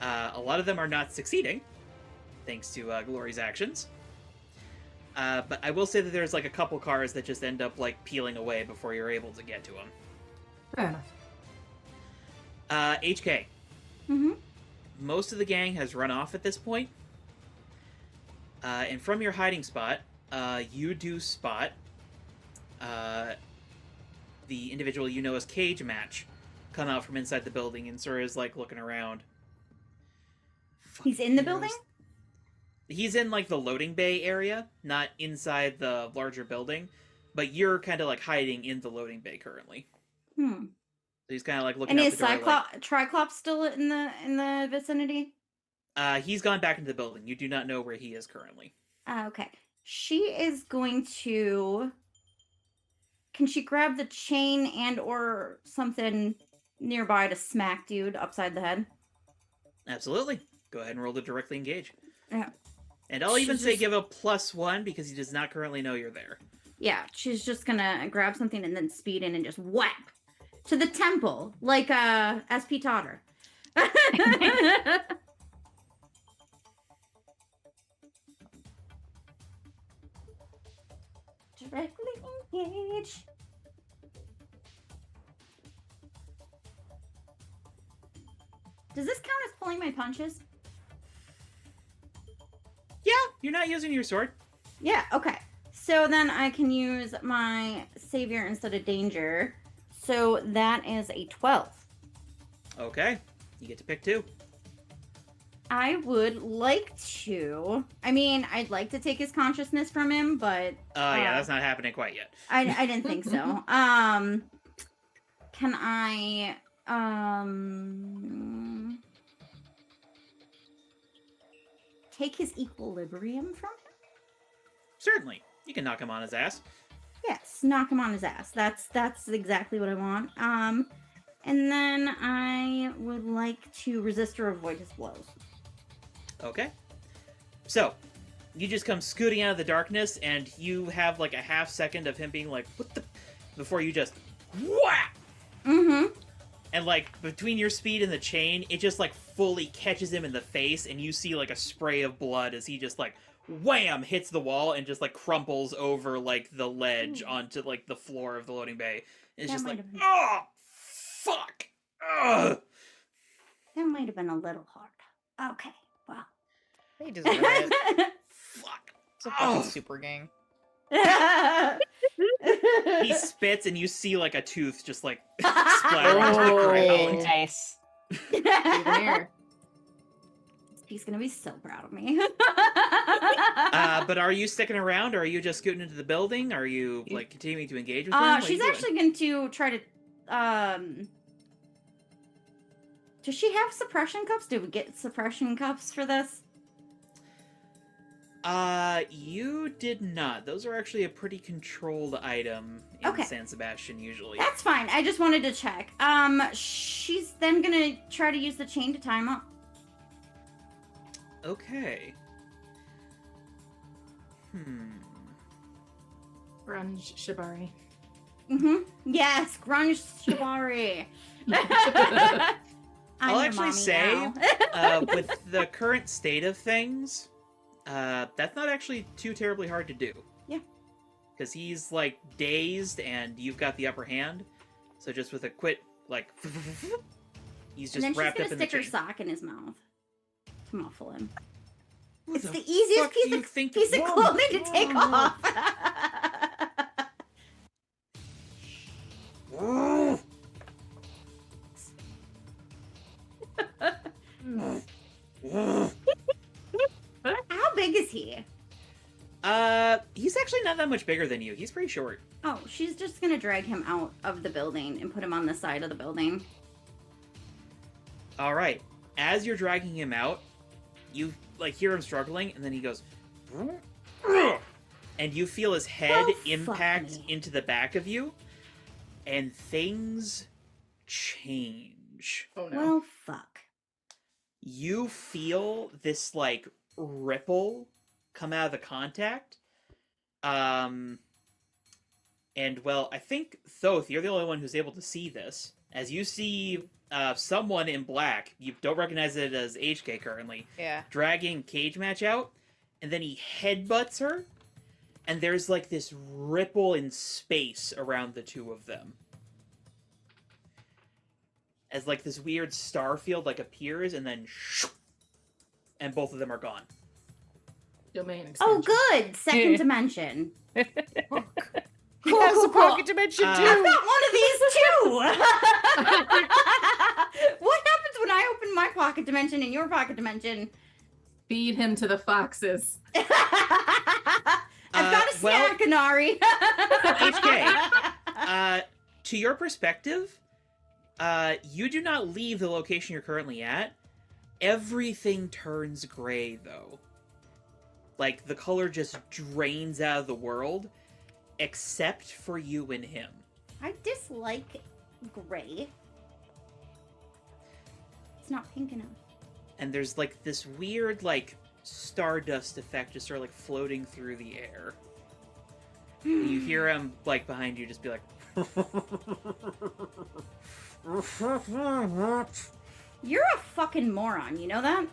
A lot of them are not succeeding, thanks to Glory's actions. But I will say that there's, like, a couple cars that just end up, like, peeling away before you're able to get to them. Fair enough. HK. Mm-hmm. Most of the gang has run off at this point. And from your hiding spot, you do spot the individual you know as Cage Match come out from inside the building and sort of is like looking around. He's in the building? He's in like the loading bay area, not inside the larger building, but you're kind of like hiding in the loading bay currently. Hmm. So he's kind of like looking And out is the door. Triclops still in the vicinity? He's gone back into the building. You do not know where he is currently. Okay. She is going to... Can she grab the chain and or something nearby to smack dude upside the head? Absolutely. Go ahead and roll to directly engage. Yeah. And I'll even She's say just- give a +1 because he does not currently know you're there. Yeah, she's just gonna grab something and then speed in and just whap to the temple, like SP taught her. Directly engage. Does this count as pulling my punches? Yeah, you're not using your sword. Yeah, okay. So then I can use my savior instead of danger. So that is a 12. Okay, you get to pick 2. I would like to. I mean, I'd like to take his consciousness from him, but Yeah, that's not happening quite yet. I didn't think so. Can I take his equilibrium from him? Certainly, you can knock him on his ass. Yes, knock him on his ass. That's exactly what I want. And then I would like to resist or avoid his blows. Okay. So, you just come scooting out of the darkness, and you have like a half second of him being like, what the... Before you just... Whap! Mm-hmm. And, like, between your speed and the chain, it just, like, fully catches him in the face, and you see, like, a spray of blood as he just, like, wham! Hits the wall and just, like, crumples over, like, the ledge onto, like, the floor of the loading bay. And it's That just might like, have been- oh, fuck! Ugh! That might have been a little hard. Okay, well. They deserve it. Fuck! It's a fucking Oh. super gang. He spits, and you see, like, a tooth just, like, splatter onto the Oh. ground. Nice. Even there. He's gonna be so proud of me. But are you sticking around, or are you just scooting into the building? Are you, like, continuing to engage with him? What are She's you doing? actually going to try to, does she have suppression cups? Did we get suppression cups for this? You did not. Those are actually a pretty controlled item in Okay. San Sebastian, usually. That's fine. I just wanted to check. She's then gonna try to use the chain to tie him up. Okay. Grunge Shibari. Yes, grunge shibari. I'll actually say, with the current state of things, that's not actually too terribly hard to do. Yeah. Because he's, like, dazed, and you've got the upper hand. So just with a quick, like, he's and just then she's wrapped gonna up in the stick her chain. sock in his mouth to muffle him. Who It's the the easiest fuck do you piece think of you are? clothing to take off. How big is he? He's actually not that much bigger than you. He's pretty short. Oh, she's just gonna drag him out of the building and put him on the side of the building. All right. As you're dragging him out, you, like, hear him struggling, and then he goes, and you feel his head Oh, fuck impact me. into the back of you, and things change. Oh no. Well, fuck. You feel this, like, ripple come out of the contact. And, well, I think, Thoth, you're the only one who's able to see this. As you see someone in black, you don't recognize it as HK currently, Yeah. dragging Cage Match out, and then he headbutts her, and there's, like, this ripple in space around the two of them. As, like, this weird star field, like, appears, and then and both of them are gone. Domain Oh, expansion. good. Second dimension. He has a pocket dimension Uh, too. I've got one of these too. What happens when I open my pocket dimension and your pocket dimension? Feed him to the foxes. I've got a well- snack, Anari. HK. To your perspective, you do not leave the location you're currently at. Everything turns gray, though. Like, the color just drains out of the world, except for you and him. I dislike gray. It's not pink enough. And there's, like, this weird, like, stardust effect just sort of, like, floating through the air. And you hear him, like, behind you just be like... You're a fucking moron, you know that?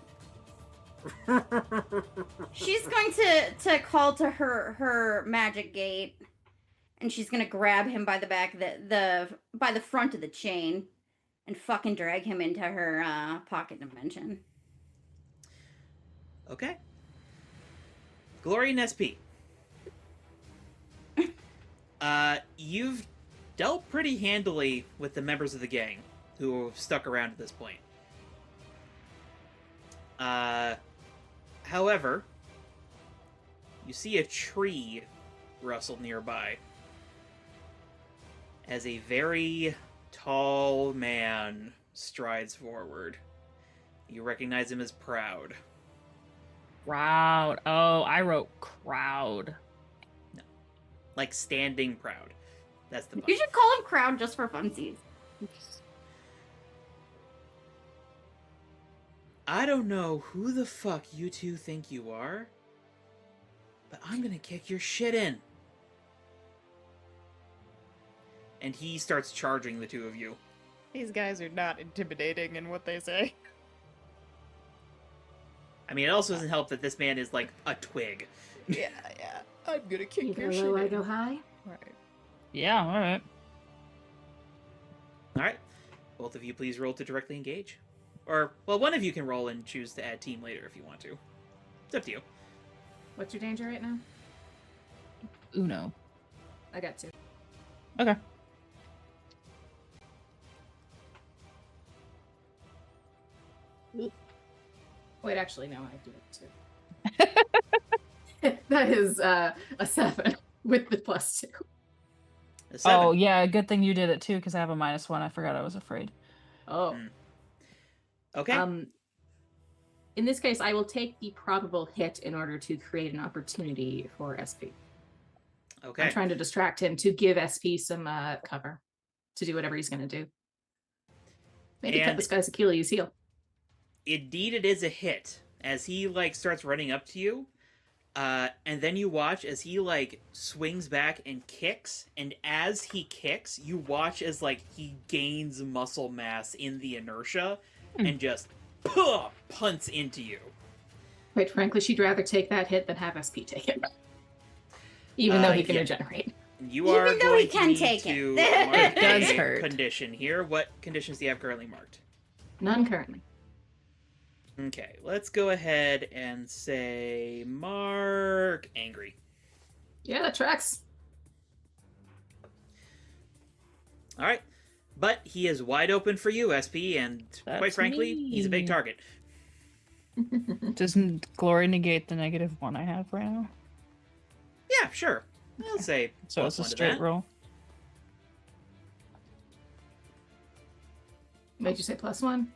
She's going to call to her magic gate, and she's gonna grab him by the back, by the front of the chain, and fucking drag him into her pocket dimension. Okay. Glory and SP. You've dealt pretty handily with the members of the gang who have stuck around at this point. However, you see a tree rustle nearby as a very tall man strides forward. You recognize him as Proud. Crowd. Oh, I wrote crowd. Like standing proud. That's the You vibe. should call him Crowd just for funsies. I don't know who the fuck you two think you are, but I'm gonna kick your shit in. And he starts charging the two of you. These guys are not intimidating in what they say. I mean, it also doesn't help that this man is like a twig. Yeah. I'm gonna You kick go your shit low, I in. go high. Right. Yeah, all right. All right. Both of you please roll to directly engage. Or, well, one of you can roll and choose to add team later if you want to. It's up to you. What's your danger right now? Uno. I got 2. Okay. Wait, actually, no, I do it too. That is a 7 with the +2. A 7. Oh, yeah, good thing you did it too, because I have a -1. I forgot I was afraid. Oh. Mm. Okay. In this case, I will take the probable hit in order to create an opportunity for SP. Okay. I'm trying to distract him to give SP some cover to do whatever he's going to do. Maybe cut And- this guy's Achilles heel. Indeed, it is a hit. As he, like, starts running up to you, and then you watch as he, like, swings back and kicks, and as he kicks, you watch as, like, he gains muscle mass in the inertia, and just punts into you. Quite frankly, she'd rather take that hit than have SP take it. Even though he can yeah. regenerate. You are Even though he going to can need take to it. mark It does a hurt. condition here. What conditions do you have currently marked? None currently. Okay, let's go ahead and say mark angry. Yeah, that tracks. All right, but he is wide open for you, SP, and quite That's frankly, he's a big me. target. Doesn't glory negate the -1 I have right now? Yeah, sure. I'll say So plus it's a 1 to straight that. roll. Made you say +1?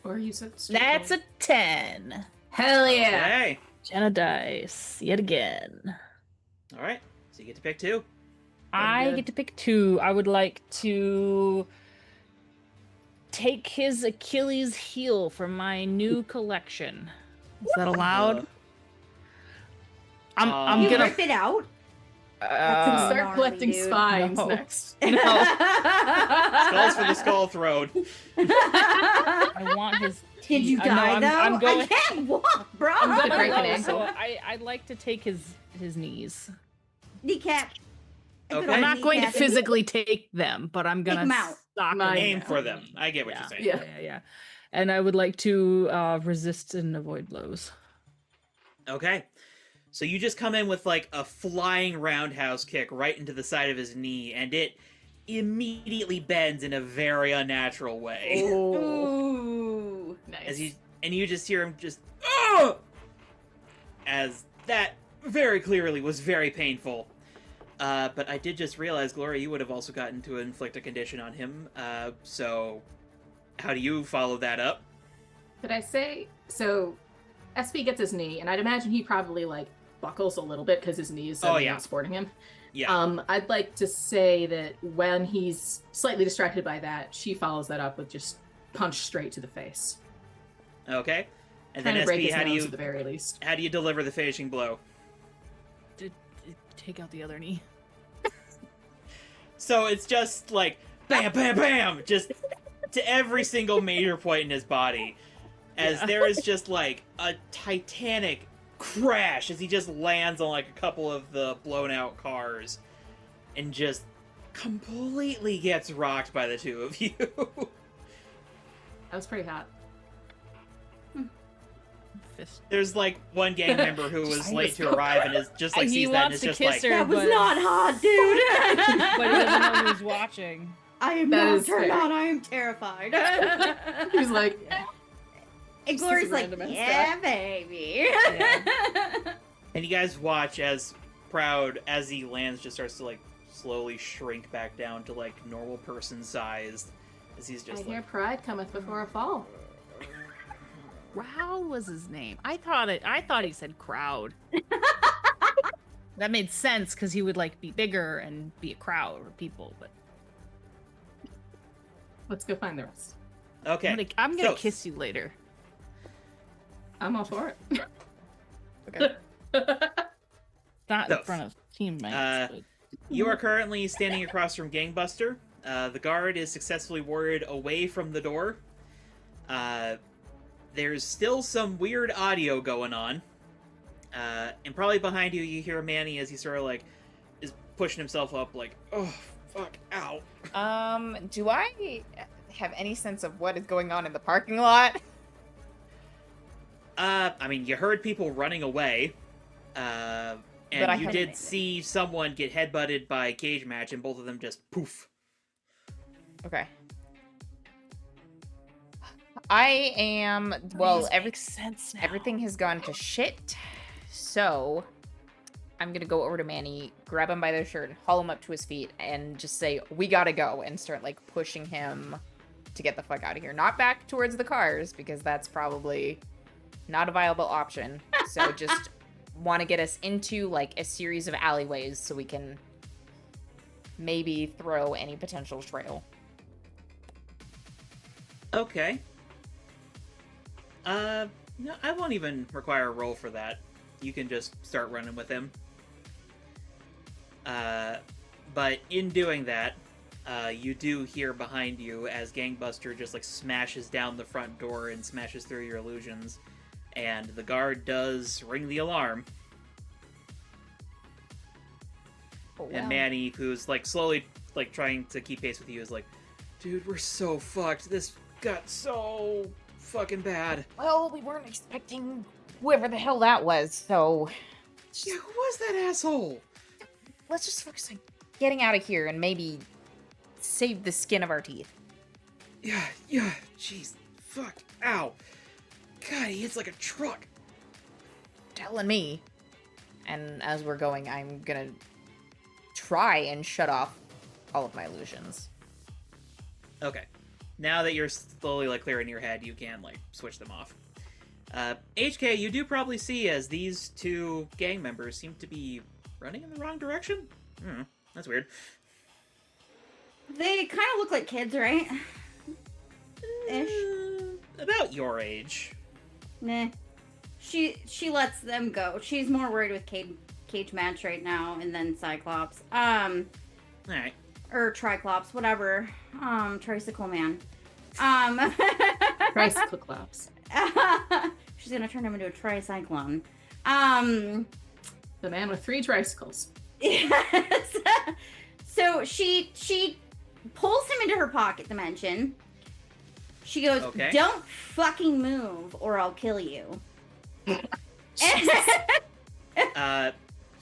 Or you said straight That's roll? a 10. Hell yeah! Okay. 10 of dice. Yet again. All right, so you get to pick 2. I good. get to pick 2. I would like to take his Achilles heel from my new collection. Is that allowed? I'm You gonna rip it out. Start gnarly, collecting dude. spines No. next. Skulls for the skull throne. I want his. Did you teeth. I know, die though? I'm going. I can't walk, bro. I'm going break an low, ankle. so I'd like to take his knees. Kneecap. A good Okay. I'm old not going to kneecap. physically take them, but I'm gonna 'em out. sock Mine. Aim down. for them. I get what you're saying. Yeah. Yeah. And I would like to resist and avoid blows. Okay. So you just come in with like a flying roundhouse kick right into the side of his knee, and it immediately bends in a very unnatural way. Oh, Ooh. nice. You just hear him just "Ugh!" As that very clearly was very painful. But I did just realize, Gloria, you would have also gotten to inflict a condition on him. So how do you follow that up? Did I say so? SP gets his knee, and I'd imagine he probably like buckles a little bit because his knee is suddenly yeah. not supporting him. Yeah. I'd like to say that when he's slightly distracted by that, she follows that up with just punch straight to the face. Okay. And Trying then to break SP, his nose at the very least. how do you deliver the finishing blow? Take out the other knee. So it's just like bam, bam, bam, just to every single major point in his body, as Yeah. there is just like a titanic crash as he just lands on like a couple of the blown out cars, and just completely gets rocked by the two of you. That was pretty hot. Fist. There's like one gang member who was Just- late to arrive and is just like He sees that and wants is to just kiss like, her. That was but- not hot, dude. But he doesn't know who's watching. I am That not is turned fair. on. I am terrified. He's like, And Just Glory's like, random ass yeah, baby. and you guys watch as Proud, as he lands, just starts to like slowly shrink back down to like normal person sized, as he's I just hear like, pride cometh before a fall. Crowd was his name. I thought he said crowd. That made sense because he would like be bigger and be a crowd of people. But Let's go find the rest. okay. I'm gonna So- kiss you later. I'm all for it. Okay. Not in So, front of teammates. uh, but You are currently standing across from Gangbuster. The guard is successfully warded away from the door. There's still some weird audio going on. And probably behind you, you hear Manny as he sort of like is pushing himself up, like, oh, fuck, ow. Do I have any sense of what is going on in the parking lot? I mean, you heard people running away. And you did see someone get headbutted by a cage match, and both of them just poof. Okay. I am, well, sense now. everything has gone to shit, so I'm gonna go over to Manny, grab him by the shirt, and haul him up to his feet, and just say, we gotta go, and start, like, pushing him to get the fuck out of here. Not back towards the cars, because that's probably not a viable option, so just want to get us into, like, a series of alleyways so we can maybe throw any potential trail. Okay. No, I won't even require a roll for that. You can just start running with him. But in doing that, you do hear behind you as Gangbuster just, like, smashes down the front door and smashes through your illusions. And the guard does ring the alarm. Oh, wow. And Manny, who's, like, slowly, like, trying to keep pace with you, is like, dude, we're so fucked. This got so fucking bad. Well, we weren't expecting whoever the hell that was, so Yeah, who was that asshole? let's just focus on getting out of here and maybe save the skin of our teeth. Yeah, jeez, fuck, ow. God, he hits like a truck. Telling me. And as we're going, I'm gonna try and shut off all of my illusions. Okay. Now that you're slowly, like, clearing your head, you can, like, switch them off. HK, you do probably see as these two gang members seem to be running in the wrong direction? That's weird. They kind of look like kids, right? Ish. About your age. Nah. She lets them go. She's more worried with Cage Match right now, and then Cyclops. Alright. Or Triclops, whatever. Tricycle Man. Tricycle Clops. She's gonna turn him into a tricyclone. The man with 3 tricycles. Yes. So she pulls him into her pocket dimension. She goes, Okay. "Don't fucking move, or I'll kill you."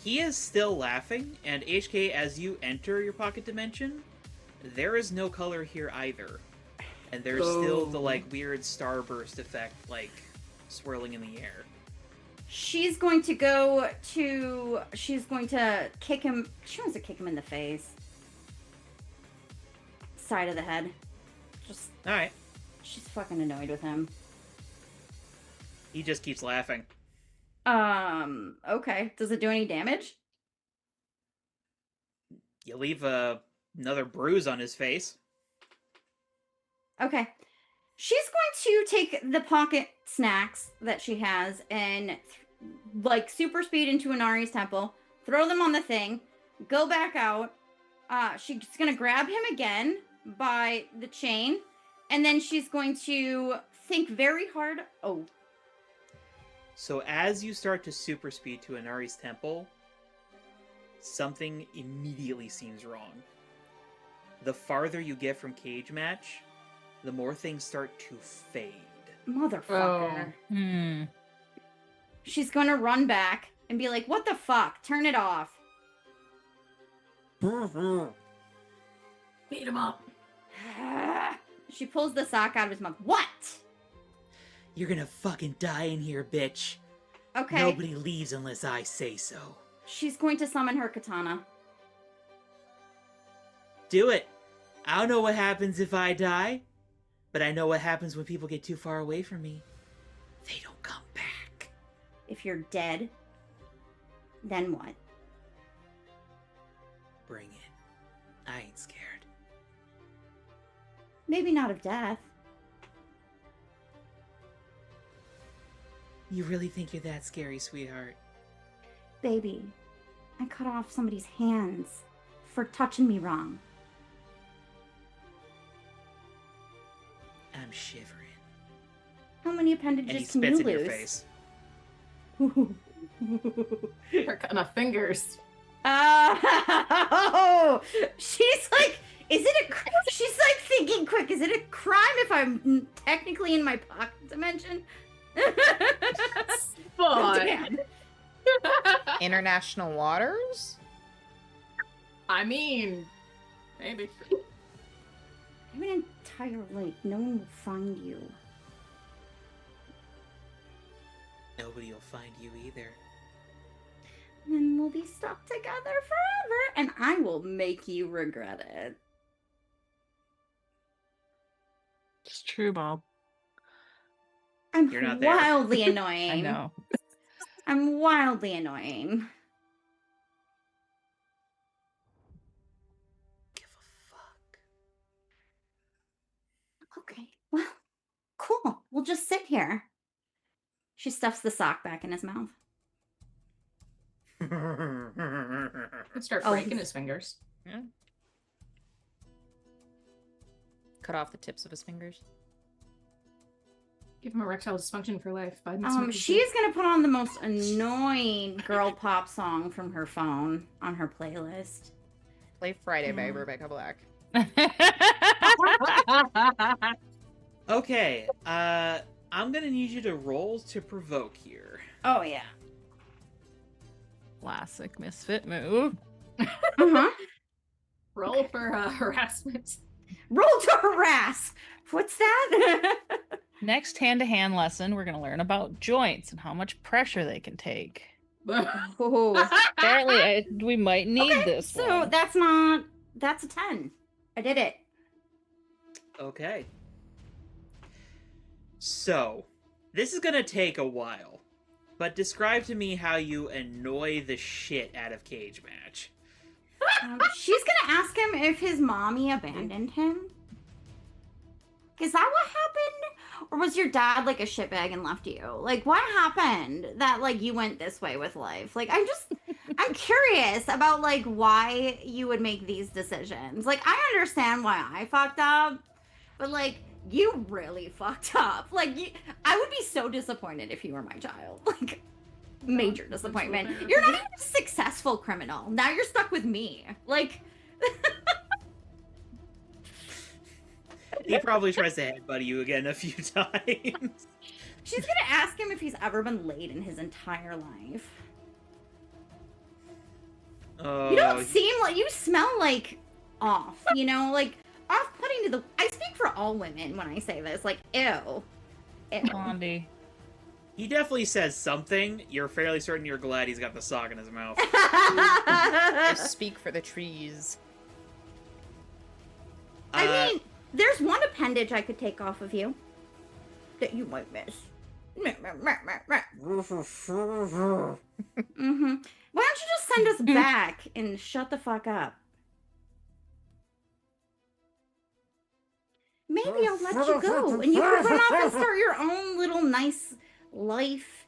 He is still laughing, and HK, as you enter your pocket dimension, there is no color here either. And there's still the, like, weird starburst effect, like, swirling in the air. She's going to kick him. She wants to kick him in the face. Side of the head. Just, Alright. she's fucking annoyed with him. He just keeps laughing. Okay. Does it do any damage? You leave another bruise on his face. Okay. She's going to take the pocket snacks that she has and, like, super speed into Inari's temple, throw them on the thing, go back out. She's going to grab him again by the chain, and then she's going to think very hard. Oh. So as you start to super speed to Inari's temple, something immediately seems wrong. The farther you get from Cage Match, the more things start to fade. Motherfucker. Hmm. She's going to run back and be like, "What the fuck? Turn it off." Beat him up. She pulls the sock out of his mouth. "What?" You're gonna fucking die in here, bitch. Okay. Nobody leaves unless I say so. She's going to summon her katana. Do it. I don't know what happens if I die, but I know what happens when people get too far away from me. They don't come back. If you're dead, then what? Bring it. I ain't scared. Maybe not of death. You really think you're that scary, sweetheart? Baby, I cut off somebody's hands for touching me wrong. I'm shivering. How many And he appendages can you spits in your lose? face. Her kind of fingers. Oh, she's like, is it a? She's like thinking quick. Is it a crime if I'm technically in my pocket dimension? But Damn. International waters? I mean, maybe. I'm an entire lake. No one will find you. Nobody will find you either. Then we'll be stuck together forever, and I will make you regret it. It's true, Bob. I'm You're not there. wildly annoying. I know. I'm wildly annoying. Give a fuck. Okay, well, cool. We'll just sit here. She stuffs the sock back in his mouth. Start Oh, breaking his fingers. Yeah. Cut off the tips of his fingers. Give him erectile dysfunction for life. She's gonna put on the most annoying girl pop song from her phone on her playlist. Play Friday by Yeah. Rebecca Black. Okay, I'm gonna need you to roll to provoke here. Oh yeah. Classic misfit move. Uh-huh. Roll for harassment. Roll to harass. What's that? Next hand-to-hand lesson, we're going to learn about joints and how much pressure they can take. Oh. Apparently, we might need Okay, this so one. that's a 10. I did it. Okay. So, this is gonna take a while, but describe to me how you annoy the shit out of Cage Match. She's gonna ask him if his mommy abandoned him. Is that what happened? Or was your dad like a shitbag and left you? Like, what happened that like you went this way with life? Like, I'm curious about like why you would make these decisions. Like, I understand why I fucked up, but like you really fucked up. Like, I would be so disappointed if you were my child. Like, major disappointment. You're not even a successful criminal. Now you're stuck with me. Like. He probably tries to headbutt you again a few times. She's gonna ask him if he's ever been late in his entire life. Oh, You don't seem like, you smell like off, you know, like off-putting to the. I speak for all women when I say this, like ew, ew. Blondie. he definitely says something. You're fairly certain you're glad he's got the sock in his mouth. I speak for the trees. I mean, there's one appendage I could take off of you that you might miss. Mm-hmm. Why don't you just send us back and shut the fuck up? Maybe I'll let you go and you can run off and start your own little nice life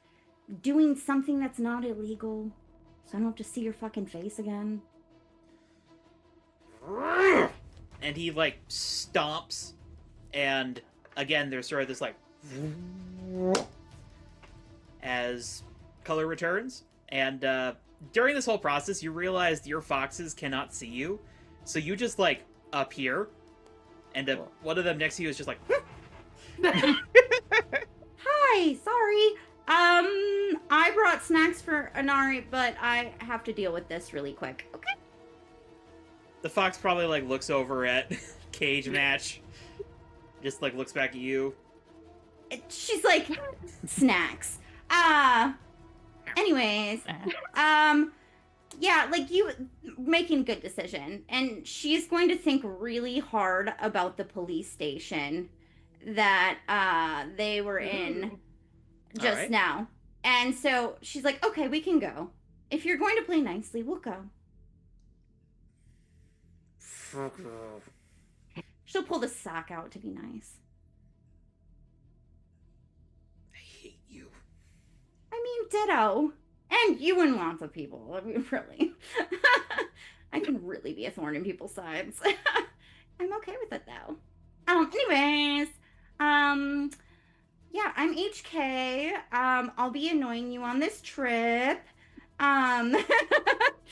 doing something that's not illegal. So I don't have to see your fucking face again. And he like stomps, and again there's sort of this like as color returns, and during this whole process you realize your foxes cannot see you, so you just like appear, and one of them next to you is just like Hi, sorry. I brought snacks for Anari, but I have to deal with this really quick. Okay. the fox probably like looks over at Cage Match, just like looks back at you. She's like, snacks. Anyways, yeah, like you making a good decision. And she's going to think really hard about the police station that they were in just Alright. now. And so she's like, okay, we can go. If you're going to play nicely, we'll go. She'll pull the sock out to be nice. I hate you. I mean, ditto. And you and lots of people. I mean, really. I can really be a thorn in people's sides. I'm okay with it, though. Anyways, Yeah, I'm HK. I'll be annoying you on this trip. Um,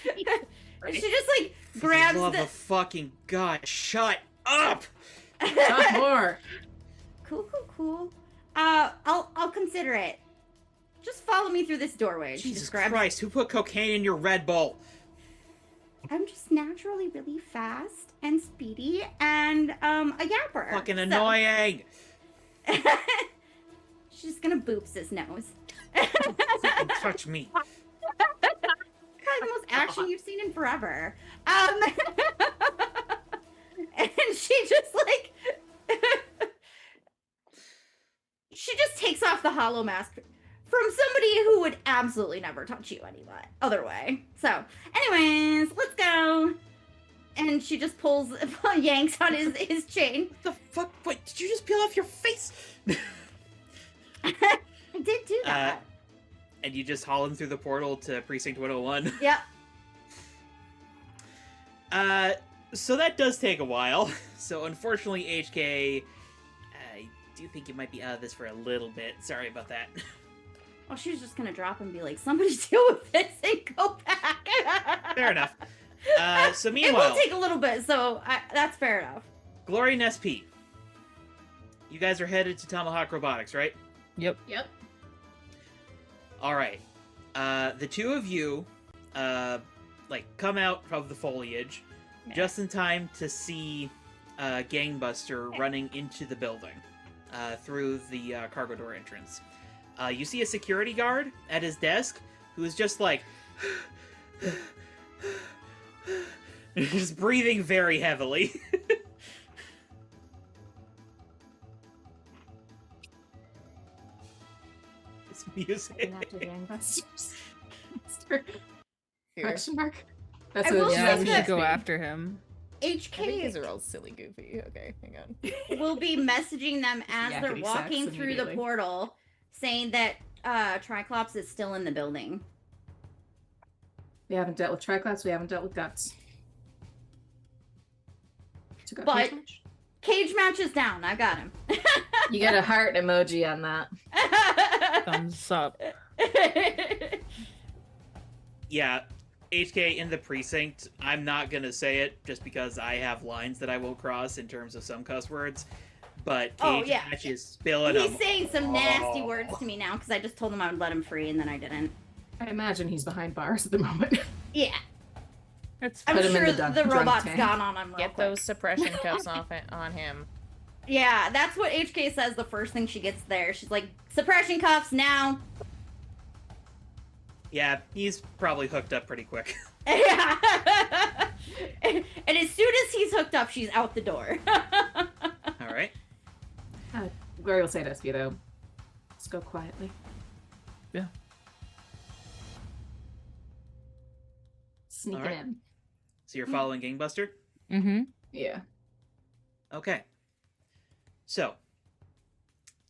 she just like grabs Love the. of fucking God, shut up! Not more. Cool. I'll consider it. Just follow me through this doorway. She Jesus just grabs. Christ, who put cocaine in your Red Bull? I'm just naturally really fast and speedy and a yapper. Fucking so- annoying! She's gonna boops his nose. Fucking touch me. Probably the most action you've seen in forever. And she just like she just takes off the hollow mask from somebody who would absolutely never touch you any other way. So, anyways, let's go. And she just yanks on his chain. What the fuck? Wait, did you just peel off your face? I did do that. And you just haul him through the portal to Precinct 101. Yep. So that does take a while. So unfortunately, HK, I do think you might be out of this for a little bit. Sorry about that. Well, she was just gonna drop and be like, "Somebody deal with this and go back." Fair enough. So It meanwhile, will take a little bit, so that's fair enough. Glory and SP, you guys are headed to Tomahawk Robotics, right? Yep. Yep. All right. The two of you, come out of the foliage just in time to see Gangbuster running into the building through the cargo door entrance. You see a security guard at his desk who is just like just breathing very heavily. It's music. After gangbusters. Here. Question mark. That's I what will it Yeah, say we says. should go that- after him. I think HK these are all silly goofy. Okay, hang on. will be messaging them as they're Yakety walking sax through the immediately. portal, saying that Triclops is still in the building. We haven't dealt with Triclops. We haven't dealt with Guts. Took out But- Cage Match? Cage match is down. I got him. You get a heart emoji on that. Thumbs up. Yeah, HK in the precinct, I'm not gonna say it just because I have lines that I will cross in terms of some cuss words, but Oh, Cage yeah. Match is spilling He's them. saying some nasty Oh. words to me now because I just told him I would let him free and then I didn't. I imagine he's behind bars at the moment. Yeah, It's I'm Put him in sure the the drunk robot's tank. gone on him. Real Get quick. those suppression cuffs off it on him. Yeah, that's what HK says the first thing she gets there. She's like, suppression cuffs now. Yeah, he's probably hooked up pretty quick. Yeah. And as soon as he's hooked up, she's out the door. All right. Glory will say to SP though. Let's go quietly. Yeah. Sneaking Alright. in. So you're following Gangbuster? Mm-hmm. Yeah. Okay. So,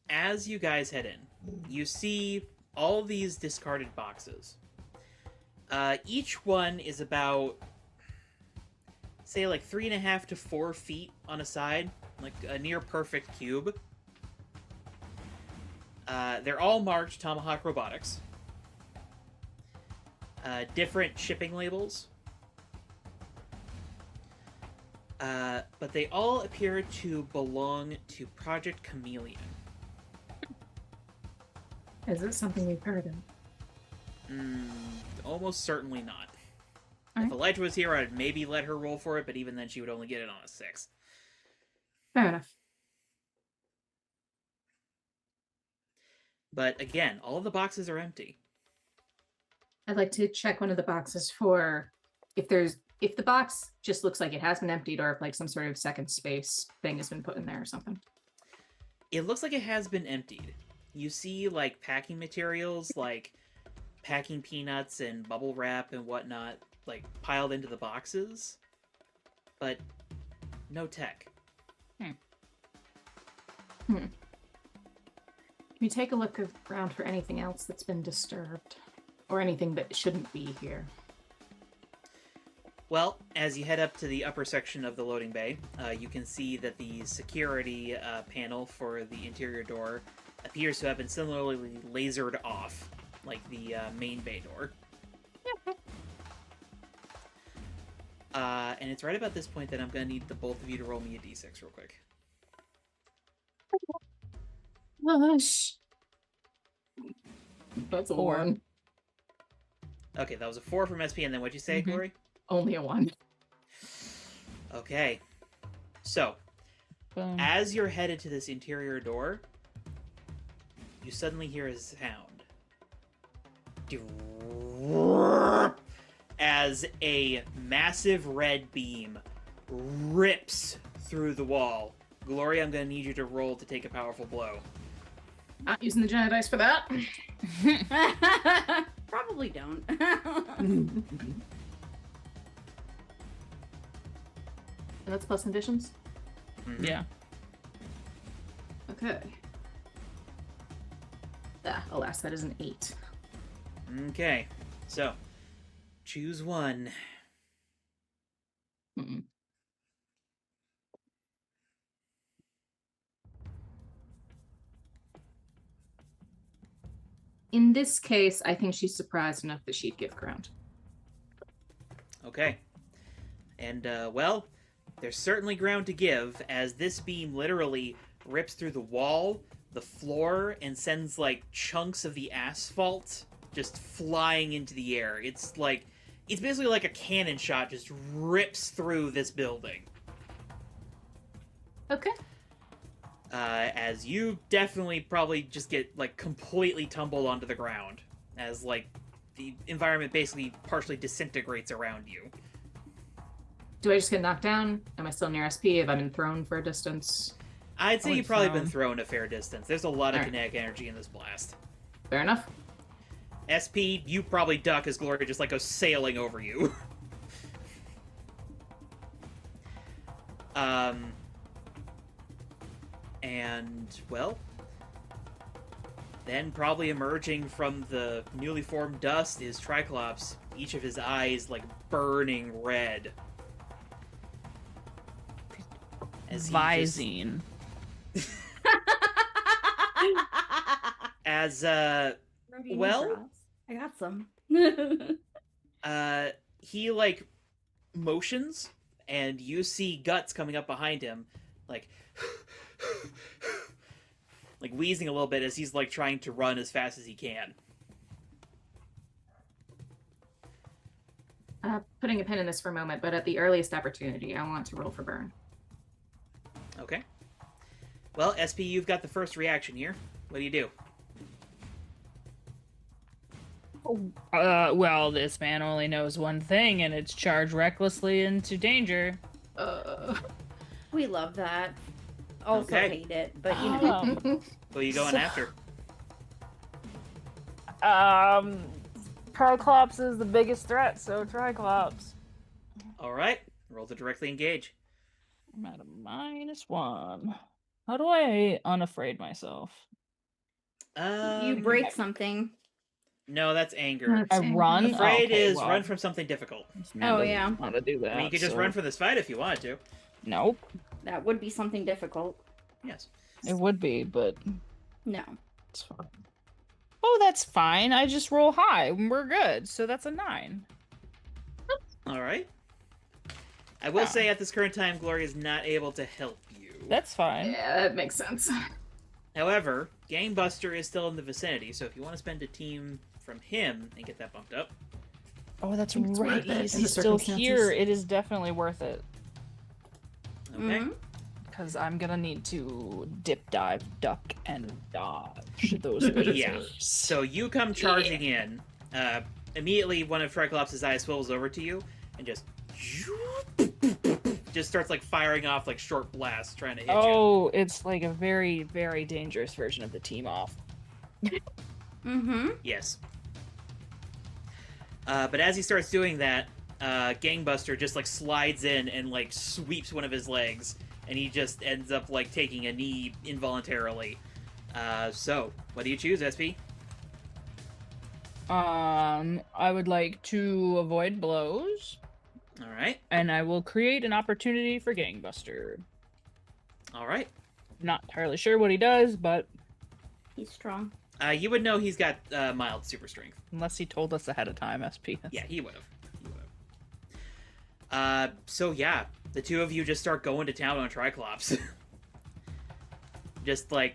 as you guys head in, you see all these discarded boxes. Each one is about, say, like 3.5 to 4 feet on a side, like a near perfect cube. They're all marked Tomahawk Robotics. Different shipping labels. But they all appear to belong to Project Chameleon. Is this something we've heard of? Almost certainly not. Alright. If Elijah was here, I'd maybe let her roll for it, but even then she would only get it on a 6. Fair enough. But again, all of the boxes are empty. I'd like to check one of the boxes for if the box just looks like it has been emptied or if like some sort of second space thing has been put in there or something. It looks like it has been emptied. You see, like, packing materials, like packing peanuts and bubble wrap and whatnot, like, piled into the boxes. But no tech. Can we take a look around for anything else that's been disturbed? Or anything that shouldn't be here? Well, as you head up to the upper section of the loading bay, you can see that the security panel for the interior door appears to have been similarly lasered off, like the main bay door. And it's right about this point that I'm going to need the both of you to roll me a d6 real quick. Gosh. That's a 4. 1. Okay, that was a 4 from SP, and then what'd you say, Mhm. Glory? Only a 1. Okay. So, Boom. as you're headed to this interior door, you suddenly hear a sound. As a massive red beam rips through the wall. Glory, I'm going to need you to roll to take a powerful blow. Not using the giant dice for that. Probably don't. And that's plus conditions? Mhm. Yeah. Okay. Ah, alas, that is an 8. Okay, so choose one. Mm-mm. In this case, I think she's surprised enough that she'd give ground. Okay. And, well, there's certainly ground to give, as this beam literally rips through the wall, the floor, and sends, like, chunks of the asphalt just flying into the air. It's basically like a cannon shot just rips through this building. Okay. As you definitely probably just get, like, completely tumbled onto the ground, as, like, the environment basically partially disintegrates around you. Do I just get knocked down? Am I still near SP? Have I been thrown for a distance? I'd say Probably you've probably been thrown. thrown a fair distance. There's a lot of Alright. kinetic energy in this blast. Fair enough. SP, you probably duck as Gloria just, like, goes sailing over you. And, well, then probably emerging from the newly formed dust is Triclops, each of his eyes, like, burning red. As he just- Visine. As, Rowdy Well- needs rocks. I got some. he, like, motions, and you see Guts coming up behind him, like, like, wheezing a little bit as he's, like, trying to run as fast as he can. Putting a pin in this for a moment, but at the earliest opportunity, I want to roll for burn. Okay. Well, SP, you've got the first reaction here. What do you do? Well, this man only knows one thing, and it's charge recklessly into danger. We love that. Also Okay. hate it, but you know. Who are you going So- after? Triclops is the biggest threat, so Triclops. Alright, roll to directly engage. I'm at a -1. How do I unafraid myself? You break something. No, that's anger. I run. Afraid Okay, is well, run from something difficult. this man Oh, doesn't yeah. want to do that. I mean, you could just run for this fight if you wanted to. Nope, That would be something difficult. Yes. it would be, but No. it's fine. Oh, that's fine. I just roll high. And we're good. So that's a 9. Alright. I will Yeah. say at this current time, Gloria is not able to help you. That's fine. Yeah, that makes sense. However, Gangbuster is still in the vicinity, so if you want to spend a team from him and get that bumped up. Oh, that's think it's right. worth it in He's the still here. circumstances. It is definitely worth it. Okay. Mhm. Because I'm gonna need to dip, dive, duck, and dodge those maneuvers. Yeah. So you come charging in. Immediately, one of Triclops' eyes swivels over to you and just starts like firing off like short blasts trying to hit you. Oh, it's like a very, very dangerous version of the team off. Mm-hmm. Yes. But as he starts doing that, Gangbuster just like slides in and like sweeps one of his legs, and he just ends up like taking a knee involuntarily. So what do you choose, SP? I would like to avoid blows. All right. And I will create an opportunity for Gangbuster. All right. Not entirely sure what he does, but He's strong. You would know he's got mild super strength. unless he told us ahead of time, SP. Yeah, he would have. So yeah, the two of you just start going to town on Triclops. Just like,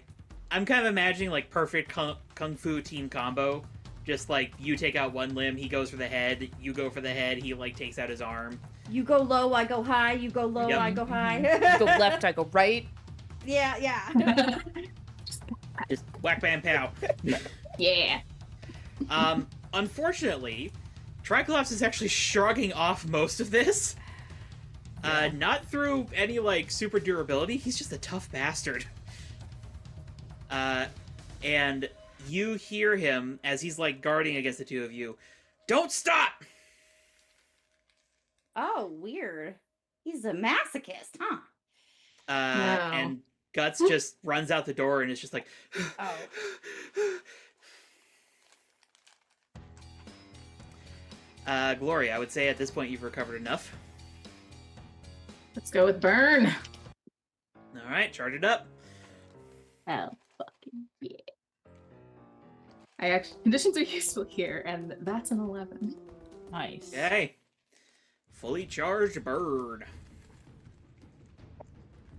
I'm kind of imagining like perfect kung fu team combo. Just like you take out one limb, he goes for the head. You go for the head, he like takes out his arm. You go low, I go high. You go low, Yep. I go high. You go left, I go right. Yeah, yeah. Just whack bam pow. Yeah. Unfortunately, Triclops is actually shrugging off most of this. Not through any like super durability. He's just a tough bastard. And you hear him as he's like guarding against the two of you. Don't stop! Oh, weird. He's a masochist, huh? No. And Guts just runs out the door and is just like, Oh. Glory, I would say at this point you've recovered enough. Let's go with burn. All right, charge it up. Oh, fucking yeah. Conditions are useful here, and that's an 11. Nice. Okay. Fully charged bird.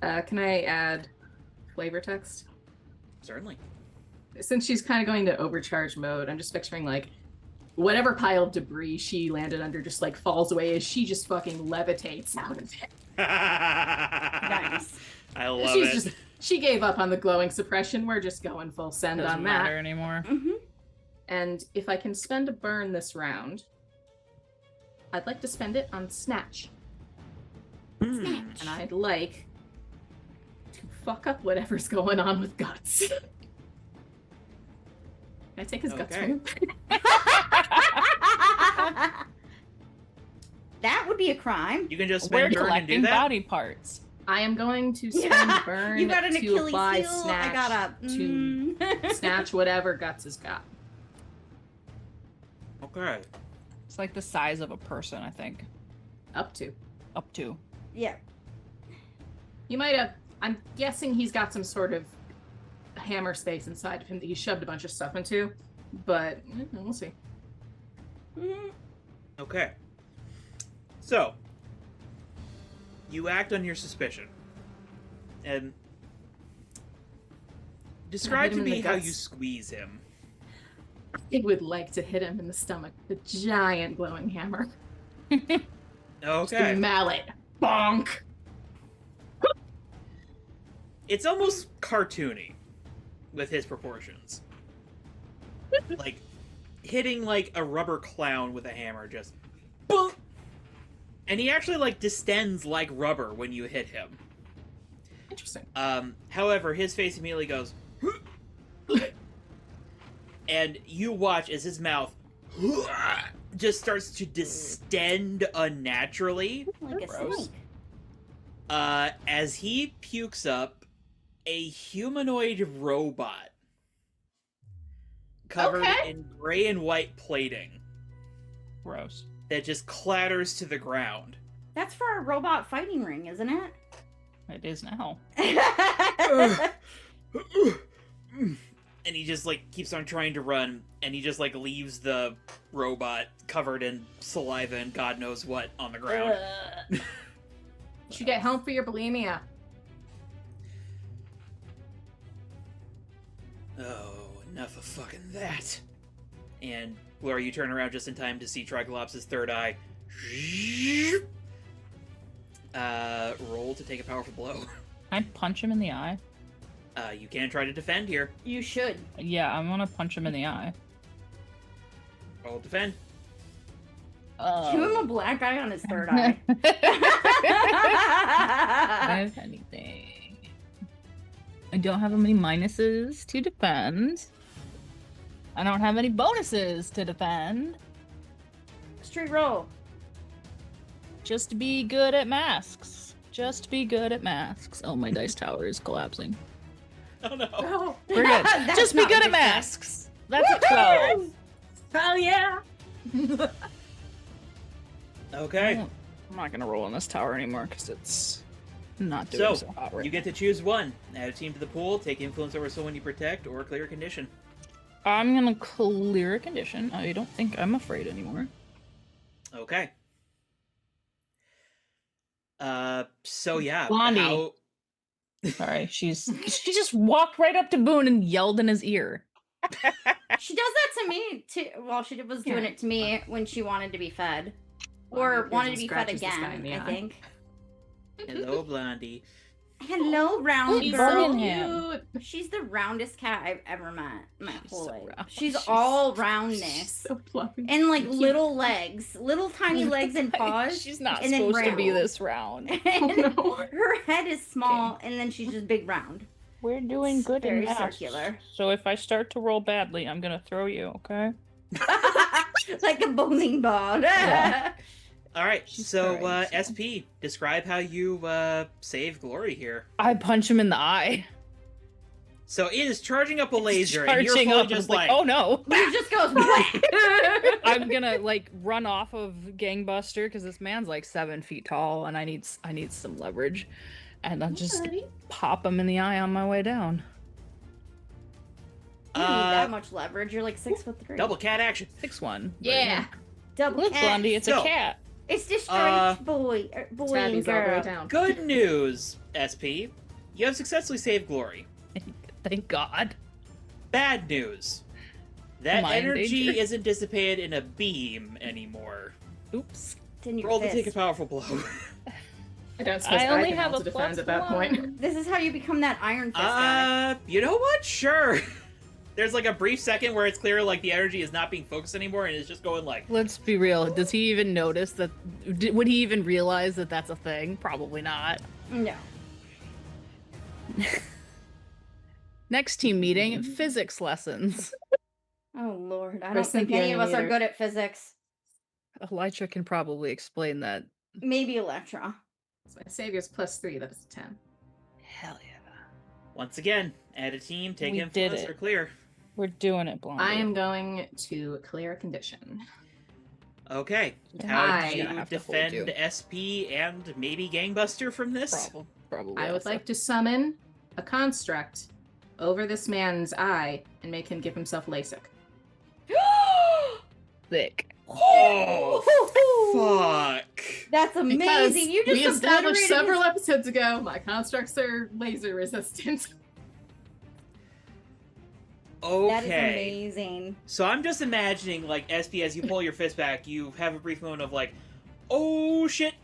Can I add flavor text? Certainly. Since she's kind of going to overcharge mode, I'm just picturing like whatever pile of debris she landed under just like falls away as she just fucking levitates out of it. Nice. I love She's it. she gave up on the glowing suppression. We're just going full send Doesn't on matter that. anymore. Mm-hmm. And if I can spend a burn this round, I'd like to spend it on snatch. And I'd like to fuck up whatever's going on with Guts. Can I take his guts Okay. from him? That would be a crime. You can just We're spend burn and do collecting that. body parts. I am going to spend Yeah, burn you got an to Achilles apply heel. snatch I got a to snatch whatever Guts has got. Okay. It's like the size of a person, I think. Up to. Up to. Yeah. You might have. I'm guessing he's got some sort of hammer space inside of him that he shoved a bunch of stuff into, but we'll see. Mhm. Okay. So, you act on your suspicion. And describe him to in the me how guts. you squeeze him. I would like to hit him in the stomach with a giant glowing hammer. Just a Okay. mallet. Bonk! It's almost cartoony with his proportions. Like hitting like a rubber clown with a hammer, just boom. And he actually like distends like rubber when you hit him. Interesting. However, his face immediately goes and you watch as his mouth just starts to distend unnaturally Like a Gross. snake. as he pukes up a humanoid robot covered Okay. in gray and white plating Gross. that just clatters to the ground. That's for a robot fighting ring, isn't it? It is now. And he just like keeps on trying to run, and he just like leaves the robot covered in saliva and God knows what on the ground. You should get home for your bulimia. Oh, enough of fucking that. And Gloria, you turn around just in time to see Triclops' third eye. Roll to take a powerful blow. Can I punch him in the eye? You can try to defend here. You should. Yeah, I'm gonna punch him in the eye. Roll defend. Give him a black eye on his third eye. If anything. I don't have any minuses to defend. I don't have any bonuses to defend. Straight roll. Just be good at masks. Just be good at masks. Oh, my dice tower is collapsing. Oh no. Oh, We're good. That's Just be not good a at good sign. masks. That's a 12. hell yeah! Okay. I'm not gonna roll in this tower anymore because it's not doing so hot right You get to choose one. Add a team to the pool, take influence over someone you protect, or clear a condition. I'm gonna clear a condition. I don't think I'm afraid anymore. Okay. So yeah. Blondie. How... Sorry, she just walked right up to Boone and yelled in his ear. She does that to me too. Well, she was doing it to me when she wanted to be fed, or wanted to be fed again. I think. Hello, Blondie. Hello, round She's girl. bugging him. She's the roundest cat I've ever met in my whole so life. round. She's She's- all roundness So fluffy. and like Cute. little legs, little tiny legs and paws. She's not and then supposed to be round. this round. And no. her head is small, and then she's just big round. We're doing It's good in very math. circular. So if I start to roll badly, I'm gonna throw you, okay? Like a bowling ball. Yeah. All right. She's So, crazy. SP, describe how you save Glory here. I punch him in the eye. So it is charging up a laser, Charging and you're fully up, and just it's like, oh no. He just goes whack. I'm gonna like run off of Gangbuster because this man's like 7 feet tall, and I need some leverage, and I'll just pop him in the eye on my way down. You don't need that much leverage. You're like 6'3". double cat action. 6'1". Yeah. Double Look, cat. Blondie, it's So- a cat. It's the straight boy and Tabby's all the way girl. down. Good news, SP. You have successfully saved Glory. Thank God. Bad news. That Mind energy danger. isn't dissipated in a beam anymore. Oops. It's in your Roll to fist. take a powerful blow. I don't suppose I only can have also a defend at that +1. point. This is how you become that Iron Fist guy. You know what? Sure. There's like a brief second where it's clear like the energy is not being focused anymore and it's just going like... Let's be real. Does he even notice that? Would he even realize that that's a thing? Probably not. No. Next team meeting, physics lessons. Oh Lord, I don't First think Cynthia any of us are either. good at physics. Elytra can probably explain that. Maybe Electra. So my savior's +3, that's a 10. Hell yeah. Once again, add a team, take We did influence, it. or clear. We're doing it, Blondie. I am going to clear a condition. Okay. Yeah, How I do you have to hold defend you. SP and maybe Gangbuster from this? Probably. I would like to summon a construct over this man's eye and make him give himself LASIK. Thick. Oh, fuck. That's amazing. Because You just we established obliterated several his- episodes ago, my constructs are laser resistant. That is Okay. amazing. So I'm just imagining, like, SP, as you pull your fist back, you have a brief moment of, like, oh shit.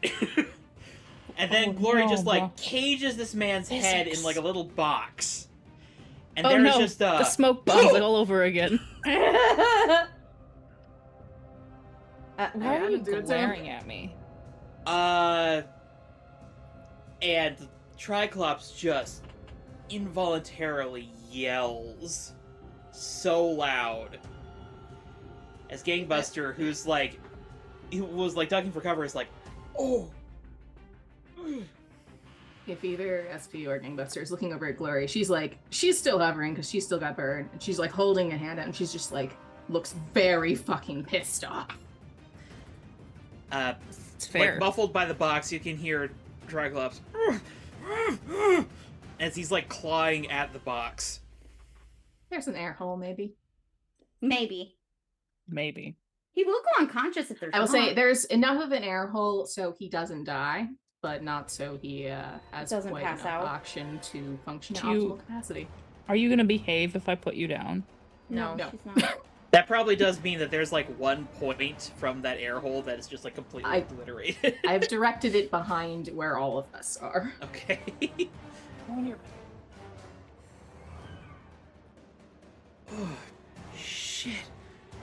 And then Oh, Glory no, just, like, bro. cages this man's head in, Physics. like, a little box. And Oh there's no! just, The smoke bombs all over again. Why I are you didn't do it to him. glaring at me? and Triclops just involuntarily yells so loud. As Gangbuster, who's like, he was like ducking for cover, is like, oh. If either SP or Gangbuster is looking over at Glory, she's still hovering because she's still got burned. And she's like holding a hand out and she's just like, looks very fucking pissed off. It's fair. Like muffled by the box, you can hear Triclops as he's like clawing at the box. There's an air hole, maybe. Maybe. Maybe. He will go unconscious if there's I will not. say there's enough of an air hole so he doesn't die, but not so he has Doesn't quite pass enough out. oxygen to function at Do you- optimal capacity. Are you gonna behave if I put you down? No, No. she's not. That probably does mean that there's like one point from that air hole that is just like completely I- obliterated. I've directed it behind where all of us are. Okay. Oh, shit.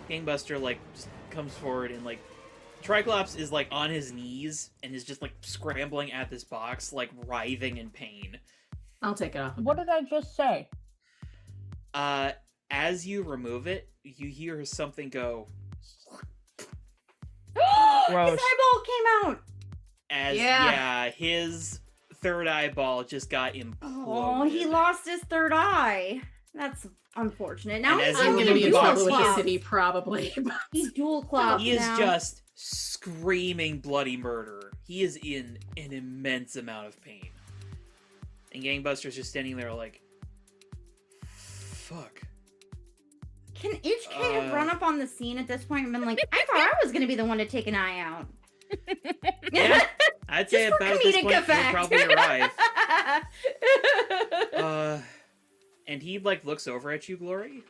Gangbuster, like, just comes forward and, like, Triclops is, like, on his knees and is just, like, scrambling at this box, like, writhing in pain. I'll take it off. What did I just say? As you remove it, you hear something go, His Gross. eyeball came out. as, Yeah. yeah, his third eyeball just got imploded. Oh, he lost his third eye. That's unfortunate. Now And he's as I'm you gonna be remove involved the with box- the city, probably. He's dual club He is now. just screaming bloody murder. He is in an immense amount of pain. And Gangbuster's just standing there like, fuck. Can HK have run up on the scene at this point and been like, I thought I was going to be the one to take an eye out? Yeah, I'd say Just for about at this comedic point he'll effect. probably arrive. And he like looks over at you, Glory.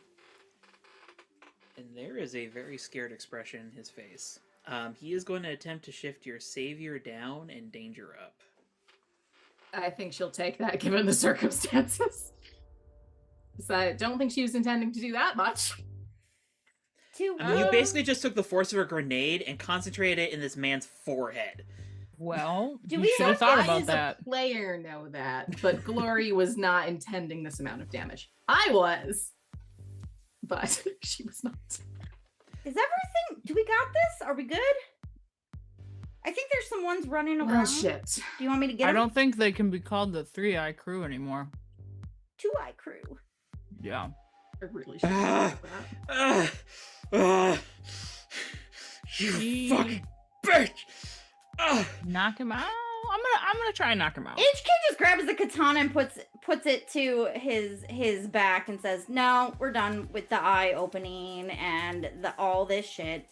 And there is a very scared expression in his face. He is going to attempt to shift your savior down and danger up. I think she'll take that given the circumstances. So I don't think she was intending to do that much. I mean, you basically just took the force of a grenade and concentrated it in this man's forehead. Well, Do you we should have have thought I, about as that. a player, know that, but Glory was not intending this amount of damage. I was, but she was not. Is everything? Do we got this? Are we good? I think there's some ones running around. Oh shit! Do you want me to get I them? don't think they can be called the 3-Eye Crew anymore. 2-Eye Crew. Yeah. I really should. You fucking bitch! Knock him out. I'm gonna try and knock him out. HK just grabs the katana and puts it to his back and says, "No, we're done with the eye opening and all this shit."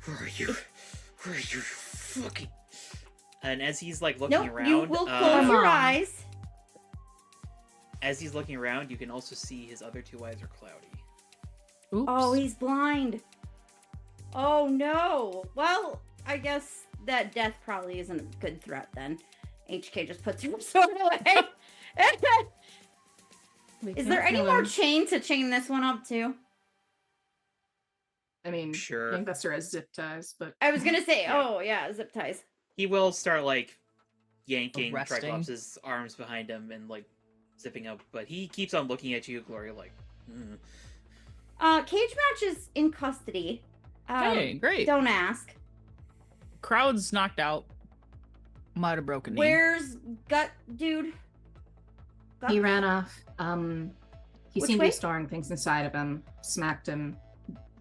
Where are you? Where are you fucking? And as he's like looking Nope, around, you will close your eyes. as he's looking around, you can also see his other two eyes are cloudy. Oops. Oh, he's blind. Oh no. Well, I guess that death probably isn't a good threat then. HK just puts her sword away. Is there any more chain to chain this one up to? I mean, Sure. Gangbuster has zip ties, but I was gonna say, Yeah. oh yeah, zip ties. He will start like yanking Arresting. Triclops' arms behind him and like zipping up, but he keeps on looking at you, Gloria, like, Cage Match is in custody. Hey, great. Don't ask. Crowd's knocked out. Might have broken knee. Where's Gut Dude? Gut? he ran off. He Which seemed way? to be storing things inside of him. Smacked him.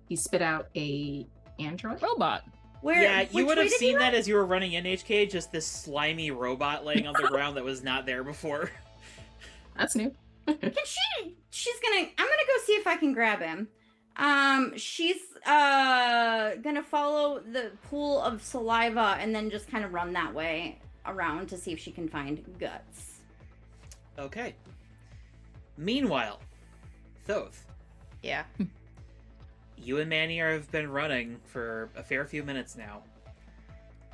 He spit out a android. Robot. Where? yeah, you which would way have did he seen run? that as you were running in HK, just this slimy robot laying on the ground that was not there before. That's new. She's gonna. I'm gonna go see if I can grab him. She's gonna follow the pool of saliva and then just kind of run that way around to see if she can find Guts. Okay. Meanwhile, Thoth, Yeah. you and Manny have been running for a fair few minutes now.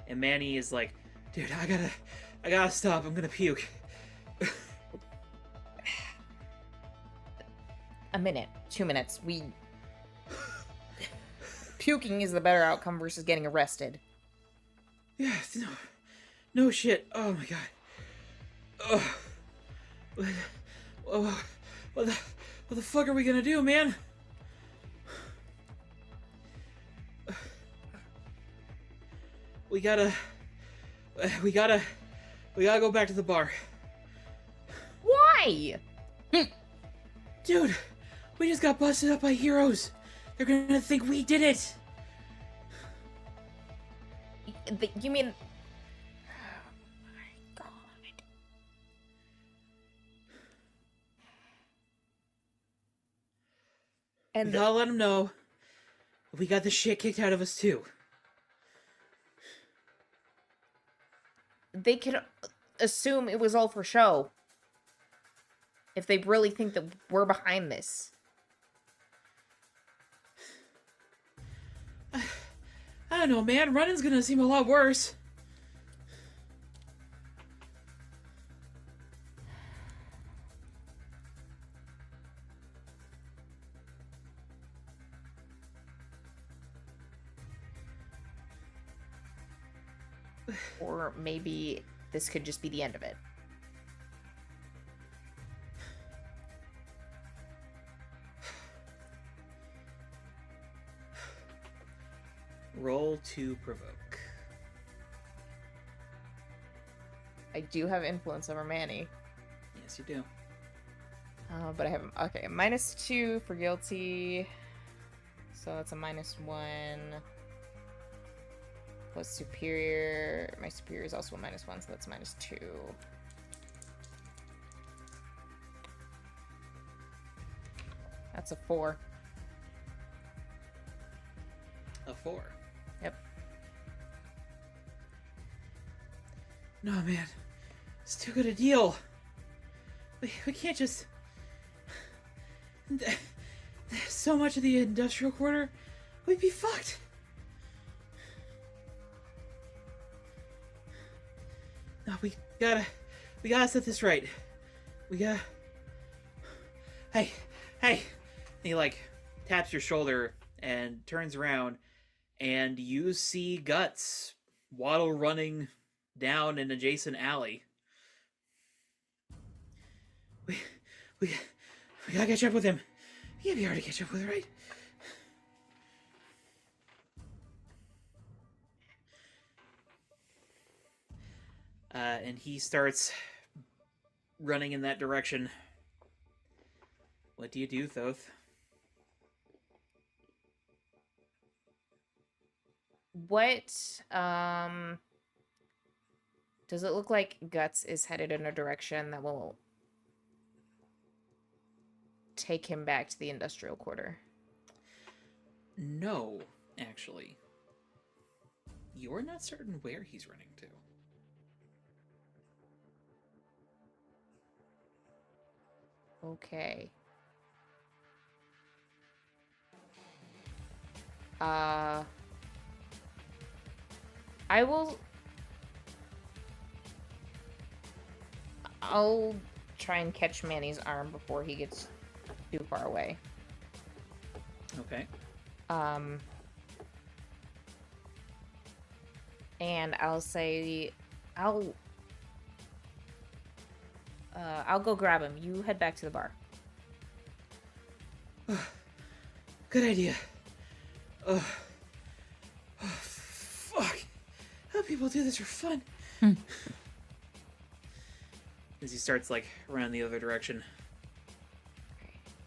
And Manny is like, dude, I gotta stop, I'm gonna puke. A minute, 2 minutes. Puking is the better outcome versus getting arrested. Yeah, no shit. Oh my god. Oh, what the fuck are we gonna do, man? We gotta go back to the bar. Why? Dude, we just got busted up by heroes. They're gonna think we did it. You mean... Oh my god. And We gotta let them know we got the shit kicked out of us too. they could assume it was all for show. If they really think that we're behind this. I don't know, man. Running's gonna seem a lot worse. Or maybe this could just be the end of it. Roll to provoke. I do have influence over Manny. Yes, you do. But I have... Okay, -2 for guilty. So that's a -1. plus superior. My superior is also a -1, so that's -2. That's a 4. A 4. Yep. No, man. It's too good a deal. We can't just... So much of the industrial quarter, we'd be fucked. No, we gotta set this right. We gotta... Hey! And he, like, taps your shoulder and turns around, and you see Guts waddle running down an adjacent alley. We gotta catch up with him. He can't be hard to catch up with, right? And he starts running in that direction. What do you do, Thoth? What, does it look like Guts is headed in a direction that will take him back to the industrial quarter? No, actually. You're not certain where he's running to. Okay. I'll try and catch Manny's arm before he gets too far away. Okay. And I'll say, I'll go grab him. You head back to the bar. Good idea. Fuck. How people do this for fun? As he starts, like, around the other direction.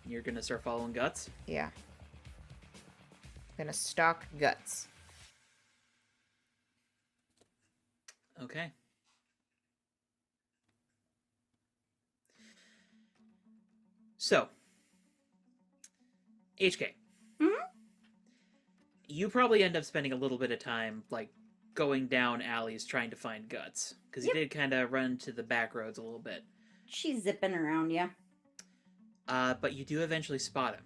You're gonna start following Guts? Yeah. Gonna stalk Guts. Okay. So, HK. Mhm. You probably end up spending a little bit of time, like, going down alleys trying to find Guts. Because Yep. you did kind of run to the back roads a little bit. She's zipping around, yeah. But you do eventually spot him.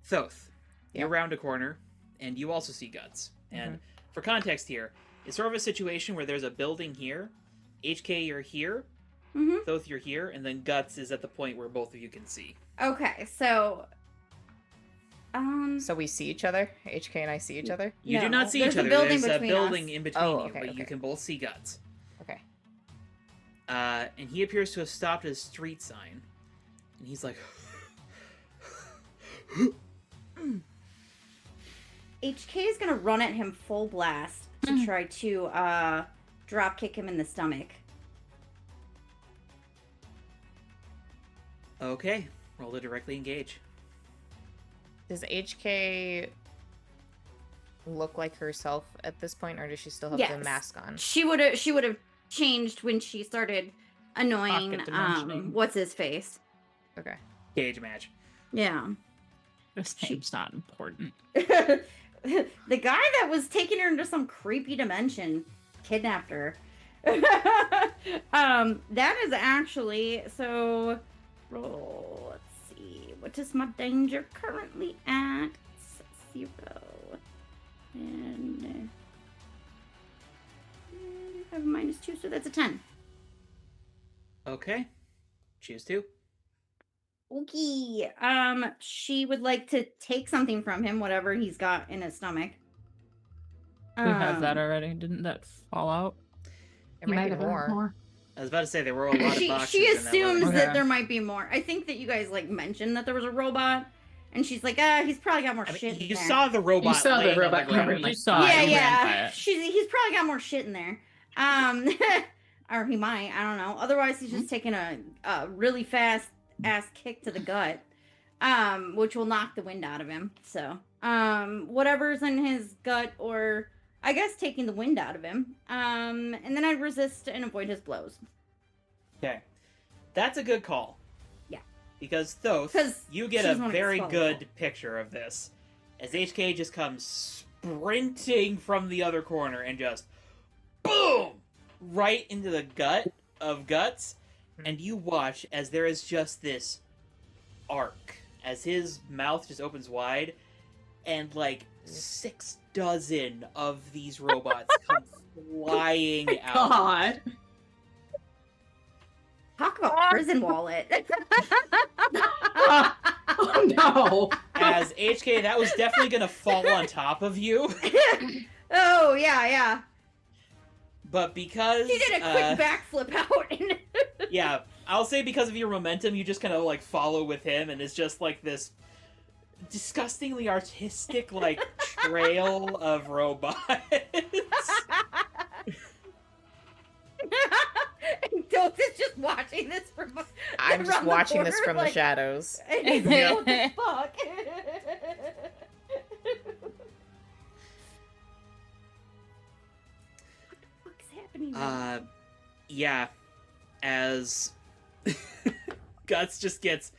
Thoth, you're Yeah. around a corner, and you also see Guts. And for context here, it's sort of a situation where there's a building here, HK, you're here, Mm-hmm. Thoth, you're here, and then Guts is at the point where both of you can see. Okay, so... So we see each other? HK and I see each other? You do No, not see there's each a other. building There's a between building us. in between Oh, you, okay, but you okay. can both see Guts. Okay. And he appears to have stopped at a street sign. And he's like... HK is gonna run at him full blast to try to drop kick him in the stomach. Okay, roll to directly engage. Does HK look like herself at this point, or does she still have Yes. the mask on? She would have changed when she started annoying Pocket dimensioning. what's his face. Okay. Gauge match. Yeah. This name's not important. The guy that was taking her into some creepy dimension kidnapped her. That is actually so roll. Let's see. What is my danger currently at? 0. And I have a -2, so that's a 10. Okay. Choose to. Okay. She would like to take something from him, whatever he's got in his stomach. We have that already. Didn't that fall out? There might be have more. I was about to say there were a lot of She boxes. she in that assumes little- that Okay. there might be more. I think that you guys like mentioned that there was a robot, and she's like, he's probably got more I mean, shit. you in there. saw the robot. You saw the laying on robot ground. covered. You saw Yeah, it. You ran by yeah. it. He's probably got more shit in there. Or he might. I don't know. Otherwise, he's just taking a really fast ass kick to the gut, which will knock the wind out of him. So, whatever's in his gut or I guess taking the wind out of him. And then I'd resist and avoid his blows. Okay. That's a good call. Yeah. Because Thoth, 'Cause you get she's a one of very the good swallow. picture of this. As HK just comes sprinting from the other corner and just boom! Right into the gut of guts. And you watch as there is just this arc. As his mouth just opens wide. And like 6 dozen of these robots come flying out. God. Talk about prison wallet. Oh no. As HK, that was definitely gonna fall on top of you. Oh, yeah. But because She did a quick backflip out. yeah, I'll say because of your momentum, you just kind of like follow with him, and it's just like this disgustingly artistic like trail of robots. And Dope is just watching this from I'm just around the watching this corner, from the like, shadows. and he's like, what the fuck? What the fuck's happening? Right Yeah, as Guts just gets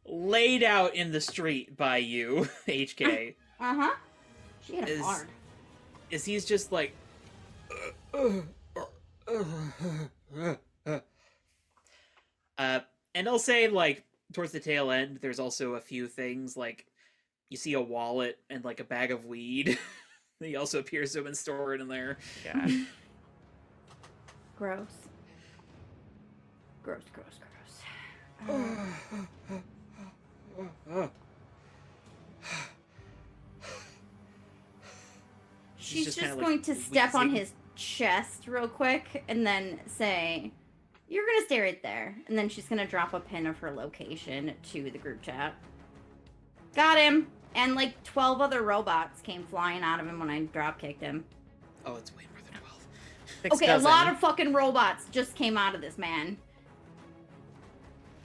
laid out in the street by you, HK. Uh-huh. She hit him Is- hard. Is he's just like and I'll say like towards the tail end there's also a few things like you see a wallet and like a bag of weed. He also appears to have been stored in there. God. Gross. Gross. She's just just kinda, like, going to step on wheezing. his chest real quick and then say, "You're gonna stay right there." And then she's gonna drop a pin of her location to the group chat. Got him. And like 12 other robots came flying out of him when I drop kicked him. Oh, it's way more than 12. 6 Okay, dozen. a lot of fucking robots just came out of this man.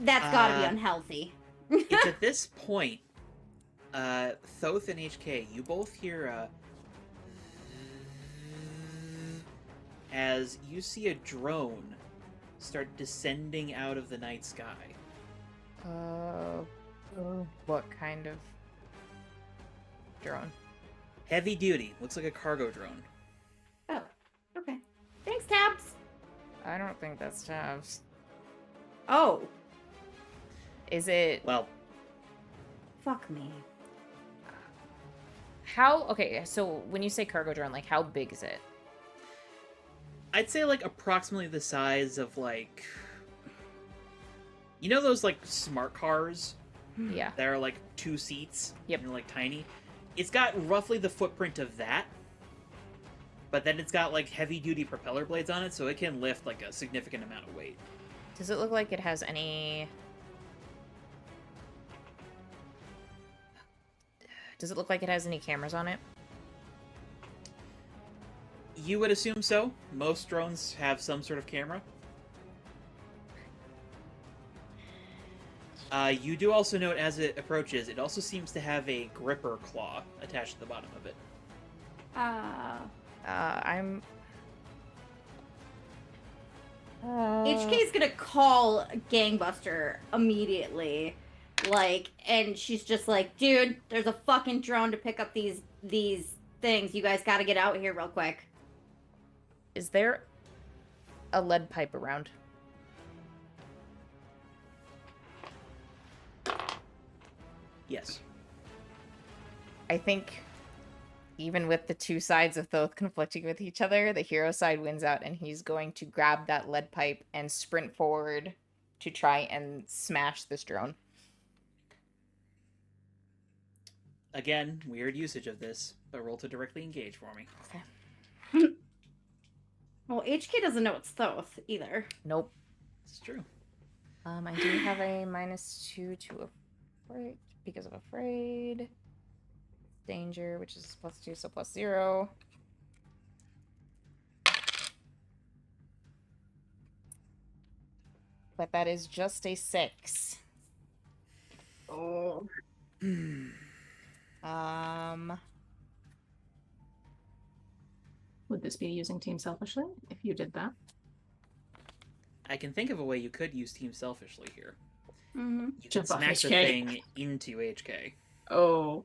That's gotta be unhealthy. It's at this point, Thoth and HK, you both hear as you see a drone start descending out of the night sky. What kind of drone? Heavy duty, looks like a cargo drone. Oh, okay. Thanks, Tabs. I don't think that's Tabs. Oh, Is it Well, fuck me. how? Okay, so when you say cargo drone, like how big is it? I'd say like approximately the size of like, you know those like smart cars Yeah. that are like 2 seats? Yep. And they're like tiny. It's got roughly the footprint of that, but then it's got like heavy duty propeller blades on it, so it can lift like a significant amount of weight. Does it look like it has any? Does it look like it has any cameras on it? You would assume so. Most drones have some sort of camera. You do also note as it approaches, it also seems to have a gripper claw attached to the bottom of it. I'm. HK's gonna call Gangbuster immediately. Like, and she's just like, dude, there's a fucking drone to pick up these things. You guys gotta get out here real quick. Is there a lead pipe around? Yes. I think even with the two sides of Thoth conflicting with each other, the hero side wins out, and he's going to grab that lead pipe and sprint forward to try and smash this drone. Again, weird usage of this, but roll to directly engage for me. Well, HK doesn't know it's Thoth either. Nope. This is true. I do have a -2 to afraid because of afraid. Danger, which is +2, so +0. But that is just a 6. Oh. Would this be using Team Selfishly if you did that? I can think of a way you could use Team Selfishly here. Mm-hmm. You Jump could off smack the HK. thing into HK. Oh.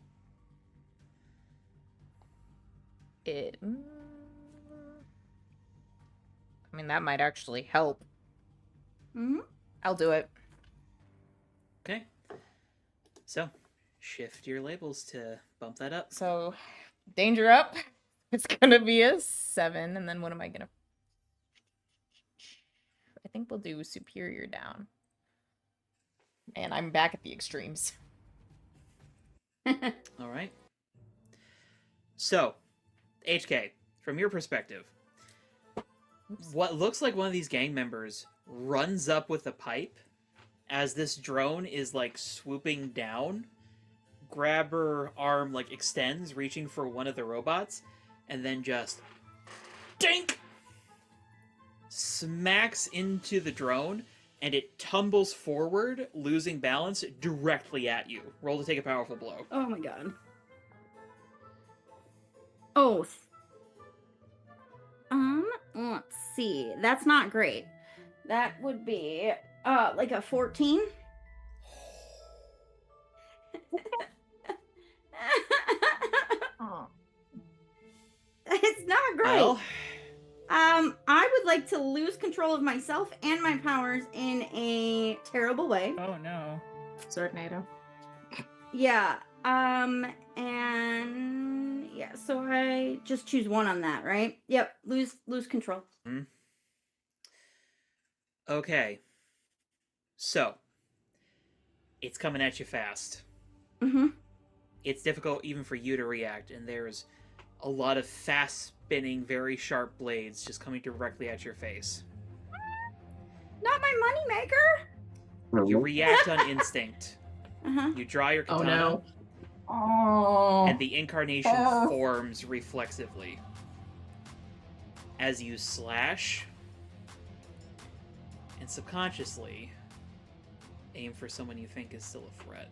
I mean, that might actually help. Mm-hmm. I'll do it. Okay. So, shift your labels to bump that up. So, danger up. It's gonna be a 7, and then what am I gonna... I think we'll do superior down. And I'm back at the extremes. All right. So, HK, from your perspective, what looks like one of these gang members runs up with a pipe as this drone is like swooping down. Grabber arm like extends, reaching for one of the robots, and then just dink smacks into the drone, and it tumbles forward, losing balance directly at you. Roll to take a powerful blow. Oh my god. Oh. Let's see. That's not great. That would be like a 14. Oh. It's not great. Well, I would like to lose control of myself and my powers in a terrible way. Oh no. Swordnado. Yeah. And yeah, so I just choose one on that, right? Yep. Lose control. okay. So, it's coming at you fast. Mm-hmm. It's difficult even for you to react, and there's a lot of fast spinning, very sharp blades just coming directly at your face. Not my moneymaker. You react on instinct. Uh-huh. You draw your Oh katana, no. Oh. and the incarnation Oh. forms reflexively. As you slash, and subconsciously aim for someone you think is still a threat.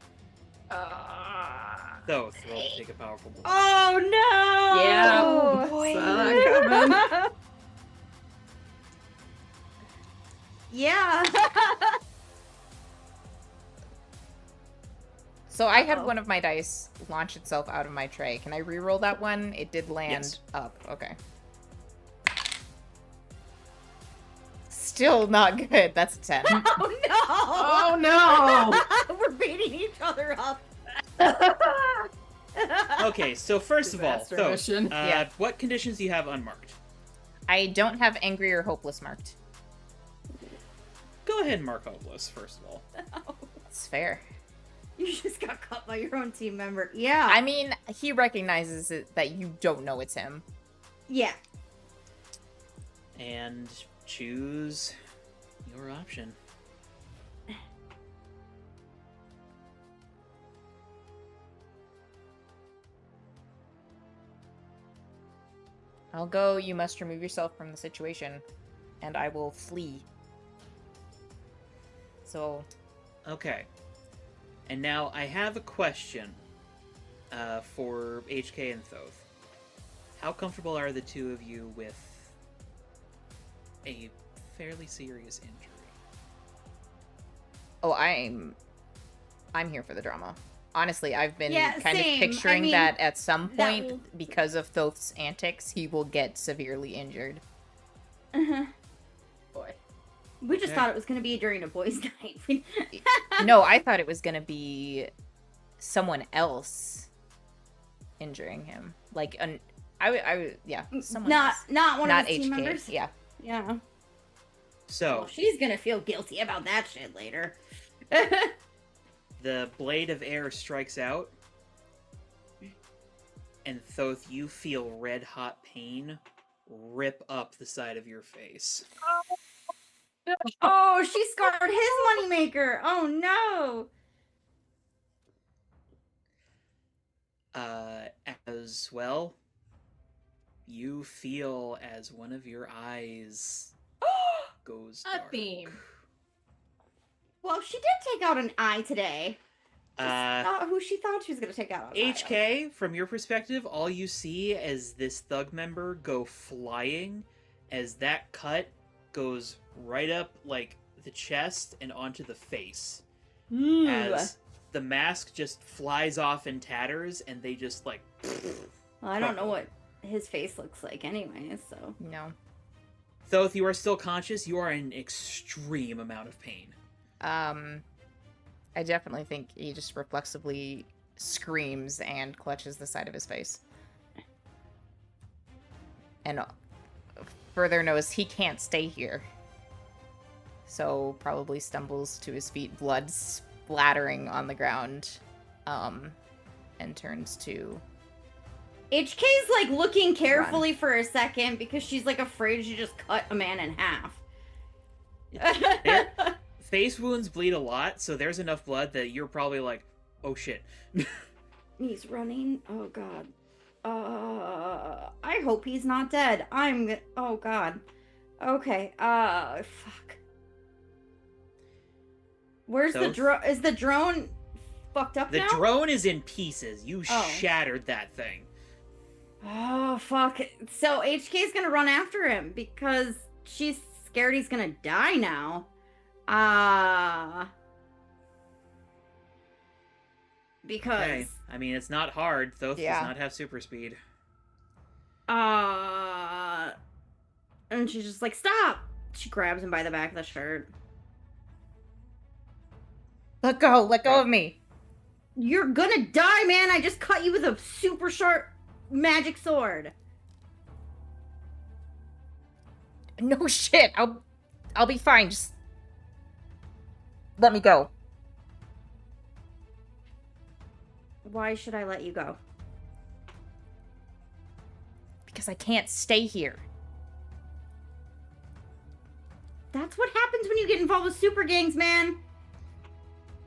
Though, throw to take a powerful blow. Oh no! Yeah. Oh, boy. Saw that coming. Yeah. So I had Uh-oh. one of my dice launch itself out of my tray. Can I re-roll that one? It did land Yes. up. Okay. Still not good. That's a 10. Oh no! Oh no! We're beating each other up. Okay, so first of all, Disaster Thoth, mission. Yeah. what conditions do you have unmarked? I don't have angry or hopeless marked. Go ahead and mark hopeless, first of all. That's fair. You just got caught by your own team member. Yeah. I mean, he recognizes it, that you don't know it's him. Yeah. And choose your option. I'll go, you must remove yourself from the situation, and I will flee. So, Okay. And now I have a question for HK and Thoth. How comfortable are the two of you with a fairly serious injury? oh, I'm here for the drama. Honestly, I've been Yeah, kind same. of I picturing mean, that at some that point, will- because of Thoth's antics, he will get severely injured. Uh-huh. Boy. We just Okay. thought it was going to be during a boys' night. No, I thought it was gonna be someone else injuring him. Like, yeah, someone not else. not one Not of his team HK. members. Yeah. Yeah. So, Well, she's gonna feel guilty about that shit later. the blade of air strikes out, and Thoth, you feel red-hot pain rip up the side of your face. Oh, she scarred his moneymaker. Oh no. As well, you feel as one of your eyes goes A dark. theme. Well, she did take out an eye today. Not who she thought she was gonna take out. HK, from your perspective, all you see is this thug member go flying as that cut goes right up like the chest and onto the face. Ooh. As the mask just flies off in tatters and they just like. Well, I don't know what his face looks like anyway, so. No. Thoth, you are still conscious. You are in extreme amount of pain. I definitely think he just reflexively screams and clutches the side of his face. And further knows he can't stay here. So probably stumbles to his feet, blood splattering on the ground, and turns to... HK's like looking carefully for a second because she's like afraid she just cut a man in half. Face wounds bleed a lot, so there's enough blood that you're probably like, oh shit. He's running. Oh god. I hope he's not dead. Oh god. Okay. Fuck. Where's the drone? Is the drone fucked up now? The drone is in pieces. You Oh. shattered that thing. Oh fuck. So HK's gonna run after him because she's scared he's gonna die now. Because Okay. I mean, it's not hard. Thoth Yeah. does not have super speed. and she's just like, stop. She grabs him by the back of the shirt. Let go of me. You're gonna die, man. I just cut you with a super sharp magic sword. No shit. I'll be fine. Just let me go. Why should I let you go? Because I can't stay here. That's what happens when you get involved with super gangs, man.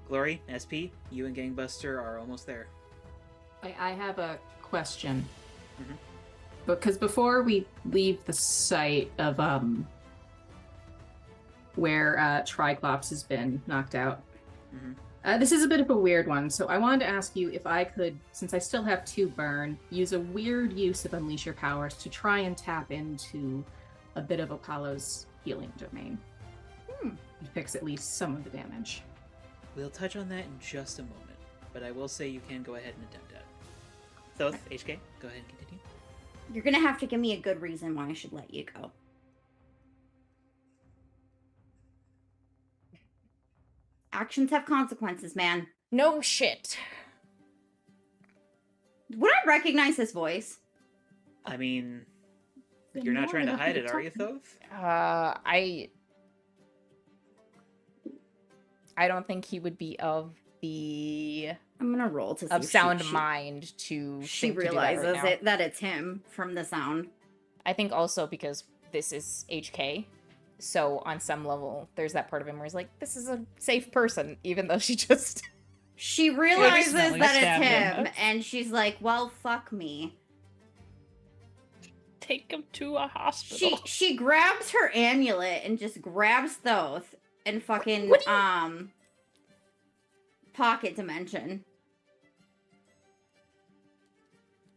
Glory, SP, you and Gangbuster are almost there. I have a question. Mhm. Because before we leave the site of where Triclops has been knocked out, this is a bit of a weird one. So I wanted to ask you if I could, since I still have 2 burn, use a weird use of Unleash Your Powers to try and tap into a bit of Apollo's healing domain. To fix at least some of the damage. We'll touch on that in just a moment, but I will say you can go ahead and attempt that. Thoth, HK, go ahead and continue. You're gonna have to give me a good reason why I should let you go. Actions have consequences, man. No shit. Would I recognize his voice? I mean, you're not trying to hide it, are you, Thoth? I don't think he would be of the I'm gonna roll to see of if sound she mind to she think to do that realizes right now. that it's him from the sound. I think also because this is HK, so on some level there's that part of him where he's like, this is a safe person, even though she just She realizes smelling that stab it's him. him, and she's like, "Well, fuck me." Take him to a hospital. She grabs her amulet and just grabs Thoth and fucking What do pocket dimension.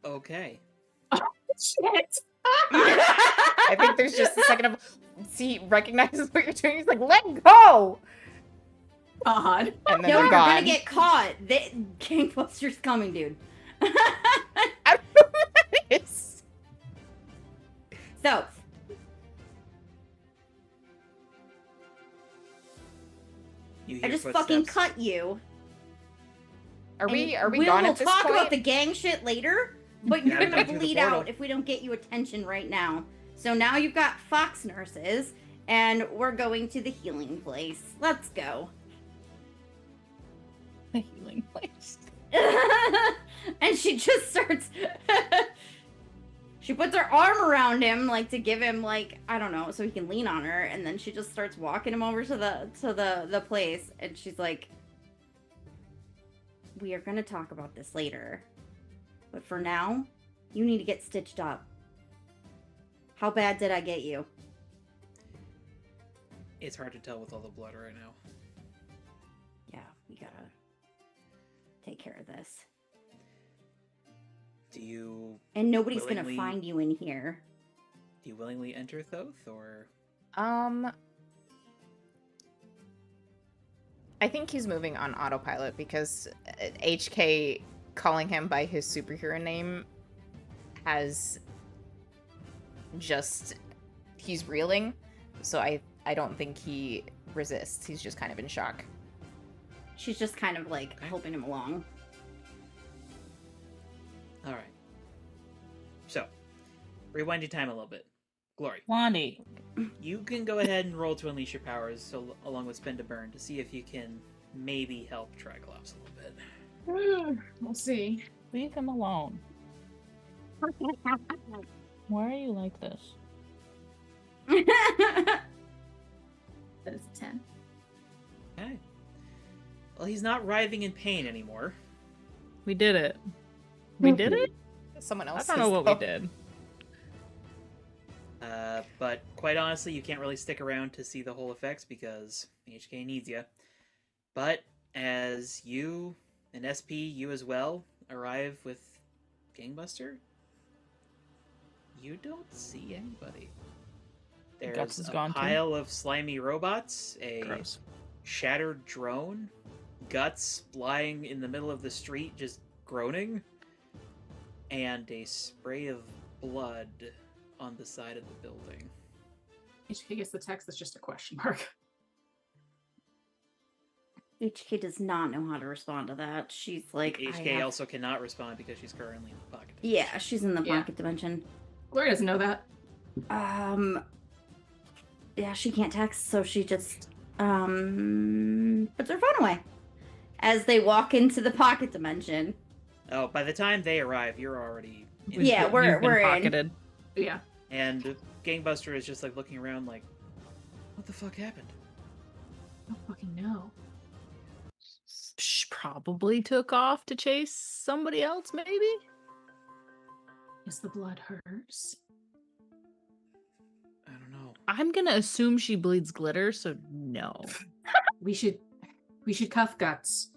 Okay. Shit! I think there's just a second of he recognizes what you're doing. He's like, let go, God. and then No, they're you're gone. gonna get caught. Gangbuster's coming, dude. I don't know who that is. So, You I hear just footsteps. fucking cut you. Are we and gone we'll at this talk point? about the gang shit later, but you're Yeah, gonna through the bleed portal. out if we don't get you attention right now. So now you've got fox nurses, and we're going to the healing place. Let's go. The healing place. And she just starts she puts her arm around him like to give him like, I don't know, so he can lean on her, and then she just starts walking him over to the place, and she's like, we are going to talk about this later, but for now you need to get stitched up. How bad did I get you? It's hard to tell with all the blood right now. Yeah, we gotta. take care of this. Do you And nobody's willingly- gonna find you in here. do you willingly enter Thoth, or I think he's moving on autopilot because HK calling him by his superhero name has just he's reeling, so I don't think he resists. He's just kind of in shock. She's just kind of like Okay. helping him along. all right? So, rewinding time a little bit. Glory, Blondie. you can go ahead and roll to unleash your powers, so along with spend to burn, to see if you can maybe help Triclops a little bit. We'll see. Leave him alone. Why are you like this? That is 10. Okay. Well, he's not writhing in pain anymore. We did it. We did it? Someone I else. don't know what we did. But quite honestly, you can't really stick around to see the whole effects because HK needs you. But as you and SP, you as well, arrive with Gangbuster, you don't see anybody. Guts There's is a gone too. pile of slimy robots, a Gross. shattered drone, Guts lying in the middle of the street just groaning, and a spray of blood on the side of the building. HK gets the text that's just a question mark. HK does not know how to respond to that. She's like, I HK have- also cannot respond because she's currently in the pocket. Yeah, she's in the Yeah. pocket dimension. Gloria doesn't know that. Yeah, she can't text, so she just puts her phone away as they walk into the pocket dimension. Oh, by the time they arrive, you're already in. Yeah, the- we're You've been in. pocketed. Yeah. And Gangbuster is just like looking around, like, what the fuck happened? I don't fucking know. Probably took off to chase somebody else, maybe? Is the blood hers? I don't know. I'm gonna assume she bleeds glitter, so no. We should cuff Guts.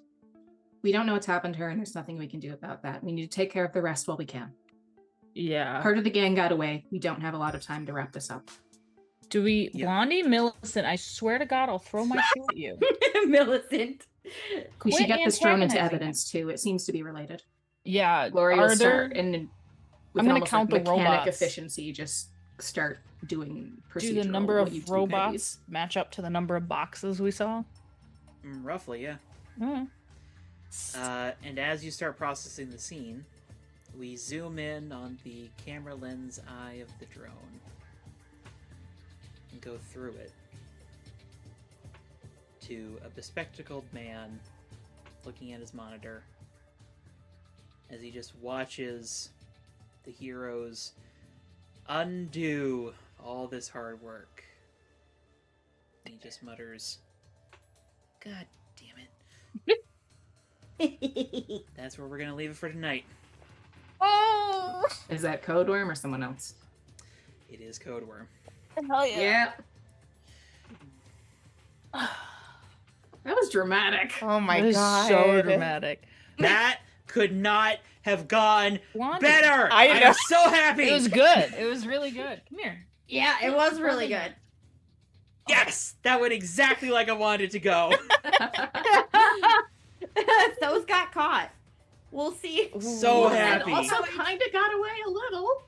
We don't know what's happened to her, and there's nothing we can do about that. We need to take care of the rest while we can. Yeah. Part of the gang got away. We don't have a lot of time to wrap this up. Do we, Yeah. Blondie, Millicent? I swear to God, I'll throw my shoe at you. Millicent. We should Quit get this thrown into antagonizing evidence too. It seems to be related. Yeah. Gloria are will start, there- and with I'm gonna almost count like the mechanic robots. efficiency, just start doing do procedural. the number what you of do robots pays. match up to the number of boxes we saw? Roughly, yeah. Mm. And as you start processing the scene, we zoom in on the camera lens eye of the drone and go through it to a bespectacled man looking at his monitor as he just watches the heroes undo all this hard work. And he just mutters, "God damn it. That's where we're gonna leave it for tonight." Oh, Is that Code Worm or someone else? It is Code Worm. hell Yeah. That was dramatic. Oh my That is god. so dramatic. That could not have gone Blondie. better. I I know. am so happy. It was good. It was really good. Come here. Yeah, it was really good. Yes, that went exactly like I wanted it to go. Those got caught. We'll see. So And happy. Also, kind of got away a little.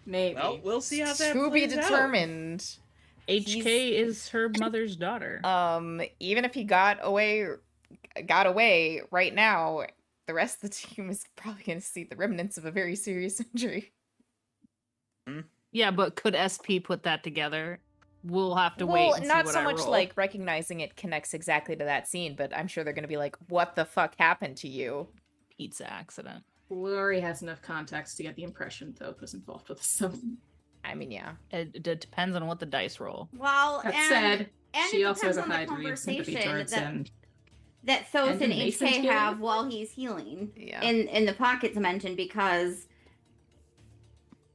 Maybe. Well, we'll see how that To be plays out. determined. HK is her mother's daughter. Even if he got away right now, the rest of the team is probably going to see the remnants of a very serious injury. Yeah, but could SP put that together? We'll have to wait. Well, And not see what so I much roll. like recognizing it connects exactly to that scene, but I'm sure they're going to be like, "What the fuck happened to you?" pizza accident. Glory has enough context to get the impression Thoth was involved with something. I mean, yeah. It depends on what the dice roll. Well, That and, said, and she it also has depends a on the high degree of sympathy conversation towards that, him. that Thoth And and the Masons HK get have it? while he's healing Yeah. in the pocket dimension, because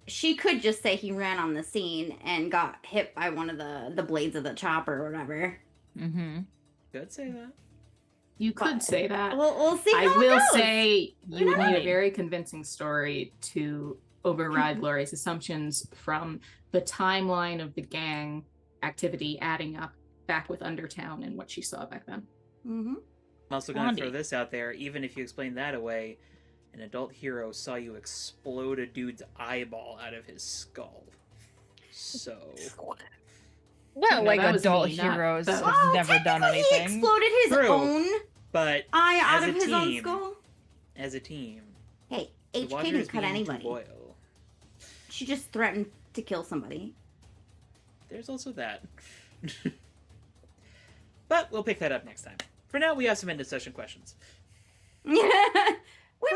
she could just say he ran on the scene and got hit by one of the blades of the chopper or whatever. Mm-hmm. Could say that. You could But say that. we'll see I how it will goes. say you would need a Right. very convincing story to override Glory's assumptions from the timeline of the gang activity adding up back with Undertown and what she saw back then. Mm-hmm. I'm also going to Blondie. throw this out there. Even if you explain that away, an adult hero saw you explode a dude's eyeball out of his skull. So, Well, No, like that was adult me, not heroes the- have Well, never done technically, he anything. exploded his True. own but eye out as of a his own team- skull. as a team, Hey, the HK Watcher didn't is cut beginning to anybody. boil. She just threatened to kill somebody. There's also that. But we'll pick that up next time. For now, we have some end of session questions. we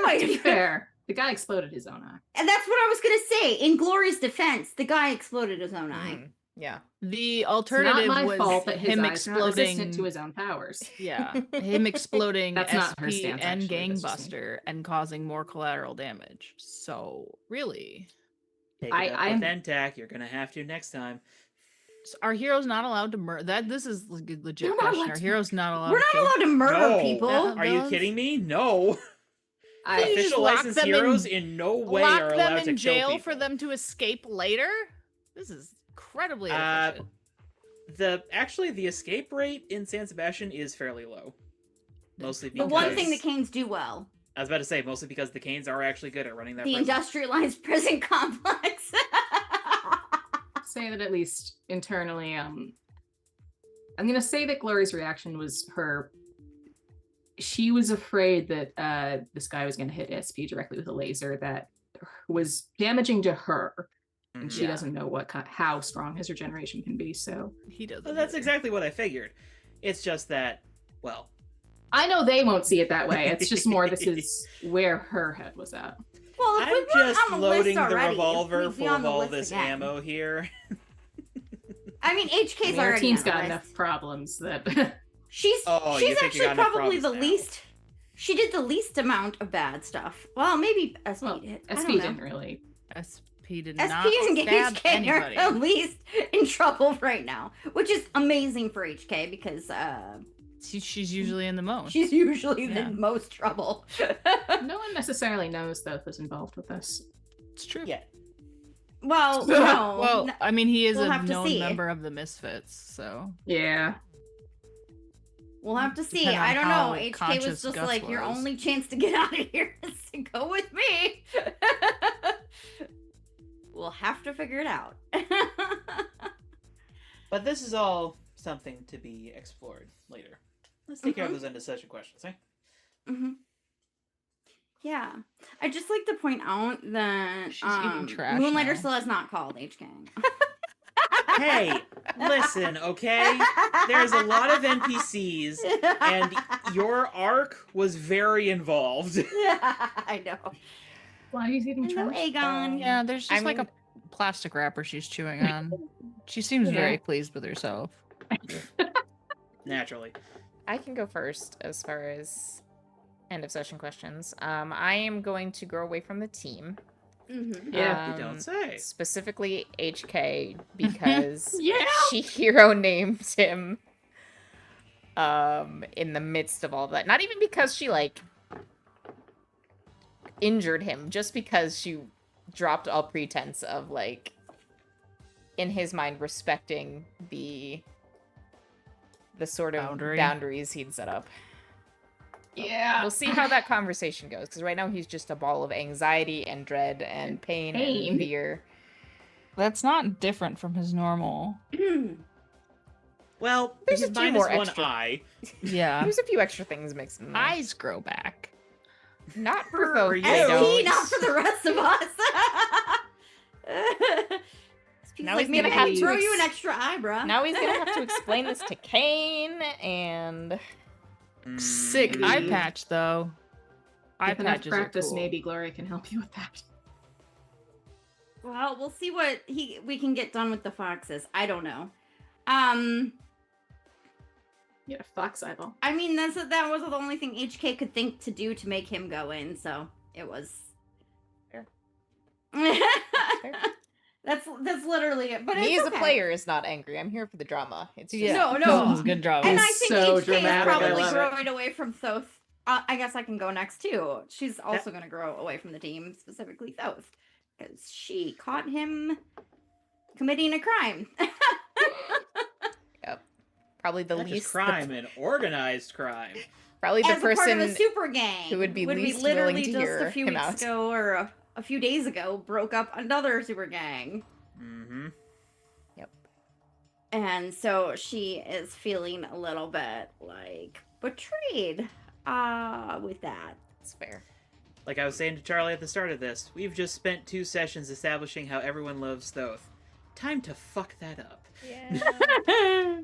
might To be have. fair, the guy exploded his own eye. And that's what I was gonna say. In Glory's defense, the guy exploded his own eye. Mhm. Yeah. The It's alternative not my was fault that his him eye's not resistant exploding to his own powers. Yeah, him exploding That's not her SP stance, and actually, that's just me. Gangbuster and causing more collateral damage. So really, Take it I- up I'm- with NTAC. You're gonna have to next time. are heroes not allowed to murder? This is a legit They're not question. allowed Are to heroes not allowed? We're to not kill? allowed to murder No. people. Yeah. Are you Villains? kidding me? No. I, You just Official lock licensed them in- heroes in no way Lock are them allowed in to jail kill for people. them to escape later. This is incredibly Uh, inefficient. The escape rate in San Sebastian is fairly low. Mostly The because one thing the Canes do well: I was about to say mostly because the Canes are actually good at running that the prison. industrialized prison complex. say that at least internally, I'm gonna say that Glory's reaction was she was afraid that this guy was gonna hit SP directly with a laser that was damaging to her, and Mhm. she doesn't know how strong his regeneration can be. So He doesn't. Well, that's either. exactly what I figured. It's just that, well, I know they won't see it that way. It's just more this is where her head was at. Well, if we I'm weren't just on the loading list the already, revolver we'd be full on of the all list this again. ammo here. I mean, HK's I mean, our already team's on the got list. enough problems that She's Oh, you she's think you actually got enough probably the problems now. least. She did the least amount of bad stuff. Well, maybe SP well, did. I SP don't know. didn't really. SP did SP not and stab HK anybody. are the least in trouble right now, which is amazing for HK because She's usually in the most. she's usually Yeah. the most trouble. No one necessarily knows though who's involved with this. It's true. Yeah. Well, no. Well, I mean, he is We'll a have to known see. member of the Misfits, so Yeah. We'll have to see. Depending on I don't how know. HK was conscious just Gus like, your was. only chance to get out of here is to go with me. We'll have to figure it out. But this is all something to be explored later. Let's take care of those end of session questions, eh? hmm Yeah. I just like to point out that She's eating trash Moonlighter now. still has not called HK. Hey, listen, okay? There's a lot of NPCs, and your arc was very involved. I know. Why he's eating Hello, trash? Aegon. yeah, there's just I like mean- a plastic wrapper she's chewing on. She seems Yeah. very pleased with herself. Naturally. I can go first as far as end of session questions. I am going to grow away from the team. Mm-hmm. Yeah. You don't say. Specifically HK because Yeah. she hero named him in the midst of all that. Not even because she like injured him, just because she dropped all pretense of like in his mind respecting the sort of Boundary. boundaries he'd set up. Yeah. We'll see how that conversation goes, because right now he's just a ball of anxiety and dread and pain Pain. and fear. That's not different from his normal. Well, There's he's a few minus more one extra- eye. Yeah. There's a few extra things mixed in there. Eyes grow back. Not for For both. you. I SP, don't. not for the rest of us. Now like, he's maybe gonna have I to throw ex- you an extra eyebrow. Now he's gonna have to explain this to Kane, and Sick Mm, eye patch though. Eye With enough patches practice, are cool. maybe Glory can help you with that. Well, we'll see what we can get done with the foxes. I don't know. You had a fox eyeball. I mean that was the only thing HK could think to do to make him go in, so it was Fair. and That's literally it. But Me it's as okay. a player is not angry. I'm here for the drama. It's just No, This is a good job. And It's I think so HK dramatic, is I probably love it. growing away from Thoth. I guess I can go next too. She's also going to grow away from the team, specifically Thoth, because she caught him committing a crime. Yep. Probably the Not just least crime and organized crime. Probably the As a part of person a super gang, who would be least literally willing to just hear a few him weeks out. ago or a few days ago broke up another super gang. Mm-hmm. Yep. And so she is feeling a little bit like betrayed with that. It's fair. Like I was saying to Charlie at the start of this, we've just spent 2 sessions establishing how everyone loves Thoth. Time to fuck that up. Yeah.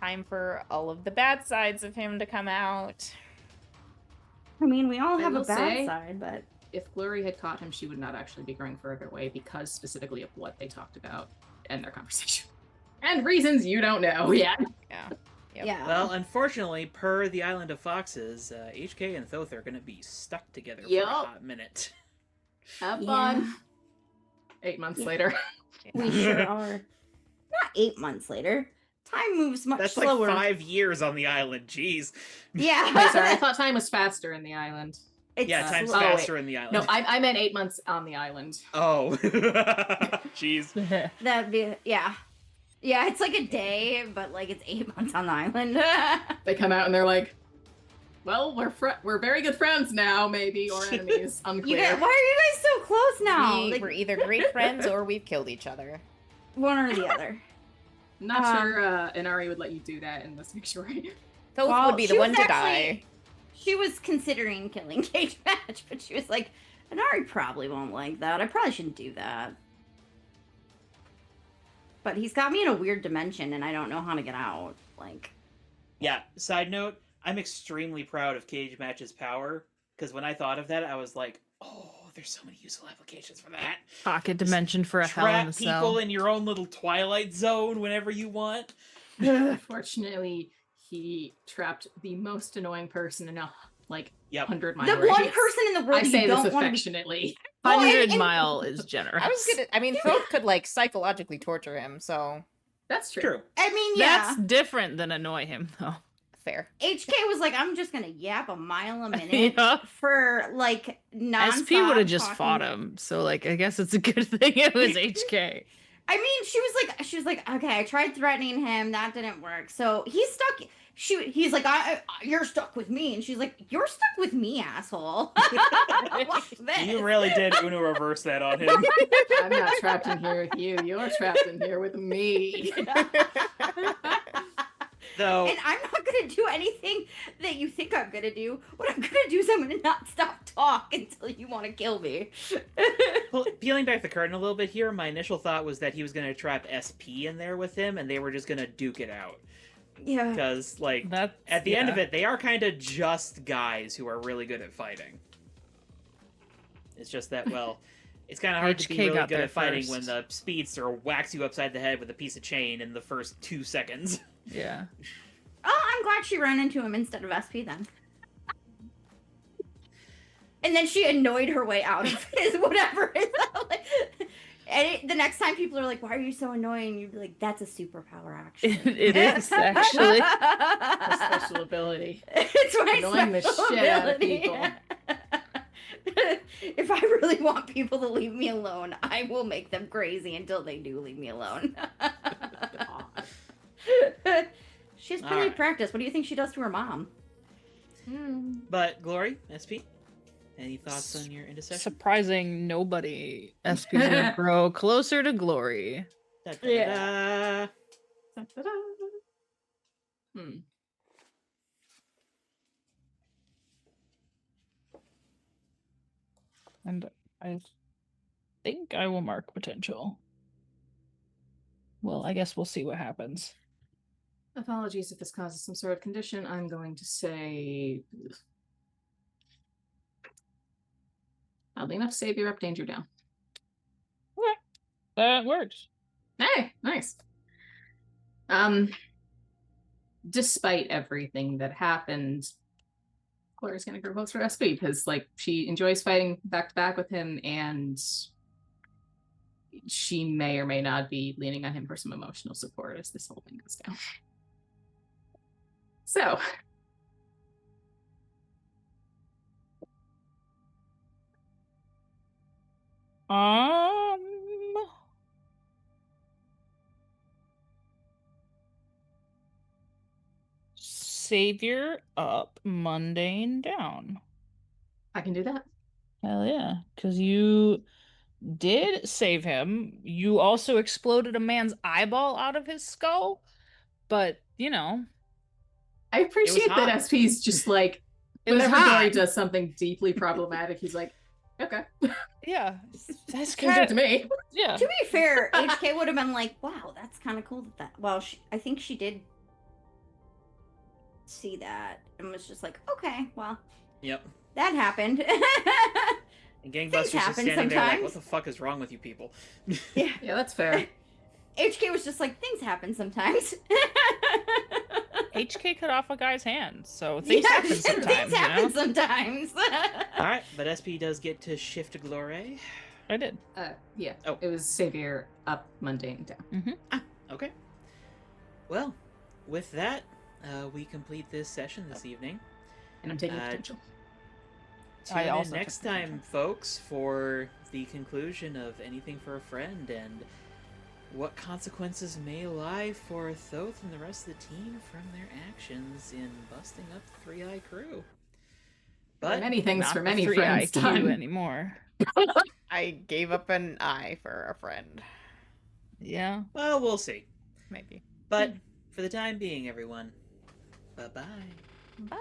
Time for all of the bad sides of him to come out. I mean, we all I have a will bad say- side, but If Glory had caught him, she would not actually be going further away because specifically of what they talked about in their conversation. And reasons you don't know yet. Yeah. Yep. yeah. Well, unfortunately, per the Island of Foxes, HK and Thoth are going to be stuck together for a Yup. hot minute. Have Yeah. fun. 8 months later. We sure are. Not 8 months later. Time moves much That's slower. like 5 years on the island. Jeez. Yeah. Wait, sorry, I thought time was faster in the island. It's Yeah, time's Oh, wait. faster in the island. No, I meant 8 months on the island. Oh. Jeez. That'd be yeah. Yeah, it's like a day, but like it's 8 months on the island. They come out and they're like, well, we're very good friends now, maybe, or enemies. You Unclear. guys, why are you guys so close now? Like, We're either great friends or we've killed each other. one or the other. Not sure Inari would let you do that in this story. Thoth Well, would be the she one was to actually- die. She was considering killing Cage Match, but she was like, Inari probably won't like that. I probably shouldn't do that. But he's got me in a weird dimension, and I don't know how to get out. Like, Yeah, side note, I'm extremely proud of Cage Match's power, because when I thought of that, I was like, oh, there's so many useful applications for that. Pocket dimension for a hell in Trap a people cell. in your own little Twilight Zone whenever you want. Unfortunately, he trapped the most annoying person in a Yep. 100-mile the radius. one person in the world I you say this don't want to be. affectionately. Well, 100 and- mile is generous. I mean, Thoth could like psychologically torture him, so That's true. True. I mean, yeah. That's different than annoy him, though. fair. HK was like, I'm just gonna yap a mile a minute Yeah. for like non. SP would have just fought him, so like I guess it's a good thing it was HK. I mean, she was like, okay, I tried threatening him, that didn't work. So he's stuck. He's like, you're stuck with me, and she's like, you're stuck with me, asshole. Watch this. You really did Uno reverse that on him. I'm not trapped in here with you. You're trapped in here with me. Though, And I'm not gonna do anything that you think I'm gonna do. What I'm gonna do is I'm gonna not stop talk until you want to kill me. well, peeling back the curtain a little bit here, my initial thought was that he was going to trap SP in there with him, and they were just going to duke it out. Yeah. Because, like, That's at the end of yeah. it, they are kind of just guys who are really good at fighting. It's just that, well, it's kind of hard to be HK really got good there at fighting first. when the speedster whacks you upside the head with a piece of chain in the first 2 seconds. Yeah. Oh, I'm glad she ran into him instead of SP then. And then she annoyed her way out of his whatever. Like, and the next time people are like, "Why are you so annoying?" You'd be like, "That's a superpower, actually." It is actually. A special ability. It's my Annoying the special shit out of ability. people. If I really want people to leave me alone, I will make them crazy until they do leave me alone. She has plenty of Alright. practice. What do you think she does to her mom? But, Glory, SP, any thoughts on your intersection? Surprising nobody. SP gonna grow closer to glory. Da, da, da, da. Da-da-da. Hmm. And I think I will mark potential. Well, I guess we'll see what happens. Apologies if this causes some sort of condition. I'm going to say. Oddly enough, save your up, danger down. That works. Hey, nice. Despite everything that happened, Claire's gonna grow votes for SP because, like, she enjoys fighting back to back with him, and she may or may not be leaning on him for some emotional support as this whole thing goes down. So. Savior up, mundane down. I can do that. Hell yeah. Because you did save him. You also exploded a man's eyeball out of his skull. But, you know. I appreciate that hot. SP's just like, It was whenever Glory hot. does something deeply problematic, he's like, okay. Yeah. That's Seems good to kind of. me. Yeah. To be fair, HK would have been like, wow, that's kind of cool that. Well, I think she did see that and was just like, okay, well, Yep. that happened. And Gangbusters Things just happen standing there like, sometimes. what the fuck is wrong with you people? Yeah. Yeah, that's fair. HK was just like, things happen sometimes. HK cut off a guy's hand, so things happen sometimes. Things happen sometimes. Alright, but SP does get to shift to Glory. I did. Yeah. Oh. It was Savior up, mundane down. Okay. Well, with that, we complete this session this evening. And I'm taking potential. Tune in also next took potential. time, folks, for the conclusion of Anything for a Friend and what consequences may lie for Thoth and the rest of the team from their actions in busting up the Three-Eye Crew. But Many things Not for the many 3 friends IQ done. anymore. I gave up an eye for a friend. Yeah, well, we'll see. Maybe. But for the time being, everyone, bye-bye. Bye.